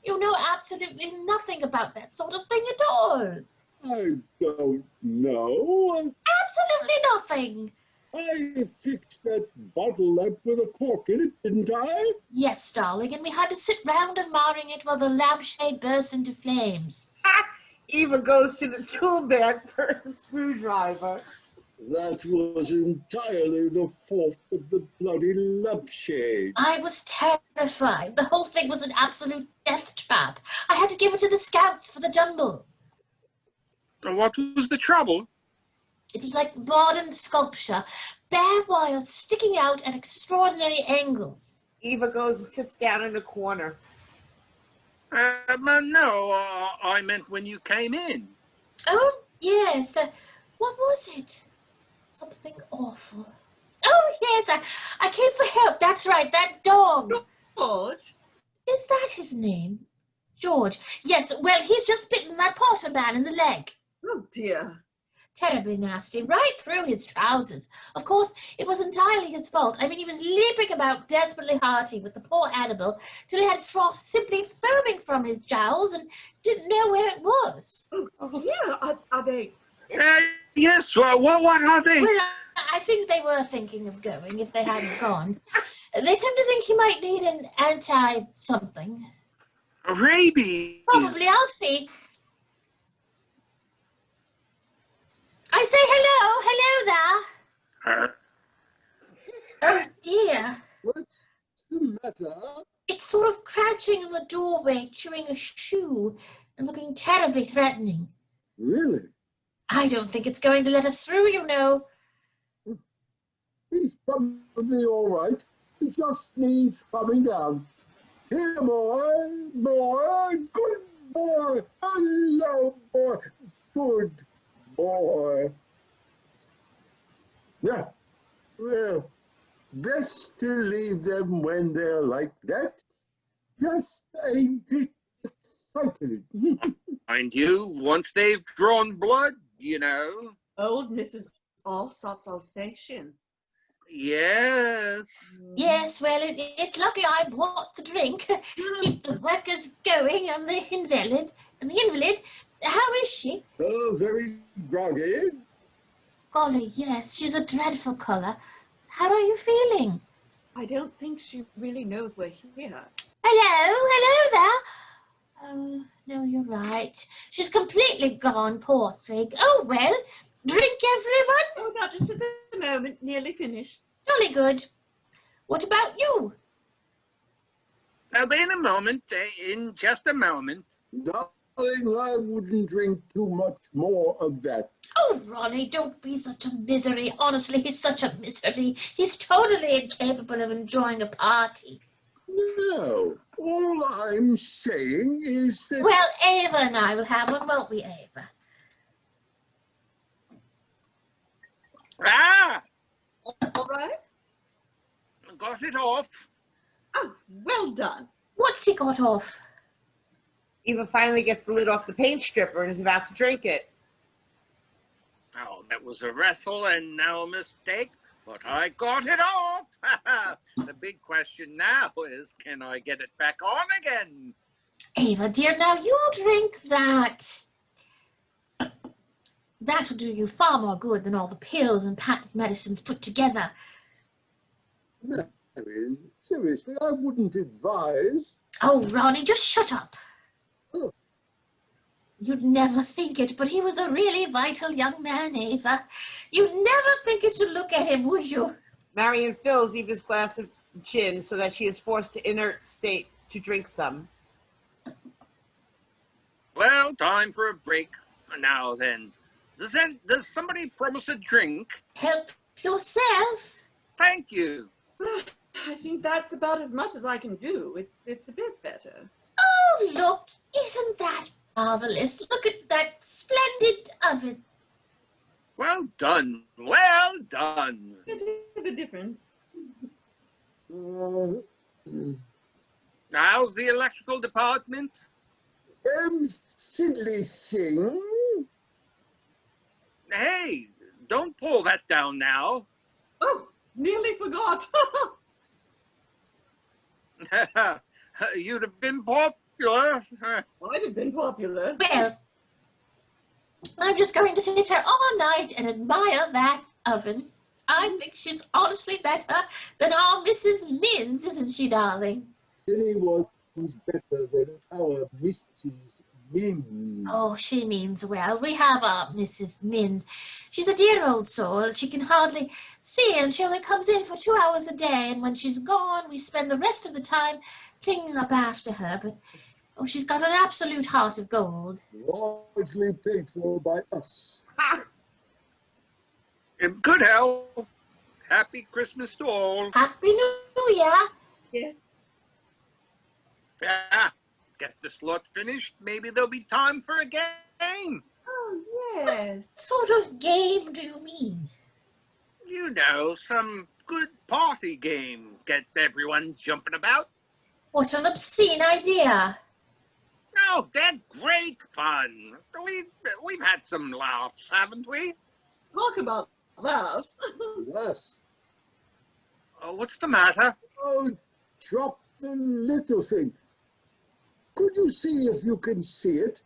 You know absolutely nothing about that sort of thing at all. I don't know. Absolutely nothing. I fixed that bottle lamp with a cork in it, didn't I? Yes, darling, and we had to sit round admiring it while the lampshade burst into flames. Eva goes to the tool bag for a screwdriver. That was entirely the fault of the bloody lampshade. I was terrified. The whole thing was an absolute death trap. I had to give it to the scouts for the jumble. What was the trouble? It was like modern sculpture, bare wires sticking out at extraordinary angles. Eva goes and sits down in a corner. No, I meant when you came in. Oh, yes. What was it? Something awful. Oh, yes, I came for help. That's right, that dog. George? Is that his name? George. Yes, well, he's just bitten that Potter man in the leg. Oh, dear. Terribly nasty, right through his trousers. Of course, it was entirely his fault. I mean, he was leaping about desperately hearty with the poor animal till he had froth simply foaming from his jowls and didn't know where it was. Oh, dear. Are they... Yes, well, what are they? Well, I think they were thinking of going if they hadn't gone. They seem to think he might need an anti-something. Rabies. Probably, I'll see. I say hello there. Oh dear. What's the matter? It's sort of crouching in the doorway, chewing a shoe and looking terribly threatening. Really? I don't think it's going to let us through, you know. He's probably all right. He just needs calming down. Here, boy, good boy, hello, boy, good boy. Yeah, well, best to leave them when they're like that. Just a bit excited. Mind you, once they've drawn blood, you know. Old Mrs. Alsop's Alsatian. Yes. Yes, well, it's lucky I bought the drink. Keep the workers going and the invalid. How is she? Oh, very groggy. Golly, yes, she's a dreadful colour. How are you feeling? I don't think she really knows we're here. Hello there. Oh, no, you're right. She's completely gone, poor thing. Oh, well, drink, everyone. Oh, not just at the moment. Nearly finished. Jolly good. What about you? I'll be in a moment, in just a moment. Darling, I wouldn't drink too much more of that. Oh, Ronnie, don't be such a misery. Honestly, he's such a misery. He's totally incapable of enjoying a party. No, all I'm saying is that... Well, Ava and I will have one, won't we, Ava? Ah! All right? Got it off. Oh, well done. What's he got off? Eva finally gets the lid off the paint stripper and is about to drink it. Oh, that was a wrestle and no mistake, but I got it off. The big question now is, can I get it back on again? Ava, dear, now you drink that. That'll do you far more good than all the pills and patent medicines put together. Marion, seriously, I wouldn't advise. Oh, Ronnie, just shut up. Oh. You'd never think it, but he was a really vital young man, Ava. You'd never think it to look at him, would you? Marion fills Eva's glass of gin so that she is forced to inert state to drink some. Well, time for a break. Now then, does somebody promise a drink? Help yourself. Thank you. I think that's about as much as I can do. It's a bit better. Oh, look, isn't that marvelous? Look at that splendid oven. Well done. Well done. Bit of a difference. How's the electrical department? Sidney thing. Hey, don't pull that down now. Oh, nearly forgot. You'd have been popular. I'd have been popular. Well, I'm just going to sit here all night and admire that oven. I think she's honestly better than our Mrs. Minns, isn't she, darling? Anyone's better than our Mrs. Mim. Oh, she means well. We have our Mrs. Minns. She's a dear old soul. She can hardly see, and she only comes in for 2 hours a day, and when she's gone, we spend the rest of the time cleaning up after her, but oh, she's got an absolute heart of gold. Largely paid for by us. In good health. Happy Christmas to all. Happy New Year. Yes. Yeah. Get this lot finished. Maybe there'll be time for a game. Oh, yes. What sort of game do you mean? You know, some good party game. Get everyone jumping about. What an obscene idea. No, they're great fun. We've had some laughs, haven't we? Talk about laughs. Yes. What's the matter? Oh, drop the little thing. Could you see if you can see it?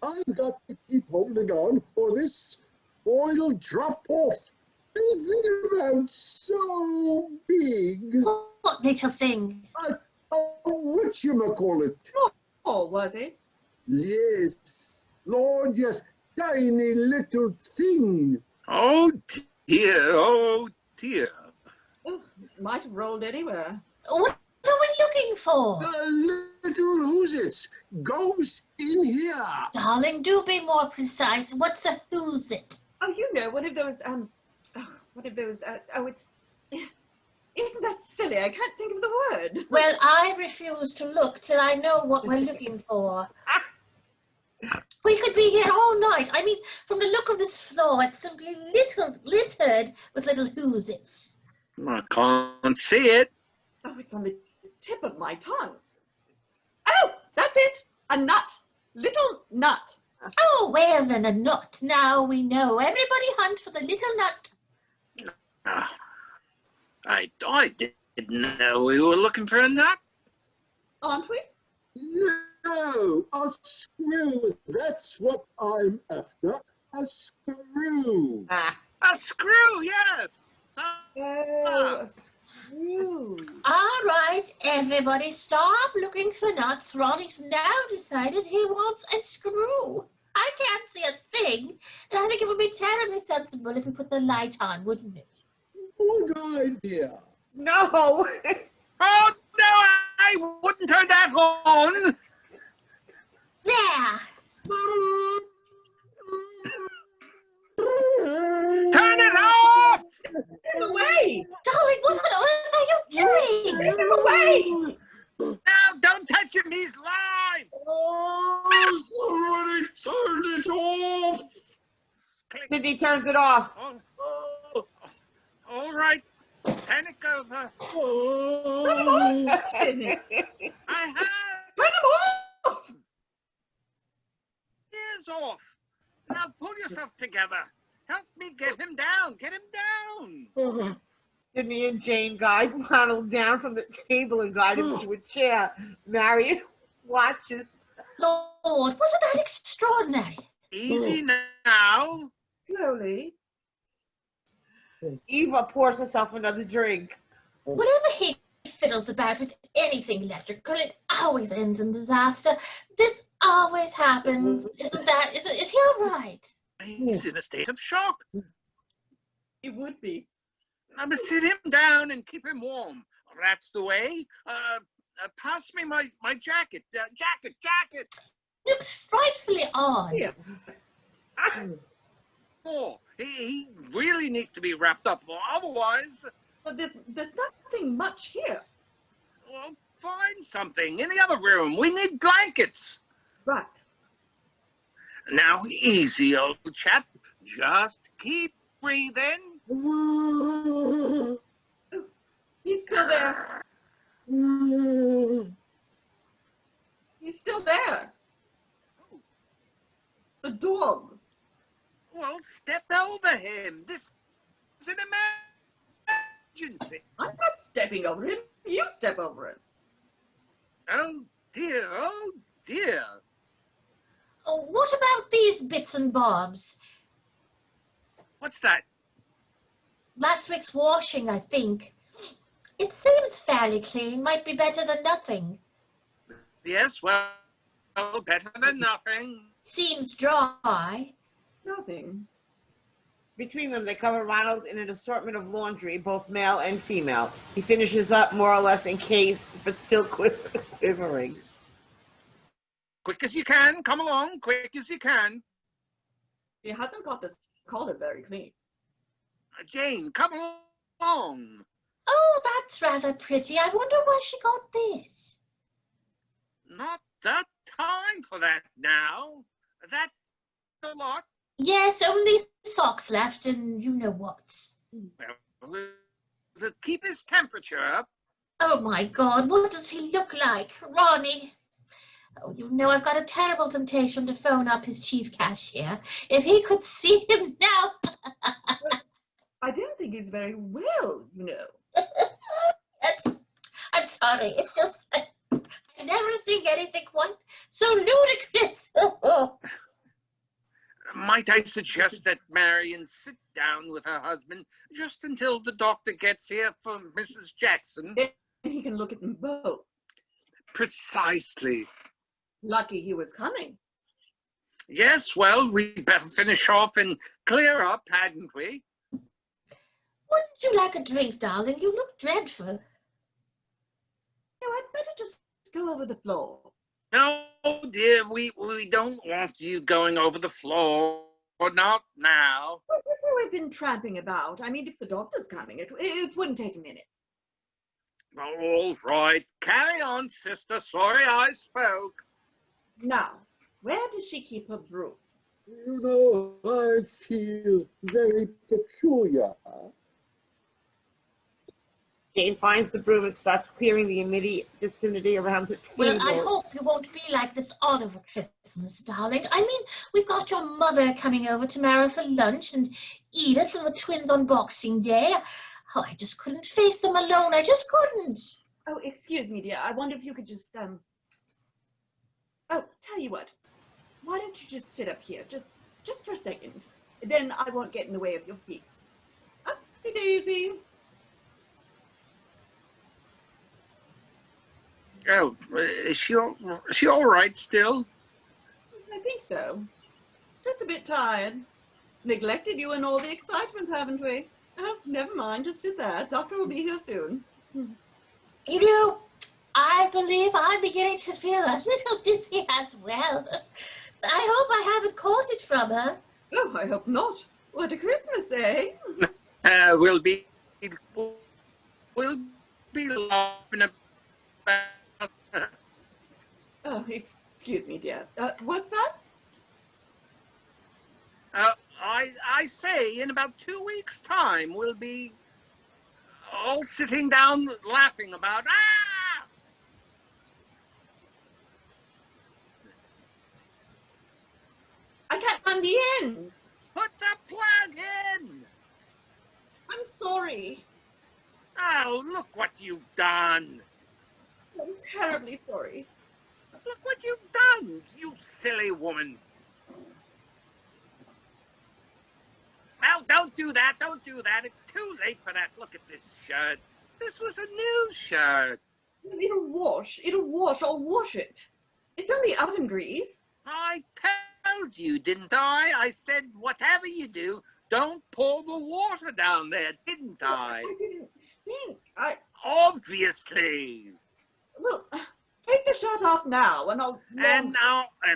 I've got to keep holding on, or this oil drop off. It's around so big. What little thing? Whatchamacallit? Oh, was it? Yes. Lord, yes. Tiny little thing. Oh dear, oh dear. Oh, might have rolled anywhere. What are we looking for? Little who's it? Goes in here. Darling, do be more precise. What's a who's it? Oh, you know, one of those, it's, isn't that silly? I can't think of the word. Well, I refuse to look till I know what we're looking for. We could be here all night. I mean, from the look of this floor, it's simply littered with little who's-its. I can't see it. Oh, it's on the tip of my tongue. Oh, that's it. A nut. Little nut. Oh, well then, a nut. Now we know. Everybody hunt for the little nut. I didn't know we were looking for a nut. Aren't we? No, a screw. That's what I'm after. A screw. A screw, yes. Oh, a screw. All right, everybody, stop looking for nuts. Ronnie's now decided he wants a screw. I can't see a thing, and I think it would be terribly sensible if we put the light on, wouldn't it? Good idea. No. Oh, no, I wouldn't turn that on. There. Turn it off. Get away. Darling, what on earth are you doing? Get away. No, don't touch him. He's live. Oh, somebody turned it off. Sidney turns it off. Oh, all right. Panic over. Oh. I have. Turn him off. Ears off. Now pull yourself together. Help me get him down. Get him down. Sidney and Jane guide Ronald down from the table and guide him to a chair. Marion watches. Lord, wasn't that extraordinary? Easy now. Slowly. Eva pours herself another drink. Whenever he fiddles about with anything electrical, it always ends in disaster. This always happens. Is he all right? He's in a state of shock. It would be. Now sit him down and keep him warm. That's the way. Pass me my jacket. Jacket. Looks frightfully odd. Here. Oh, he really needs to be wrapped up. Otherwise, But there's nothing much here. well, find something in the other room. We need blankets. Right. Now, easy, old chap. Just keep breathing. He's still there. He's still there. The dog. Well, step over him. This is an emergency. I'm not stepping over him. You step over him. Oh, dear. Oh, dear. Oh, what about these bits and bobs? What's that? Last week's washing, I think. It seems fairly clean. Might be better than nothing. Yes, well, better than nothing. Seems dry. Nothing. Between them, they cover Ronald in an assortment of laundry, both male and female. He finishes up more or less encased, but still quivering. Quick as you can. Come along, quick as you can. He hasn't got this collar very clean. Jane, come along. Oh, that's rather pretty. I wonder where she got this. Not that time for that now. That's a lot. Yes, only socks left and you know what. Well, to keep his temperature up. Oh my God, what does he look like? Ronnie. Oh, you know, I've got a terrible temptation to phone up his chief cashier. If he could see him now. I don't think he's very well, you know. I'm sorry, it's just, I've never seen anything quite so ludicrous. Might I suggest that Marion sit down with her husband just until the doctor gets here for Mrs. Jackson? Then he can look at them both. Precisely. Lucky he was coming. Yes, well, we'd better finish off and clear up, hadn't we? Wouldn't you like a drink, darling? You look dreadful. No, I'd better just go over the floor. No, dear, we don't want you going over the floor. Not now. Well, this is where we've been tramping about. I mean, if the doctor's coming, it wouldn't take a minute. All right. Carry on, sister. Sorry I spoke. Now, where does she keep her broom? You know, I feel very peculiar. Jane finds the broom and starts clearing the immediate vicinity around the table. Well, I hope you won't be like this all over Christmas, darling. I mean, we've got your mother coming over tomorrow for lunch and Edith and the twins on Boxing Day. Oh, I just couldn't face them alone. I just couldn't. Oh, excuse me, dear. I wonder if you could just, Oh, tell you what. Why don't you just sit up here, just for a second. Then I won't get in the way of your feeds. Upsy daisy. Oh, is she all right still? I think so. Just a bit tired. Neglected you in all the excitement, haven't we? Oh, never mind. Just sit there. Doctor will be here soon. You know, I believe I'm beginning to feel a little dizzy as well. I hope I haven't caught it from her. Oh, I hope not. What a Christmas, eh? We'll be laughing about. Oh, excuse me, dear. What's that? I say in about 2 weeks' time we'll be all sitting down laughing about I can't find the end. Put the plug in. I'm sorry. Oh, look what you've done. I'm terribly sorry. Look what you've done, you silly woman. Now, don't do that. Don't do that. It's too late for that. Look at this shirt. This was a new shirt. It'll wash. It'll wash. I'll wash it. It's only oven grease. I told you, didn't I? I said, whatever you do, don't pour the water down there, didn't I? I didn't think. Obviously. Well, take the shirt off now, and I'll. And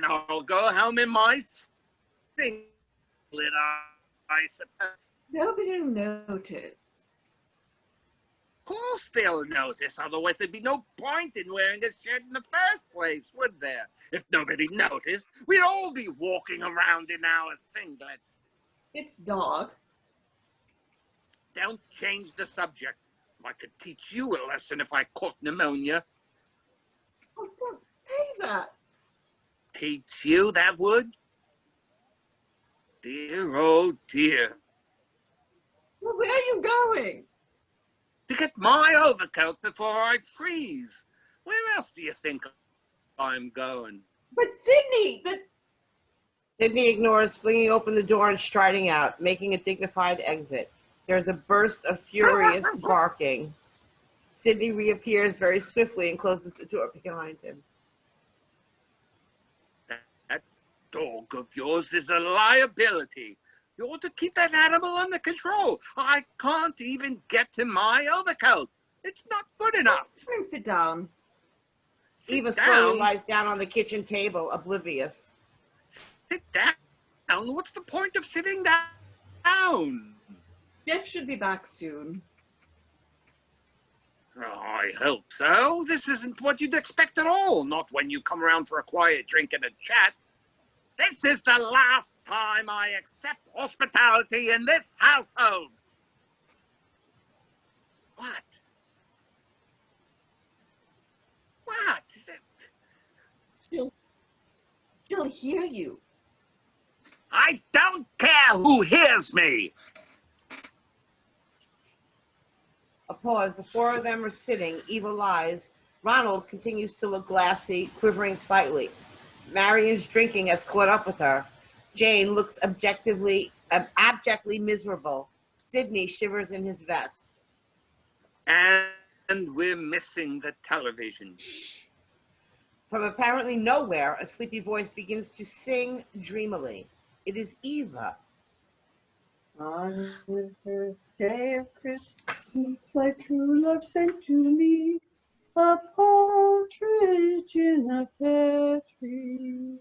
I'll go home in my singlet, I suppose. Nobody will notice. Of course they'll notice, otherwise there'd be no point in wearing a shirt in the first place, would there? If nobody noticed, we'd all be walking around in our singlets. It's dark. Don't change the subject. I could teach you a lesson if I caught pneumonia. Oh, don't say that. Teach you, that would? Dear, oh dear. Well, where are you going? To get my overcoat before I freeze. Where else do you think I'm going? But Sidney, Sidney ignores, flinging open the door and striding out, making a dignified exit. There's a burst of furious barking. Sidney reappears very swiftly and closes the door behind him. That dog of yours is a liability. You ought to keep that animal under control. I can't even get to my other coat. It's not good enough. Sit down. Eva slowly lies down on the kitchen table, oblivious. Sit down? What's the point of sitting down? Jeff should be back soon. Oh, I hope so. This isn't what you'd expect at all. Not when you come around for a quiet drink and a chat. This is the last time I accept hospitality in this household. What? What? She'll hear you. I don't care who hears me. A pause. The four of them are sitting. Eva lies. Ronald continues to look glassy, quivering slightly. Marion's drinking has caught up with her. Jane looks abjectly miserable. Sidney shivers in his vest. And we're missing the television. From apparently nowhere, a sleepy voice begins to sing dreamily. It is Eva. On the first day of Christmas, my true love sent to me a partridge in a pear tree.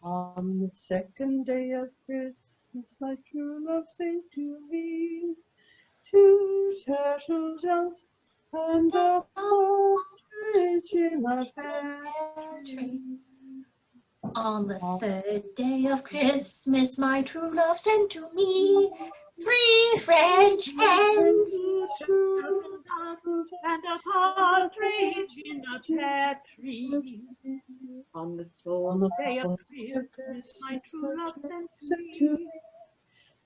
On the second day of Christmas, my true love sent to me 2 turtle doves and a partridge in a pear tree. On the third day of Christmas, my true love sent to me 3 French hens. And a partridge in a pear tree. On the fourth day of Christmas, my true love sent to me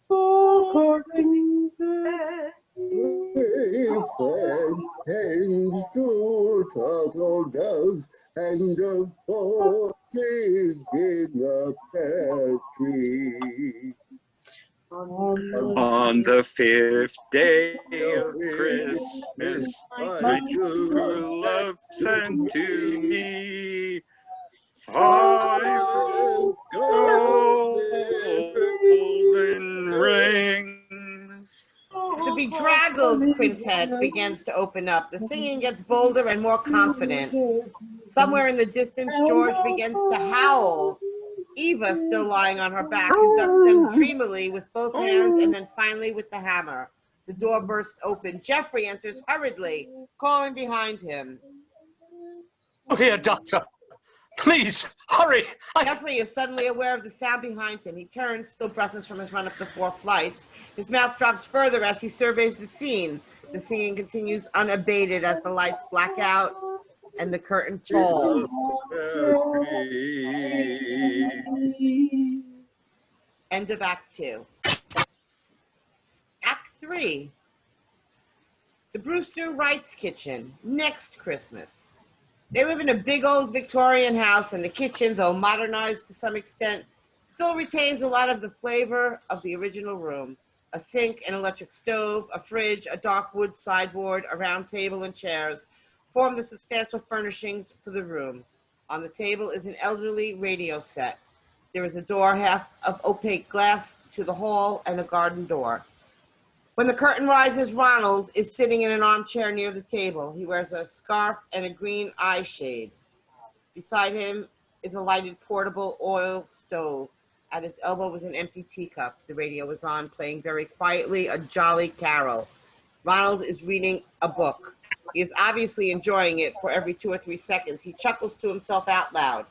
4 corking birds. 3 French hens, 2 turtle doves, and a partridge in a pear tree. On the 5th day of Christmas, my true love sent to me 5 golden rings. The bedraggled quintet begins to open up. The singing gets bolder and more confident. Somewhere in the distance, George begins to howl. Eva, still lying on her back, conducts them dreamily with both hands and then finally with the hammer. The door bursts open. Geoffrey enters hurriedly, calling behind him. Oh, here, Doctor. Please, hurry. Geoffrey is suddenly aware of the sound behind him. He turns, still breathless from his run up the 4 flights. His mouth drops further as he surveys the scene. The singing continues unabated as the lights black out and the curtain falls. End of Act 2. Act 3. The Brewster Wrights kitchen, next Christmas. They live in a big old Victorian house, and the kitchen, though modernized to some extent, still retains a lot of the flavor of the original room. A sink, an electric stove, a fridge, a dark wood sideboard, a round table, and chairs form the substantial furnishings for the room. On the table is an elderly radio set. There is a door half of opaque glass to the hall and a garden door. When the curtain rises, Ronald is sitting in an armchair near the table. He wears a scarf and a green eye shade. Beside him is a lighted portable oil stove. At his elbow is an empty teacup. The radio is on, playing very quietly a jolly carol. Ronald is reading a book. He is obviously enjoying it, for every 2 or 3 seconds he chuckles to himself out loud.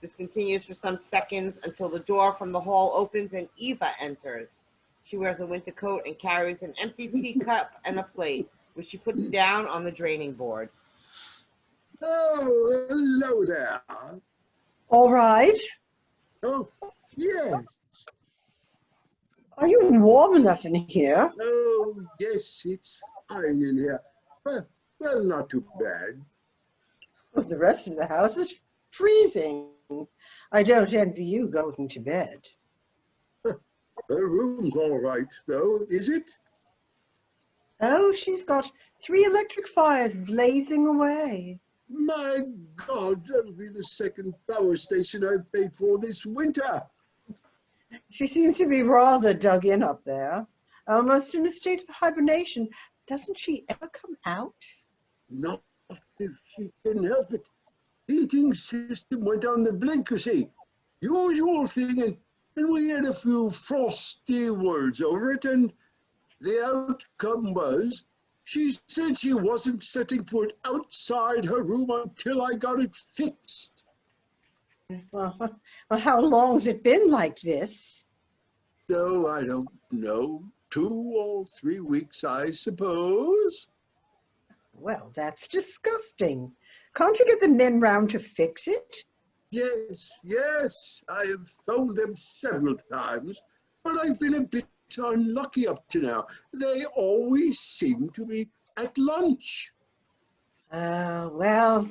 This continues for some seconds until the door from the hall opens and Eva enters. She wears a winter coat and carries an empty teacup and a plate, which she puts down on the draining board. Oh, hello there. All right. Oh, yes. Are you warm enough in here? Oh, yes, it's fine in here. Well, not too bad. Well, the rest of the house is freezing. I don't envy you going to bed. The room's all right, though, is it? Oh, she's got 3 electric fires blazing away. My God, that'll be the second power station I've paid for this winter. She seems to be rather dug in up there, almost in a state of hibernation. Doesn't she ever come out? Not if she can help it. Heating system went on the blink, you see. Usual thing, and we had a few frosty words over it, and the outcome was she said she wasn't setting foot outside her room until I got it fixed. Well, how long's it been like this? No, I don't know. 2 or 3 weeks, I suppose. Well, that's disgusting. Can't you get the men round to fix it? Yes, I have phoned them several times, but I've been a bit unlucky up to now. They always seem to be at lunch. Well,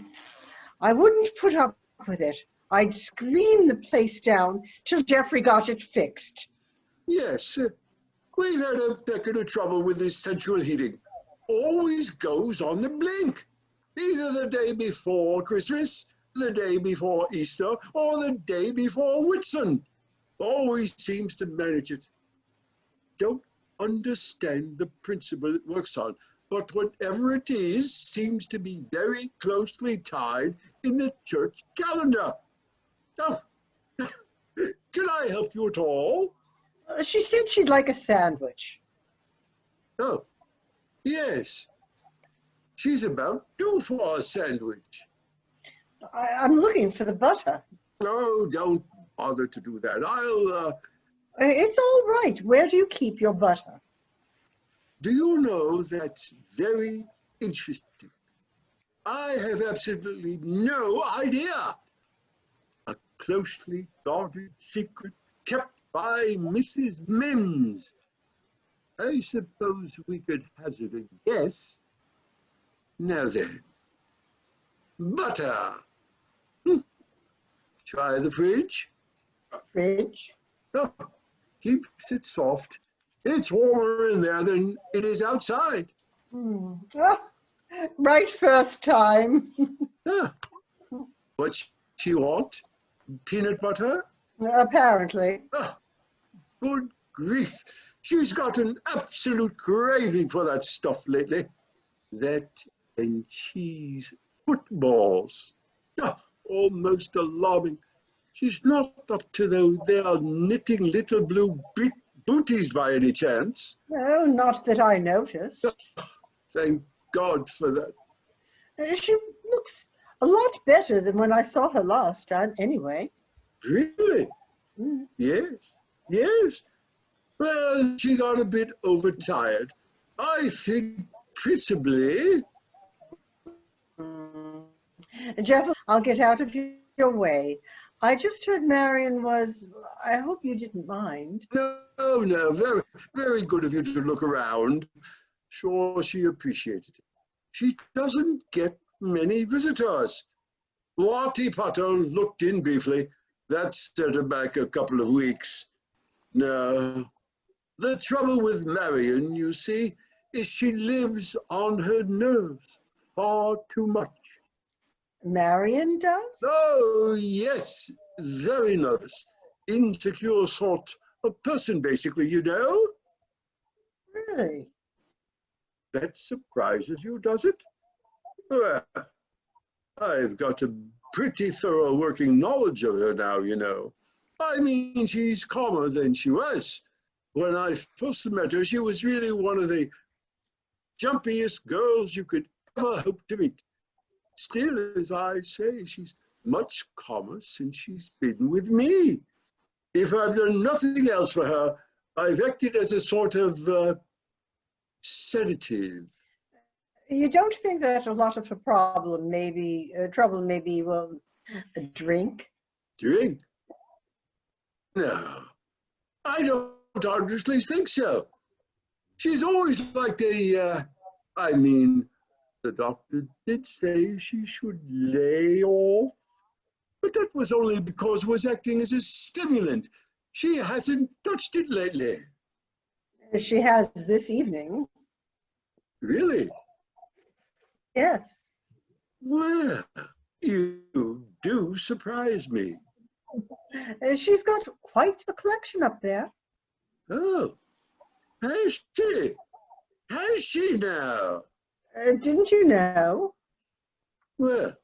I wouldn't put up with it. I'd scream the place down till Geoffrey got it fixed. Yes, we've had a peck of trouble with this central heating. Always goes on the blink. Either the day before Christmas, the day before Easter, or the day before Whitsun. Always seems to manage it. Don't understand the principle it works on, but whatever it is seems to be very closely tied in the church calendar. Oh, can I help you at all? She said she'd like a sandwich. Oh, yes. She's about due for a sandwich. I'm looking for the butter. Oh, don't bother to do that. It's all right. Where do you keep your butter? Do you know, that's very interesting. I have absolutely no idea. A closely guarded secret kept by Mrs. Mims. I suppose we could hazard a guess. Now then, butter. Try the fridge. Fridge? Oh, keeps it soft. It's warmer in there than it is outside. Oh, right first time. What she want? Peanut butter? Apparently. Oh, good grief. She's got an absolute craving for that stuff lately. That and cheese footballs. Oh, almost alarming. She's not up to those there knitting little blue booties by any chance. No, not that I noticed. Thank God for that. She looks a lot better than when I saw her last time, anyway. Really? Mm. Yes. Well, she got a bit overtired. I think principally. Jeff, I'll get out of your way. I just heard Marion was, I hope you didn't mind. No, very, very good of you to look around. Sure, she appreciated it. She doesn't get many visitors. Lottie Potter looked in briefly. That set her back a couple of weeks. No, the trouble with Marion, you see, is she lives on her nerves far too much. Marion does? Oh, yes, very nervous. Insecure sort of person, basically, you know. Really? That surprises you, does it? Well, I've got a pretty thorough working knowledge of her now, you know. I mean, she's calmer than she was. When I first met her, she was really one of the jumpiest girls you could ever hope to meet. Still, as I say, she's much calmer since she's been with me. If I've done nothing else for her, I've acted as a sort of sedative. You don't think that a lot of her trouble may be, well, a drink? Drink? No, I don't honestly think so. She's always like the doctor did say she should lay off, but that was only because it was acting as a stimulant. She hasn't touched it lately. She has this evening. Really? Yes. Well, you do surprise me. She's got quite a collection up there. Oh, has she? Has she now? Didn't you know? Well,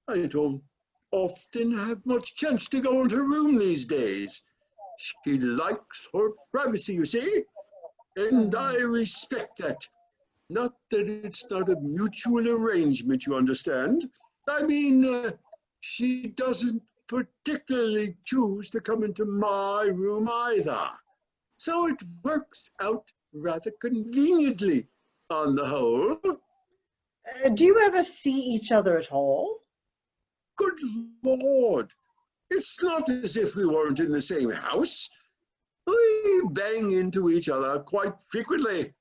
I don't often have much chance to go into her room these days. She likes her privacy, you see, and I respect that. Not that it's not a mutual arrangement, you understand. I mean, she doesn't particularly choose to come into my room either. So it works out rather conveniently on the whole. Do you ever see each other at all? Good Lord, it's not as if we weren't in the same house. We bang into each other quite frequently.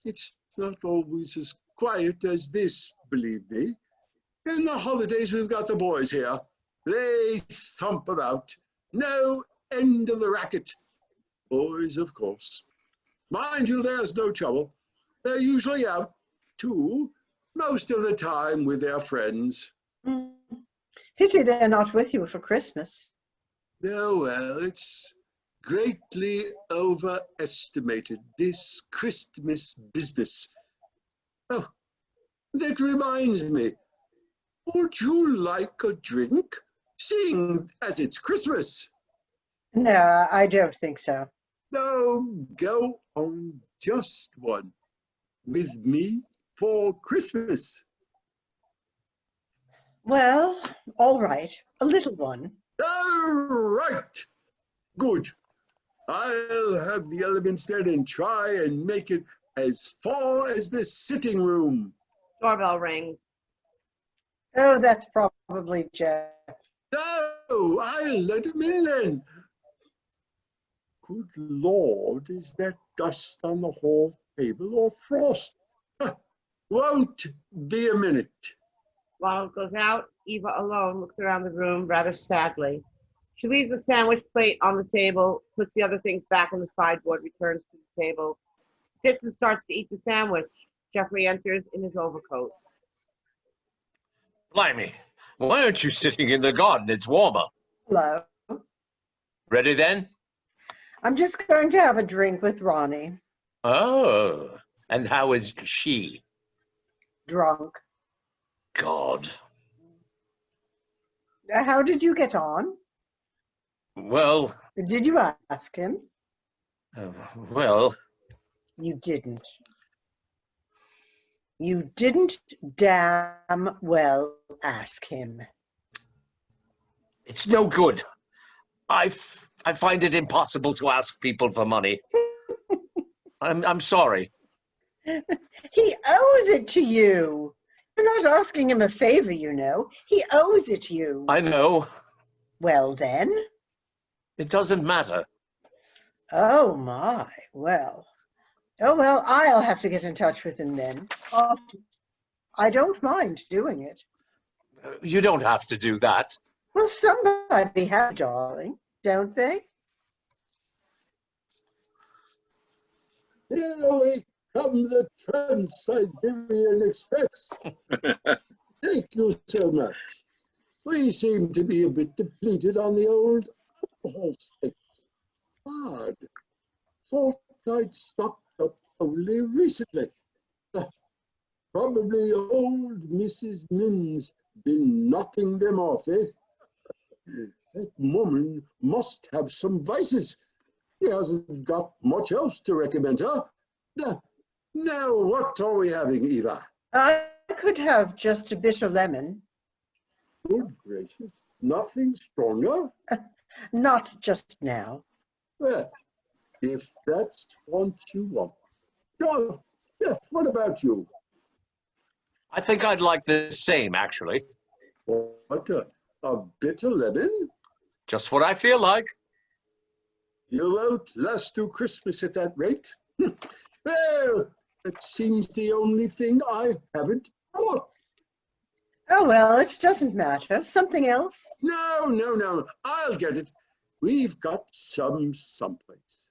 It's not always as quiet as this, believe me. In the holidays, we've got the boys here. They thump about. No end of the racket. Boys, of course. Mind you, there's no trouble. They're usually out, too, most of the time with their friends. Pity they're not with you for Christmas. No, well, it's greatly overestimated, this Christmas business. Oh, that reminds me. Would you like a drink, seeing as it's Christmas? No, I don't think so. No, go on just one. With me for Christmas. Well, all right, a little one. All right. Good. I'll have the elements then and try and make it as far as the sitting room. Doorbell rings. Oh, that's probably Jeff. No, I'll let him in then. Good Lord, is that dust on the hall table or frost? Won't be a minute. Ronald goes out. Eva alone looks around the room rather sadly. She leaves the sandwich plate on the table, puts the other things back on the sideboard, returns to the table, sits and starts to eat the sandwich. Geoffrey enters in his overcoat. Blimey, why aren't you sitting in the garden? It's warmer. Hello. Ready then? I'm just going to have a drink with Ronnie. Oh, and how is she? Drunk. God. How did you get on? Well, Did you ask him? well, You didn't. You didn't damn well ask him. it's no good. I find it impossible to ask people for money. I'm sorry. He owes it to you. You're not asking him a favor, you know. He owes it you. I know. Well, then. It doesn't matter. Oh, my. Well. Oh, well, I'll have to get in touch with him then. I don't mind doing it. You don't have to do that. Well, somebody has, darling, don't they? Here we come, the Trans-Siberian Express. Thank you so much. We seem to be a bit depleted on the old alcohol stakes. Odd. Thought I'd stocked up only recently. Probably old Mrs. Min's been knocking them off, eh? That woman must have some vices. He hasn't got much else to recommend her. Now, what are we having, Eva? I could have just a bitter lemon. Good gracious, nothing stronger? Not just now. Well, if that's what you want. Jeff, what about you? I think I'd like the same, actually. What, a bitter lemon? Just what I feel like. You won't last through Christmas at that rate. Well, that seems the only thing I haven't bought. Oh, well, it doesn't matter. Something else? No. I'll get it. We've got some someplace.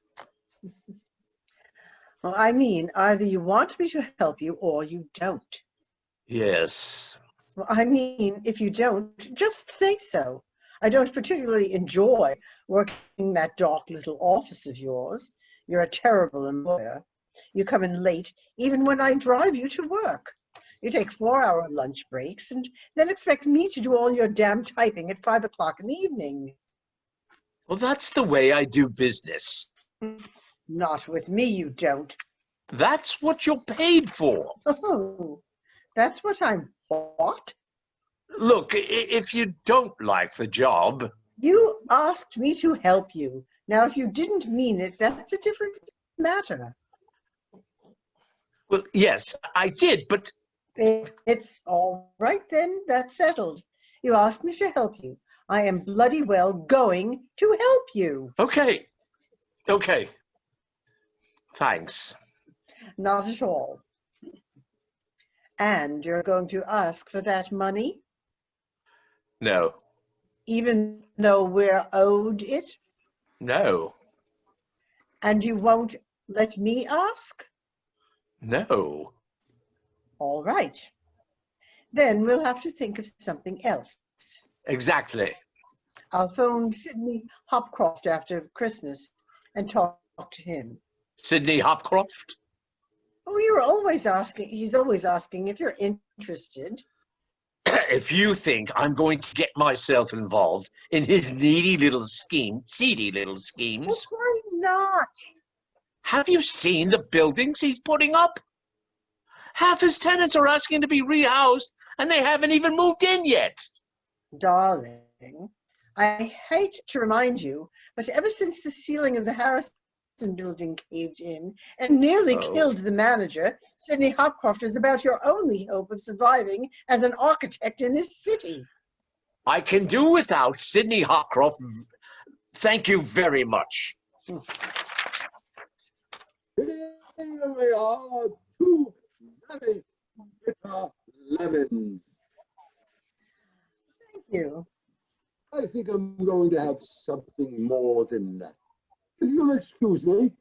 Well, I mean, either you want me to help you or you don't. Yes. Well, I mean, if you don't, just say so. I don't particularly enjoy working in that dark little office of yours. You're a terrible employer. You come in late even when I drive you to work. You take 4-hour lunch breaks and then expect me to do all your damn typing at 5 o'clock in the evening. Well, that's the way I do business. Not with me, you don't. That's what you're paid for. Oh, that's what I'm what? Look, if you don't like the job... You asked me to help you. Now, if you didn't mean it, that's a different matter. Well, yes, I did, but... It's all right then, that's settled. You asked me to help you. I am bloody well going to help you. Okay. Okay. Thanks. Not at all. And you're going to ask for that money? No. Even though we're owed it? No. And you won't let me ask? No. All right. Then we'll have to think of something else. Exactly. I'll phone Sidney Hopcroft after Christmas and talk to him. Sidney Hopcroft? Oh, you're always asking. He's always asking if you're interested. If you think I'm going to get myself involved in his seedy little schemes, Well, why not? have you seen the buildings he's putting up? Half his tenants are asking to be rehoused, and they haven't even moved in yet. Darling, I hate to remind you, but ever since the ceiling of the Harrison building caved in and nearly killed the manager, Sidney Hopcroft is about your only hope of surviving as an architect in this city. I can do without Sidney Hopcroft. Thank you very much. Here we are, 2 very bitter lemons. Thank you. I think I'm going to have something more than that. If you'll excuse me,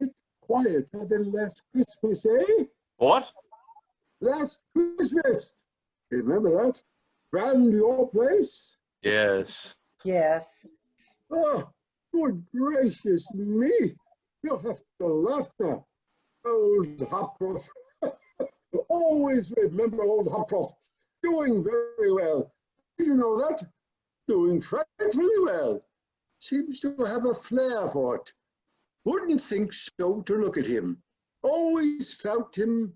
it's quieter than last Christmas, eh? What? Last Christmas. Remember that? Brand your place? Yes. Yes. Oh, good gracious me. You'll have to laugh now. Old Hopcroft. Always remember old Hopcroft. Doing very well. Did you know that? Doing frightfully well. Seems to have a flair for it. Wouldn't think so to look at him. Always found him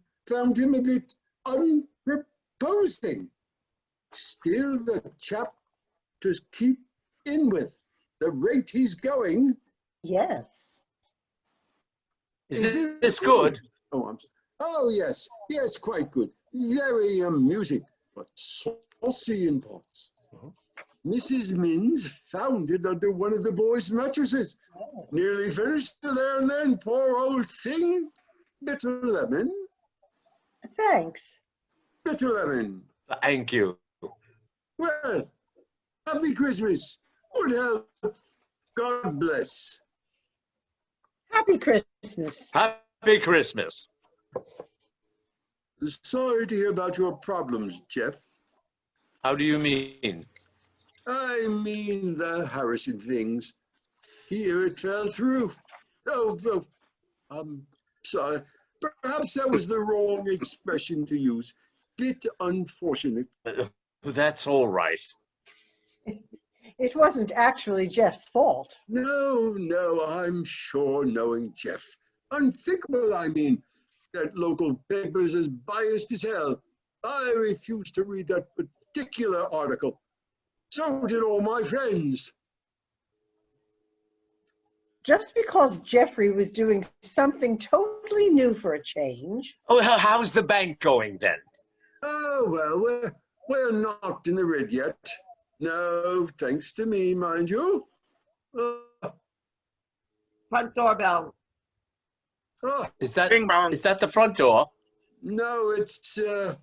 a bit unproposing. Still the chap to keep in with. The rate he's going. Yes. Is this good? Oh, yes. Yes, quite good. Very amusing, but saucy in parts. Mrs. Minns found it under one of the boys' mattresses. Nearly finished there and then, poor old thing. Bitter lemon. Thanks. Bitter lemon. Thank you. Well, happy Christmas. Good health. God bless. Happy Christmas. Happy Christmas. Sorry to hear about your problems, Jeff. How do you mean? I mean the Harrison things. Here it fell through. Oh, I'm sorry. Perhaps that was the wrong expression to use. Bit unfortunate. That's all right. It wasn't actually Jeff's fault. No, I'm sure, knowing Jeff. Unthinkable, I mean. That local paper's as biased as hell. I refused to read that particular article. So did all my friends. Just because Geoffrey was doing something totally new for a change. Oh, how's the bank going then? Oh, well, we're not in the red yet. No, thanks to me, mind you. Front doorbell. Oh, Is that Bing bong. the front door? no, it's the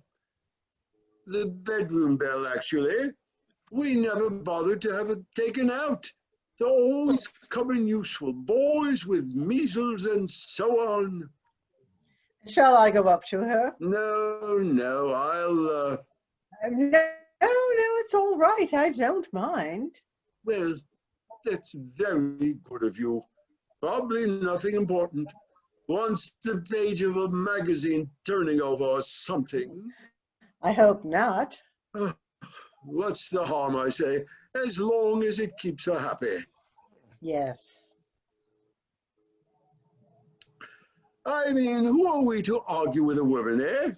bedroom bell, actually. We never bothered to have it taken out. They always come in useful. Boys with measles and so on. Shall I go up to her? No, I'll, No, it's all right. I don't mind. well, that's very good of you. Probably nothing important. Once the page of a magazine turning over or something. I hope not. What's the harm, I say, as long as it keeps her happy. Yes. I mean, who are we to argue with a woman, eh?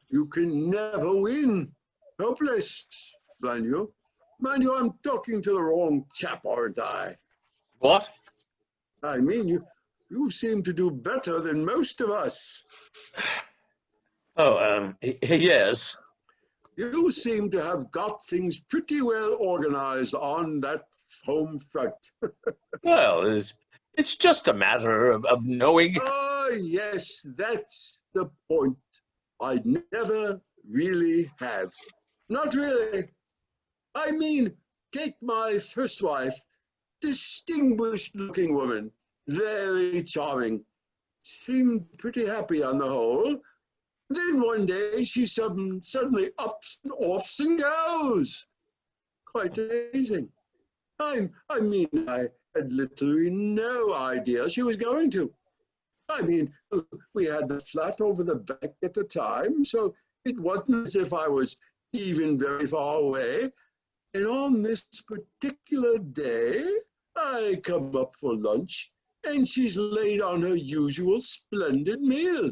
You can never win. Hopeless, mind you. Mind you, I'm talking to the wrong chap, aren't I? What? I mean, you seem to do better than most of us. Oh, yes. You seem to have got things pretty well organized on that home front. Well, it's just a matter of knowing. Oh, yes, that's the point. I never really have. Not really. I mean, take my first wife, distinguished looking woman, very charming. Seemed pretty happy on the whole. Then one day she suddenly ups and offs and goes. Quite amazing. I mean, I had literally no idea she was going to. I mean, we had the flat over the back at the time, so it wasn't as if I was even very far away. And on this particular day, I come up for lunch, and she's laid on her usual splendid meal.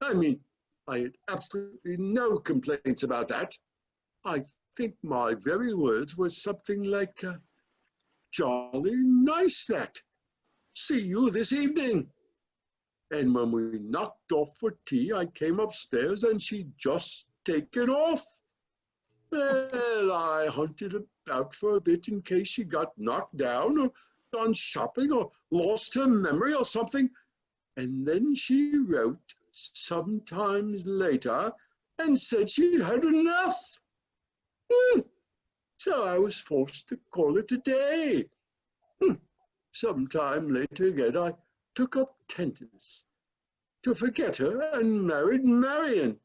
I mean, I had absolutely no complaints about that. I think my very words were something like, jolly nice that. See you this evening. And when we knocked off for tea, I came upstairs and she'd just taken off. Well, I hunted about for a bit in case she got knocked down or gone shopping or lost her memory or something. And then she wrote sometimes later and said she'd had enough. So I was forced to call it a day. Sometime later again, I took up tennis to forget her and married Marion.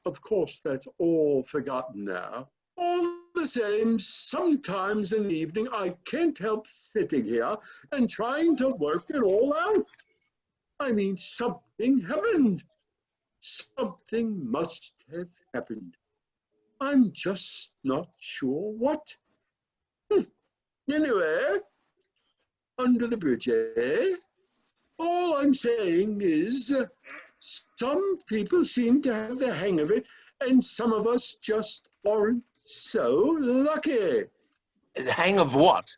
Of course, that's all forgotten now. All the same, sometimes in the evening, I can't help sitting here and trying to work it all out. I mean, something happened. Something must have happened. I'm just not sure what. Anyway, under the bridge, eh? All I'm saying is some people seem to have the hang of it, and some of us just aren't so lucky. Hang of what?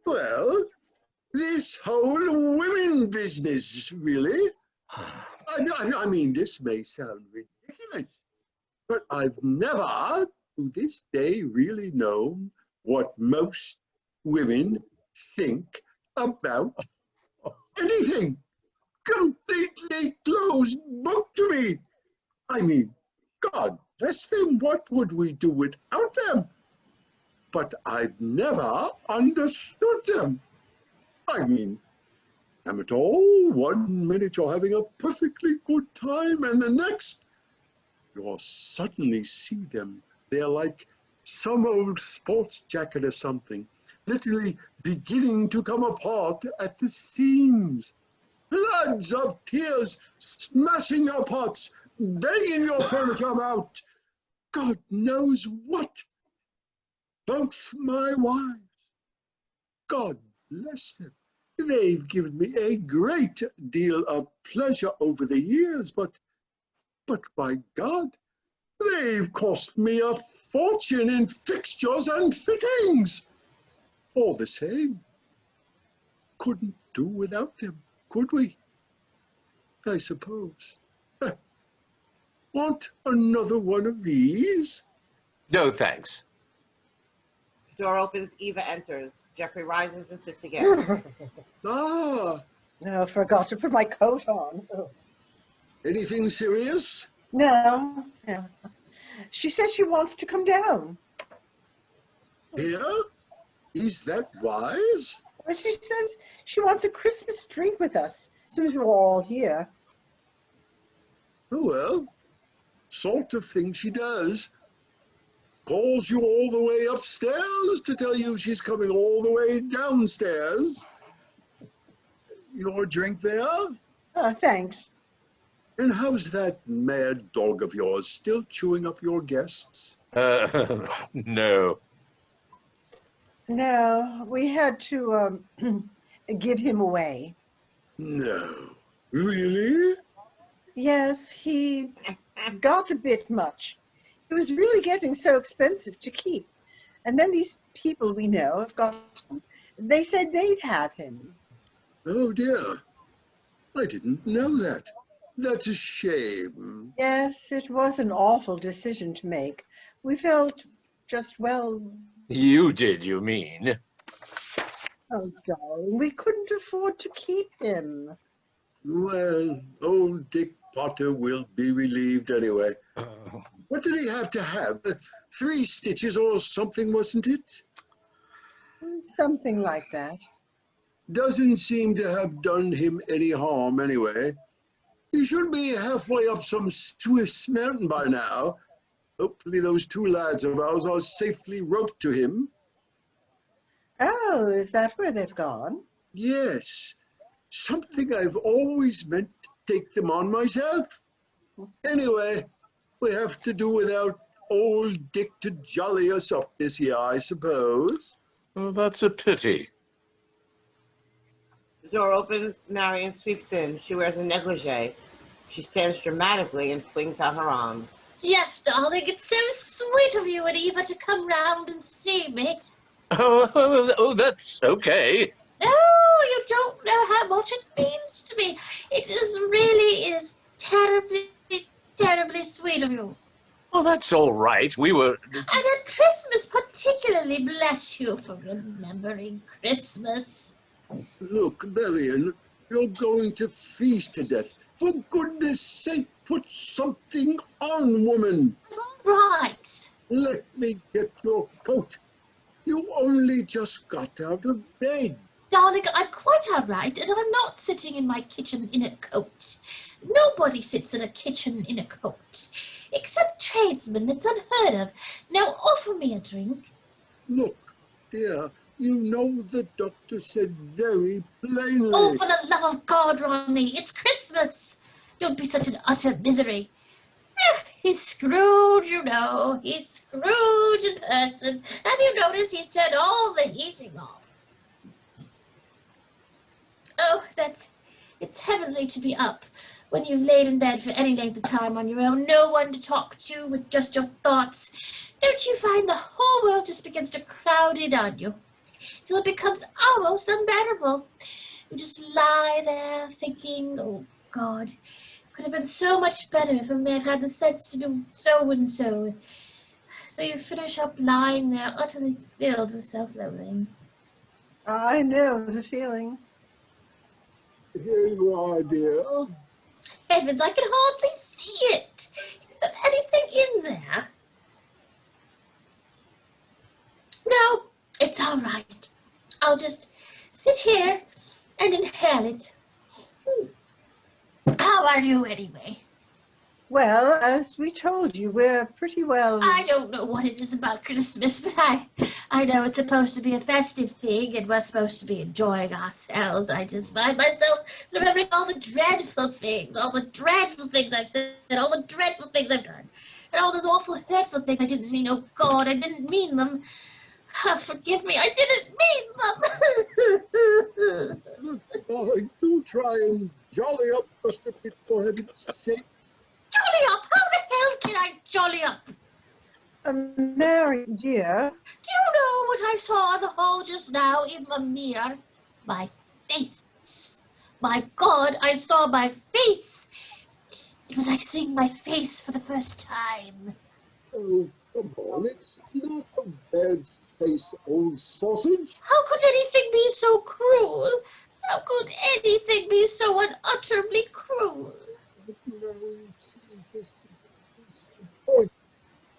Well, this whole women business, really. I mean, this may sound ridiculous, but I've never, to this day, really known what most women think about anything. Completely closed book to me. I mean, God bless them, what would we do without them? But I've never understood them. I mean, damn it all, 1 minute you're having a perfectly good time, and the next, you'll suddenly see them. They're like some old sports jacket or something, literally beginning to come apart at the seams. Floods of tears smashing your pots, banging your furniture out. God knows what. Both my wives, God bless them, they've given me a great deal of pleasure over the years, but by God, they've cost me a fortune in fixtures and fittings. All the same, couldn't do without them, could we? I suppose. Want another one of these? No, thanks. Door opens, Eva enters. Geoffrey rises and sits again. Ah, Oh, forgot to put my coat on. Oh. anything serious? No. She says she wants to come down. Here? He's that wise? Well, she says she wants a Christmas drink with us, since we're all here. Oh, well, sort of thing she does. Calls you all the way upstairs to tell you she's coming all the way downstairs. Your drink there? Oh, thanks. And how's that mad dog of yours still chewing up your guests? No. No, we had to give him away. No. Really? Yes, he got a bit much. It was really getting so expensive to keep. And then these people we know have got him. They said they'd have him. Oh, dear. I didn't know that. That's a shame. Yes, it was an awful decision to make. We felt just, well... You did, you mean? Oh, darling, we couldn't afford to keep him. Well, old Dick Potter will be relieved anyway. What did he have to have? 3 stitches or something, wasn't it? Something like that. Doesn't seem to have done him any harm anyway. He should be halfway up some Swiss mountain by now. Hopefully those 2 lads of ours are safely roped to him. Oh, is that where they've gone? Yes. Something I've always meant to take them on myself. Anyway, we have to do without old Dick to jolly us up this year, I suppose. Oh, that's a pity. The door opens, Marion sweeps in. She wears a negligee. She stands dramatically and flings out her arms. Jeff, darling, it's so sweet of you and Eva to come round and see me. Oh, that's okay. Oh, you don't know how much it means to me. Really is terribly, terribly sweet of you. Oh, that's all right. We were... And at Christmas particularly, bless you for remembering Christmas. Look, Marion, you're going to feast to death. For goodness sake, put something on, woman. I'm all right. Let me get your coat. You only just got out of bed. Darling, I'm quite all right, and I'm not sitting in my kitchen in a coat. Nobody sits in a kitchen in a coat. Except tradesmen, it's unheard of. Now offer me a drink. Look, dear, you know the doctor said very plainly. Oh, for the love of God, Ronnie, it's Christmas. Don't be such an utter misery. He's Scrooge, you know. He's Scrooge in person. Have you noticed he's turned all the heating off? Oh, it's heavenly to be up when you've laid in bed for any length of time on your own. No one to talk to with just your thoughts. Don't you find the whole world just begins to crowd in on you till it becomes almost unbearable? You just lie there thinking, oh, God, it could have been so much better if a man had the sense to do so and so. So you finish up lying there utterly filled with self-loathing. I know the feeling. Here you are, dear. Heavens, I can hardly see it. Is there anything in there? No, it's all right. I'll just sit here and inhale it. How are you anyway? Well, as we told you, we're pretty well... I don't know what it is about Christmas, but I know it's supposed to be a festive thing and we're supposed to be enjoying ourselves. I just find myself remembering all the dreadful things I've said, all the dreadful things I've done, and all those awful hurtful things I didn't mean. Oh, God, I didn't mean them. Oh, forgive me, I didn't mean them. Look, do try and jolly up just a bit, for heaven's sake. Jolly up? How the hell can I jolly up? Mary, dear. Do you know what I saw in the hall just now in the mirror? My face. My God, I saw my face. It was like seeing my face for the first time. Oh, come on, it's not a bad face, old sausage. How could anything be so cruel? How could anything be so unutterably cruel?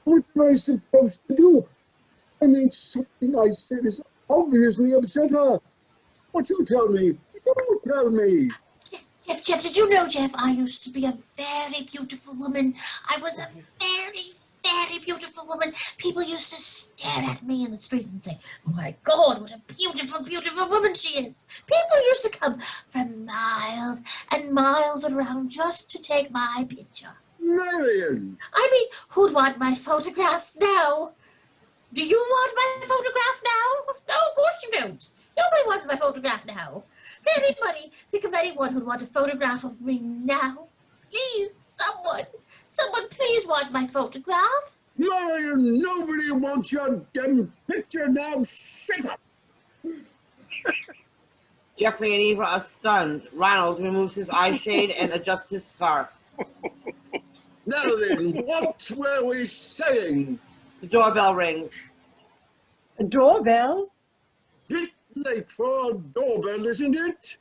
What am I supposed to do? I mean, something I said is obviously upset her. But you tell me. You tell me. Jeff, did you know, Jeff, I used to be a very beautiful woman. I was a very, very beautiful woman. People used to stare at me in the street and say, my God, what a beautiful, beautiful woman she is. People used to come from miles and miles around just to take my picture. Marion! I mean, who'd want my photograph now? Do you want my photograph now? No, of course you don't. Nobody wants my photograph now. Can anybody think of anyone who'd want a photograph of me now? Please, someone please want my photograph. Marion, nobody wants your damn picture now. Shut up! Geoffrey and Eva are stunned. Ronald removes his eye shade and adjusts his scarf. Now then, what were we saying? The doorbell rings. A doorbell? Bit late for a doorbell, isn't it?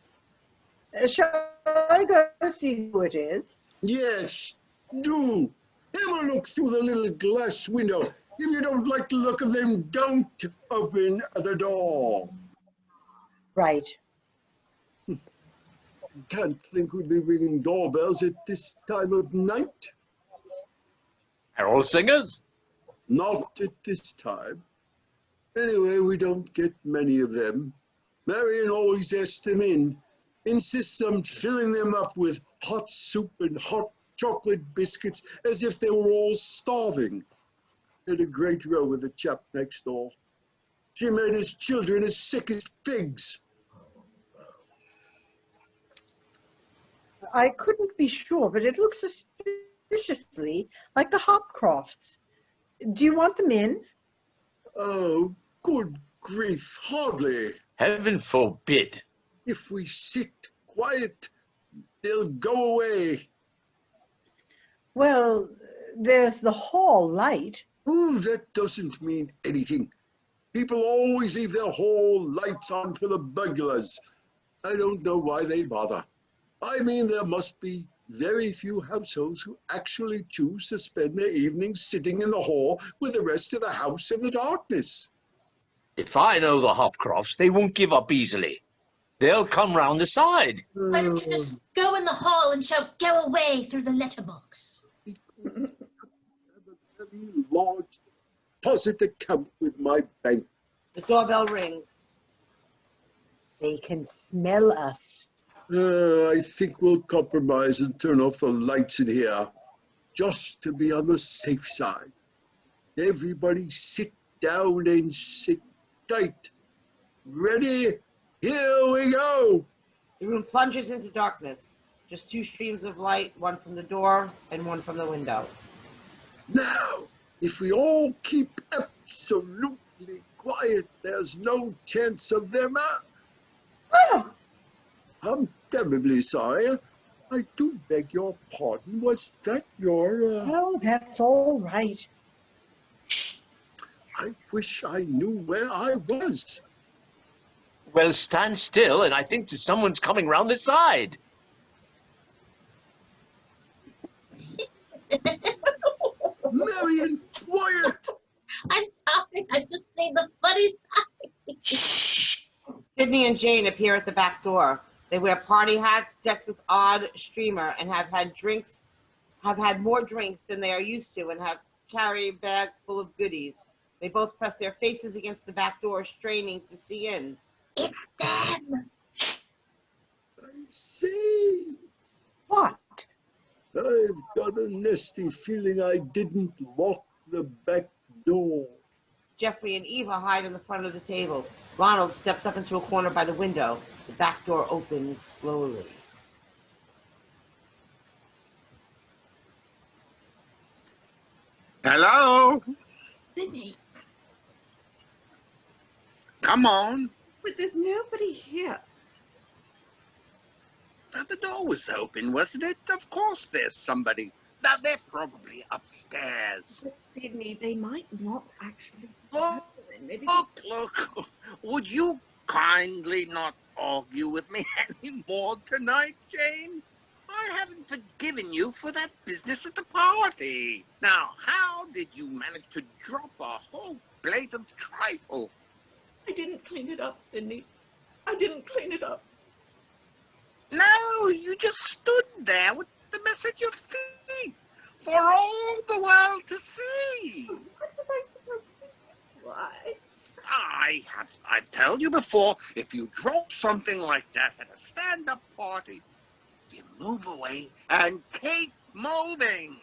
Shall I go see who it is? Yes, do. Have a look through the little glass window. If you don't like the look of them, don't open the door. Right. Can't think we'd be ringing doorbells at this time of night. Carol singers? Not at this time. Anyway, we don't get many of them. Marion always asks them in, insists on filling them up with hot soup and hot chocolate biscuits as if they were all starving. Had a great row with the chap next door. She made his children as sick as pigs. I couldn't be sure, but it looks suspiciously like the Hopcrofts. Do you want them in? Oh, good grief, hardly. Heaven forbid. If we sit quiet, they'll go away. Well, there's the hall light. Oh, that doesn't mean anything. People always leave their hall lights on for the burglars. I don't know why they bother. I mean, there must be very few households who actually choose to spend their evenings sitting in the hall with the rest of the house in the darkness. If I know the Hopcrofts, they won't give up easily. They'll come round the side. Why don't you just go in the hall and shout, go away, through the letterbox? I have a very large deposit account with my bank. The doorbell rings. They can smell us. I think we'll compromise and turn off the lights in here, just to be on the safe side. Everybody sit down and sit tight. Ready? Here we go. The room plunges into darkness. Just two streams of light, one from the door and one from the window. Now, if we all keep absolutely quiet, there's no chance of them. Oh, I'm terribly sorry. I do beg your pardon. Was that your... oh, that's all right. I wish I knew where I was. Well, stand still, and I think someone's coming round the side. Marion, quiet! I'm sorry, I've just seen the funny side. Sidney and Jane appear at the back door. They wear party hats decked with odd streamer and have had more drinks than they are used to and have carry a bag full of goodies. They both press their faces against the back door, straining to see in. It's them. I see. What? I've got a nasty feeling I didn't lock the back door. Geoffrey and Eva hide in the front of the table. Ronald steps up into a corner by the window. The back door opens slowly. Hello? Sidney, Come on. but there's nobody here. The door was open, wasn't it? Of course there's somebody. Now, they're probably upstairs. But Sidney, they might not actually. Oh, Maybe look. Would you kindly not argue with me any more tonight, Jane? I haven't forgiven you for that business at the party. Now, how did you manage to drop a whole plate of trifle? I didn't clean it up, Sidney. I didn't clean it up. No, you just stood there with the mess at your feet for all the world to see. What was I supposed to do? Why? I've told you before, if you drop something like that at a stand-up party, you move away and keep moving.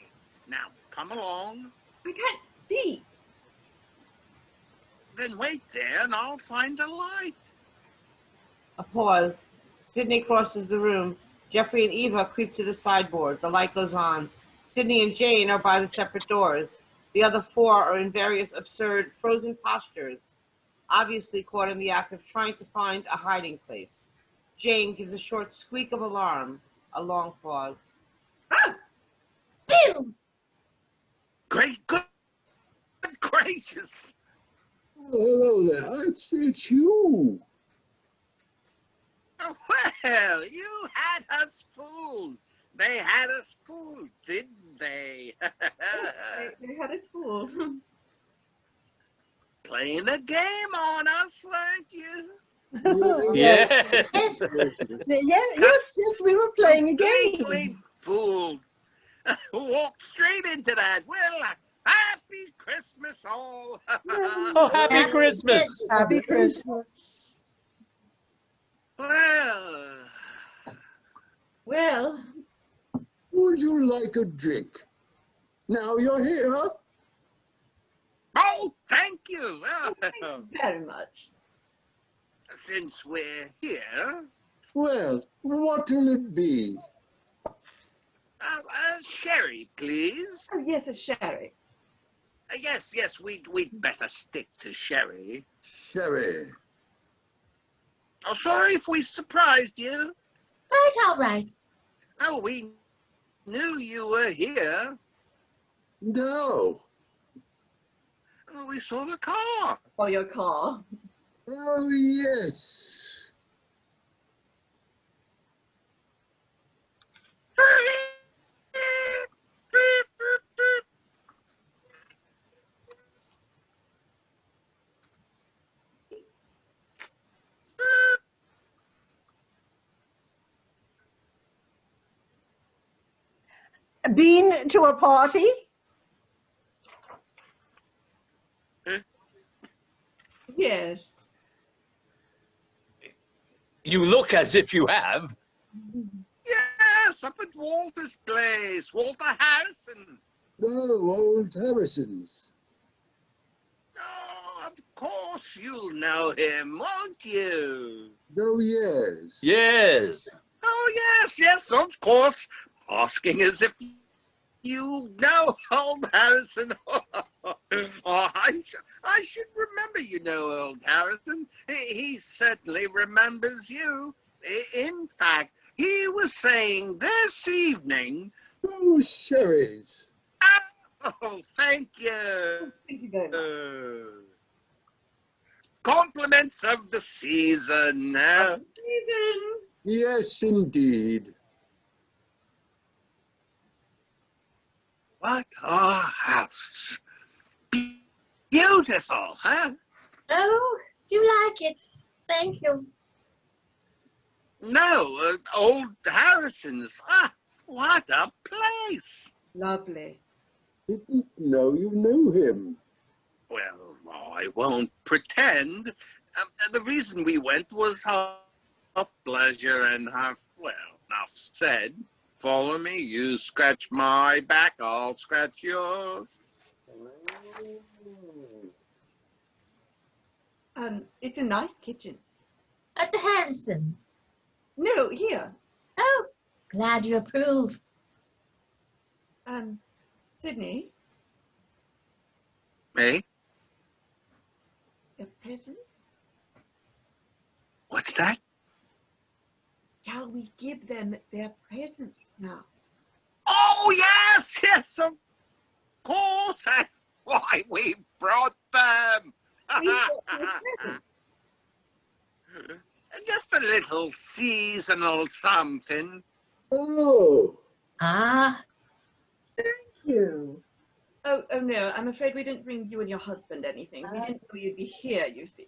Now, come along. I can't see. Then wait there and I'll find a light. A pause. Sidney crosses the room. Geoffrey and Eva creep to the sideboard. The light goes on. Sidney and Jane are by the separate doors. The other four are in various absurd, frozen postures, obviously caught in the act of trying to find a hiding place. Jane gives a short squeak of alarm. A long pause. Ah! Bill! Great, good gracious. Oh, hello there. It's you. Well, you had us fooled. They had us fooled, didn't they? They had us fooled. Playing a game on us, weren't you? Yeah. Yes. Yes, we were playing a game. Completely fooled. Walked straight into that. Well, happy Christmas all. Oh, happy Christmas. Happy Christmas. Well, Would you like a drink? Now you're here. Oh, thank you. thank you very much. Since we're here, Well, what'll it be? sherry, please. Oh, yes, a sherry. Yes, we'd better stick to sherry. Sherry. Oh, sorry if we surprised you. Right, all right. Oh, we knew you were here. No. Oh, we saw the car. Or your car. Oh, yes. Been to a party? Yes. You look as if you have. Yes, up at Walter's place. Walter Harrison. Oh, old Harrison's. Oh, of course you'll know him, won't you? Oh, yes. Yes. Oh, yes, of course. Asking as if you know old Harrison. I should remember you know old Harrison. He certainly remembers you. In fact, he was saying this evening. Oh, sherries. Oh, thank you. Thank you very much. Compliments of the season. Ethan. Yes, indeed. What a house. Beautiful, huh? Oh, you like it. Thank you. No, old Harrison's. What a place. Lovely. Didn't know you knew him. Well, I won't pretend. The reason we went was half pleasure and half, well, enough said. Follow me, you scratch my back, I'll scratch yours. It's a nice kitchen. At the Harrisons. No, here. Oh, glad you approve. Sidney, Eh? the presents? What's that? Shall we give them their presents now? Oh, yes, of course. That's why we brought them. We brought their presents. Just a little seasonal something. Oh, Ah, You. Oh no, I'm afraid we didn't bring you and your husband anything. We didn't know you'd be here, you see.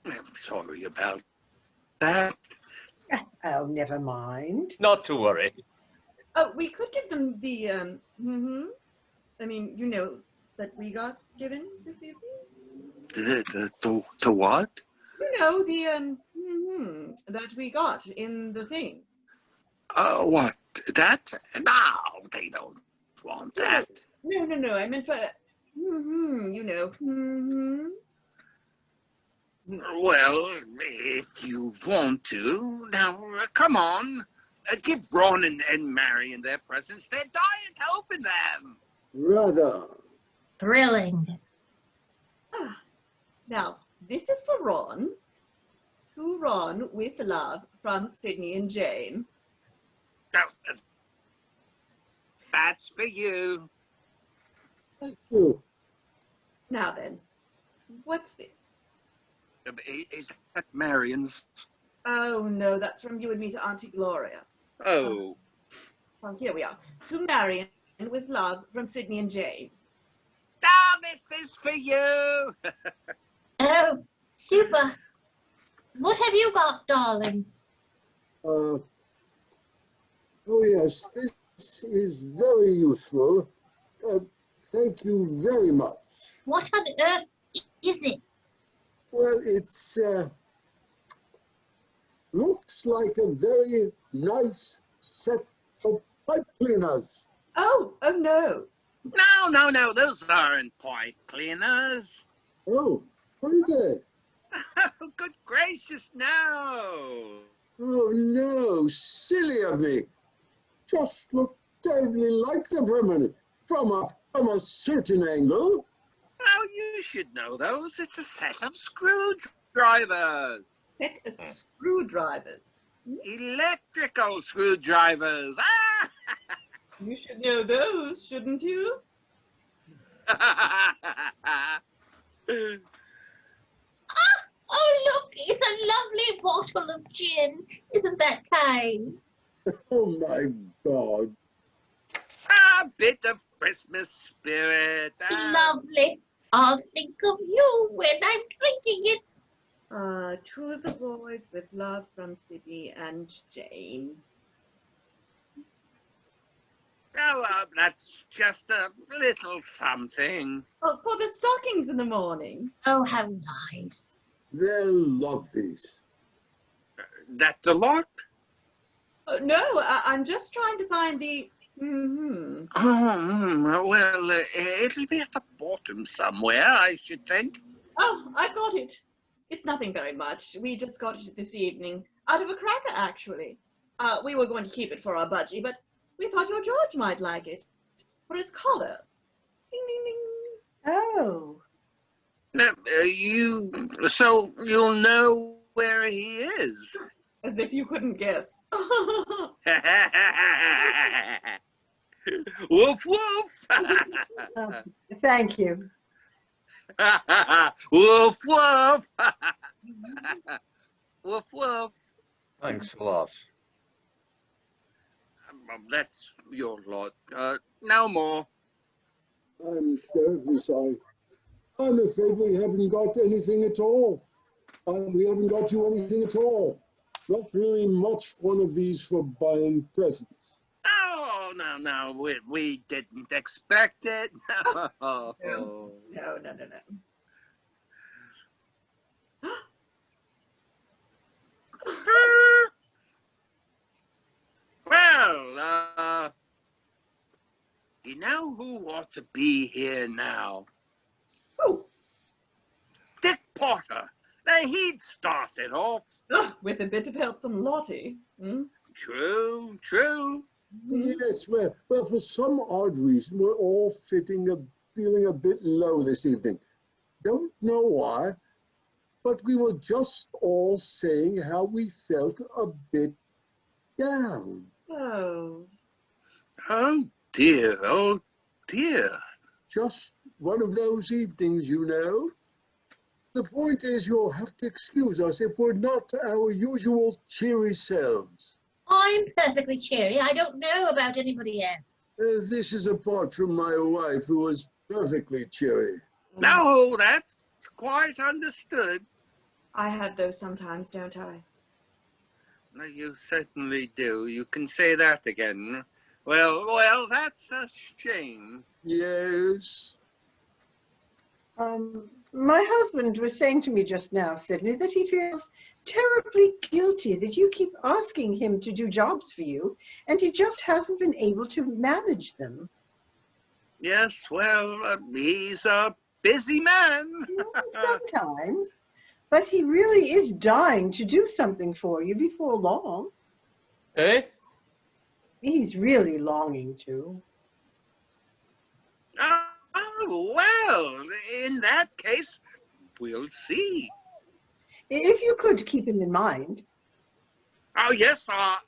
I'm sorry about that. Oh, never mind. Not to worry. Oh, we could give them the, I mean, you know, that we got given this evening? The what? You know, the, that we got in the thing. What? That? No, they don't want that. No, I meant for, you know, Well, if you want to, now come on. Give Ron and Marion their presents. They're dying to open them. Rather. Thrilling. Now, this is for Ron. To Ron, with love, from Sidney and Jane. Now, that's for you. Thank you. Now then, what's this? Is that Marion's? Oh, no, that's from you and me to Auntie Gloria. Oh. Well, here we are. To Marion, with love, from Sidney and Jane. Oh, this is for you. Oh, super. What have you got, darling? Oh yes, this is very useful. Thank you very much. What on earth is it? Well, it's looks like a very nice set of pipe cleaners. Oh no. No, those aren't pipe cleaners. Oh, aren't they? Oh, good gracious, no. Oh no, silly of me. Just look terribly like them for a minute. From a certain angle. Oh, you should know those. It's a set of screwdrivers. Set of screwdrivers. Electrical screwdrivers. Ah! You should know those, shouldn't you? Oh, look, it's a lovely bottle of gin. Isn't that kind? Oh my God. A bit of Christmas spirit. Lovely. I'll think of you when I'm drinking it. To the boys with love from Sidney and Jane. Oh, that's just a little something. Oh, for the stockings in the morning. Oh, how nice. They'll love these. That's a lot? No, I'm just trying to find the... Well, it'll be at the bottom somewhere, I should think. Oh, I've got it. It's nothing very much. We just got it this evening. Out of a cracker, actually. We were going to keep it for our budgie, but we thought your George might like it. For his collar. Ding, ding, ding. Oh. So you'll know where he is. As if you couldn't guess. Woof, woof. Oh, thank you. Woof, woof. Woof, woof. Thanks a lot. That's your lot. No more. I'm terribly sorry. I'm afraid we haven't got anything at all. We haven't got you anything at all. Not really much one of these for buying presents. Oh, no, we didn't expect it. No. No. Well, you know who ought to be here now? Oh, Dick Porter. He'd started off. with a bit of help from Lottie. True. Yes, well, for some odd reason, we're all feeling a bit low this evening. Don't know why, but we were just all saying how we felt a bit down. Oh. Oh, dear. Just one of those evenings, you know. The point is, you'll have to excuse us if we're not our usual cheery selves. I'm perfectly cheery. I don't know about anybody else. This is apart from my wife, who was perfectly cheery. No, that's quite understood. I have those sometimes, don't I? No, you certainly do. You can say that again. Well, that's a shame. Yes. My husband was saying to me just now, Sidney, that he feels terribly guilty that you keep asking him to do jobs for you, and he just hasn't been able to manage them. Yes, well, he's a busy man. Sometimes. But he really is dying to do something for you before long. Eh? He's really longing to. Oh, well, in that case, we'll see. If you could keep him in mind. Oh, yes, I'll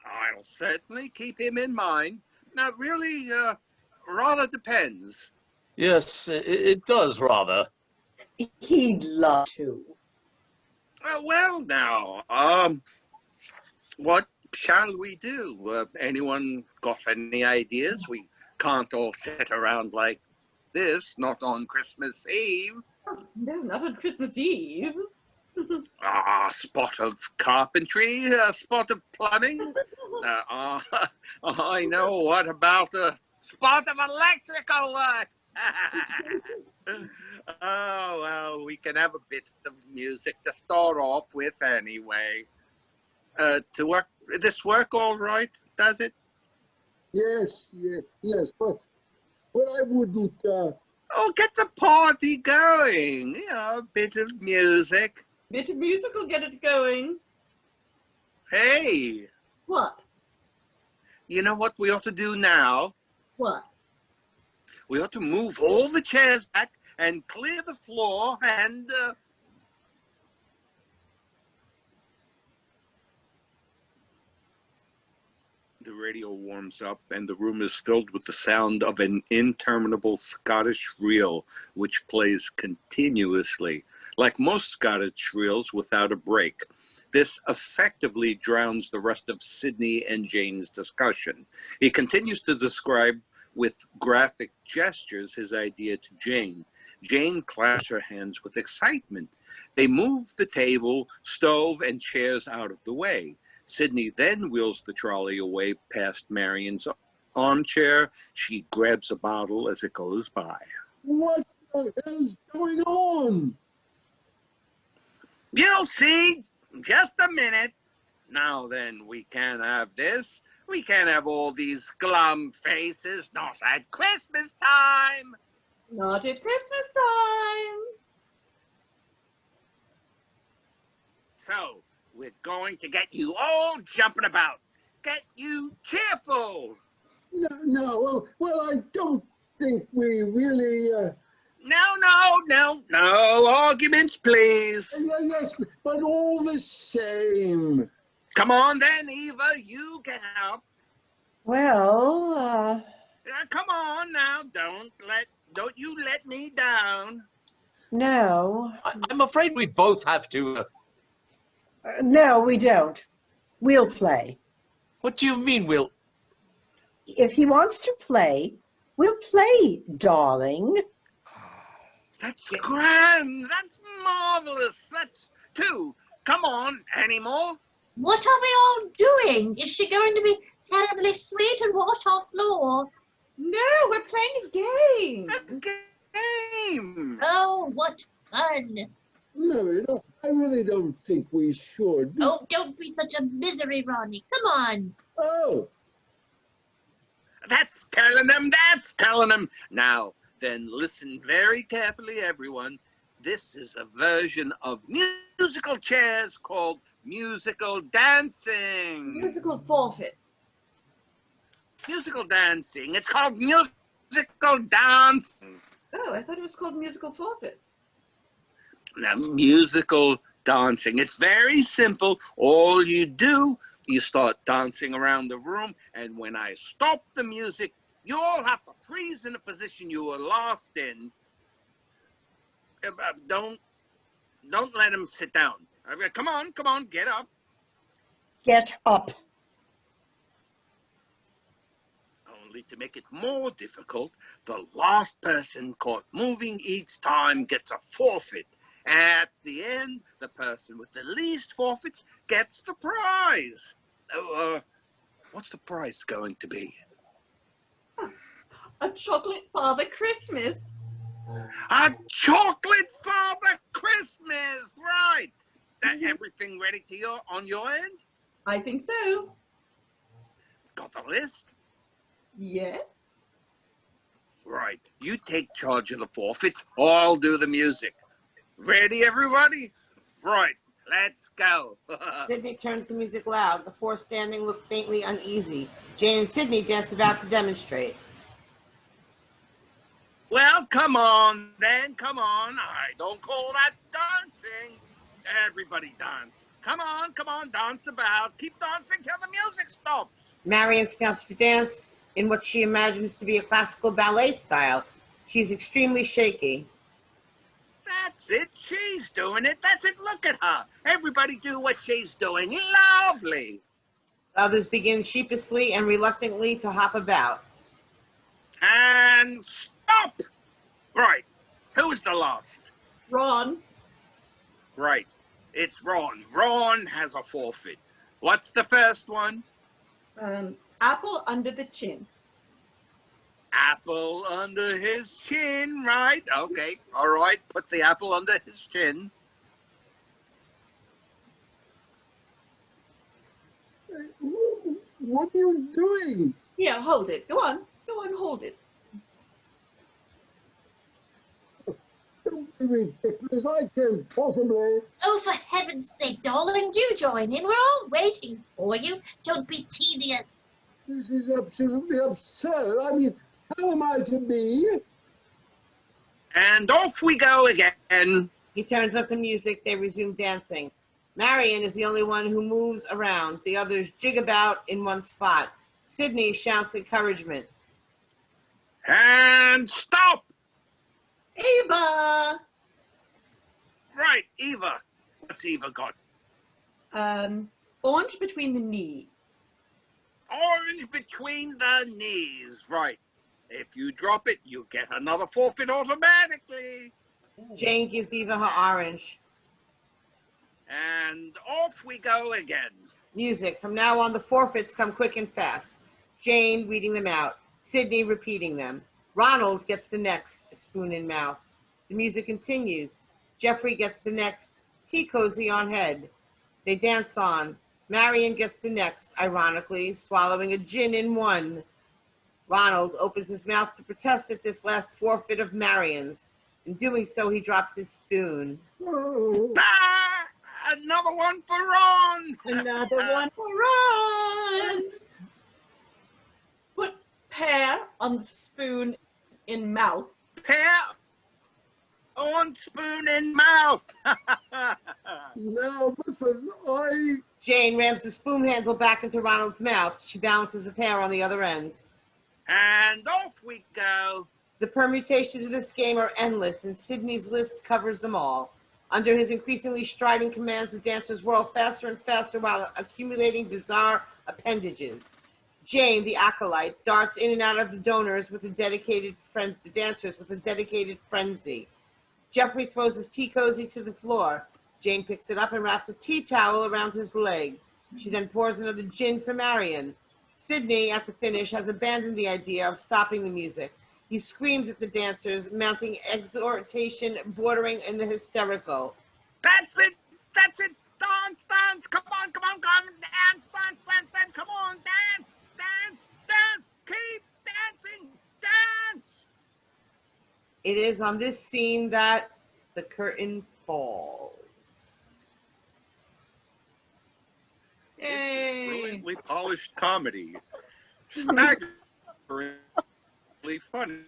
certainly keep him in mind. Now, really, rather depends. Yes, it does rather. He'd love to. Well, now, what shall we do? Anyone got any ideas? We can't all sit around like this, not on Christmas Eve. Oh, no, not on Christmas Eve. A spot of carpentry, a spot of plumbing. I know what about a spot of electrical work. Oh, well, we can have a bit of music to start off with anyway. This work all right, does it? Yes, but I wouldn't, Oh, get the party going. A bit of music. Bit of music will get it going. Hey, What? you know what we ought to do now? What? We ought to move all the chairs back and clear the floor and, The radio warms up and the room is filled with the sound of an interminable Scottish reel, which plays continuously, like most Scottish reels without a break. This effectively drowns the rest of Sidney and Jane's discussion. He continues to describe with graphic gestures his idea to Jane. Jane claps her hands with excitement. They move the table, stove, and chairs out of the way. Sidney then wheels the trolley away past Marion's armchair. She grabs a bottle as it goes by. what the hell's going on? You'll see. Just a minute. Now then, we can't have this. We can't have all these glum faces. Not at Christmas time. Not at Christmas time. So, we're going to get you all jumping about. Get you cheerful. No, well, I don't think we really, No arguments, please. yes, but all the same. Come on then, Eva, you can help. Well, Come on now, don't you let me down. no. I'm afraid we both have to. No, we don't. We'll play. What do you mean we'll... If he wants to play, we'll play, darling. That's grand. That's marvelous. That's two. Come on, any more? What are we all doing? Is she going to be terribly sweet and wash our floor? No, we're playing a game. A game. Oh, what fun. No, I really don't think we should. Oh, don't be such a misery, Ronnie. Come on. Oh, That's telling them. That's telling them. Now, then listen very carefully, everyone. This is a version of musical chairs called musical dancing. Musical forfeits. Musical dancing. It's called musical dancing. Oh, I thought it was called musical forfeits. Now, musical dancing. It's very simple. All you do, you start dancing around the room, and when I stop the music, you all have to freeze in the position you were lost in. Don't let him sit down. Come on, get up. Get up. Only to make it more difficult, the last person caught moving each time gets a forfeit. At the end, the person with the least forfeits gets the prize. What's the prize going to be? A chocolate Father Christmas. A chocolate Father Christmas, right? Everything ready on your end? I think so. Got the list? Yes. Right. You take charge of the forfeits. I'll do the music. Ready, everybody? Right. Let's go. Sidney turns the music loud. The four standing look faintly uneasy. Jane and Sidney dance about to demonstrate. Well, come on, then. Come on. I don't call that dancing. Everybody dance. Come on, dance about. Keep dancing till the music stops. Marion starts to dance in what she imagines to be a classical ballet style. She's extremely shaky. That's it. She's doing it. That's it. Look at her. Everybody do what she's doing. Lovely. Others begin sheepishly and reluctantly to hop about. And stop. Right. Who's the last? Ron. Right. It's Ron. Ron has a forfeit. What's the first one? Apple under the chin. Apple under his chin, right? Okay, all right. Put the apple under his chin. What are you doing? Here, hold it. Go on, hold it. Don't be ridiculous. I can't possibly. Oh, for heaven's sake, darling, do join in. We're all waiting for you. Don't be tedious. This is absolutely absurd. I mean, how am I to be? And off we go again. He turns up the music. They resume dancing. Marion is the only one who moves around. The others jig about in one spot. Sidney shouts encouragement. And stop. Eva! Right, Eva. What's Eva got? Orange between the knees. Orange between the knees. Right. If you drop it, you get another forfeit automatically. Jane gives Eva her orange. And off we go again. Music. From now on, the forfeits come quick and fast. Jane reading them out. Sidney repeating them. Ronald gets the next, spoon in mouth. The music continues. Geoffrey gets the next, tea cozy on head. They dance on. Marion gets the next, ironically, swallowing a gin in one. Ronald opens his mouth to protest at this last forfeit of Marion's. In doing so, he drops his spoon. Oh. Another one for Ron. Another one for Ron. Put pear on the spoon in mouth. Pear on spoon in mouth. Now, listen, Jane rams the spoon handle back into Ronald's mouth. She balances a pear on the other end. And off we go. The permutations of this game are endless, and Sidney's list covers them all. Under his increasingly strident commands, the dancers whirl faster and faster while accumulating bizarre appendages. Jane, the acolyte, darts in and out of the dancers with a dedicated frenzy. Geoffrey throws his tea cozy to the floor. Jane picks it up and wraps a tea towel around his leg. She then pours another gin for Marion. Sidney, at the finish, has abandoned the idea of stopping the music. He screams at the dancers, mounting exhortation bordering in the hysterical. That's it! That's it! Dance, dance! Come on, come on, come on! Dance, dance, dance, dance! Come on, dance, dance, dance! Keep dancing! Dance! It is on this scene that the curtain falls. Yay! Brilliantly polished comedy. Staggeringly funny.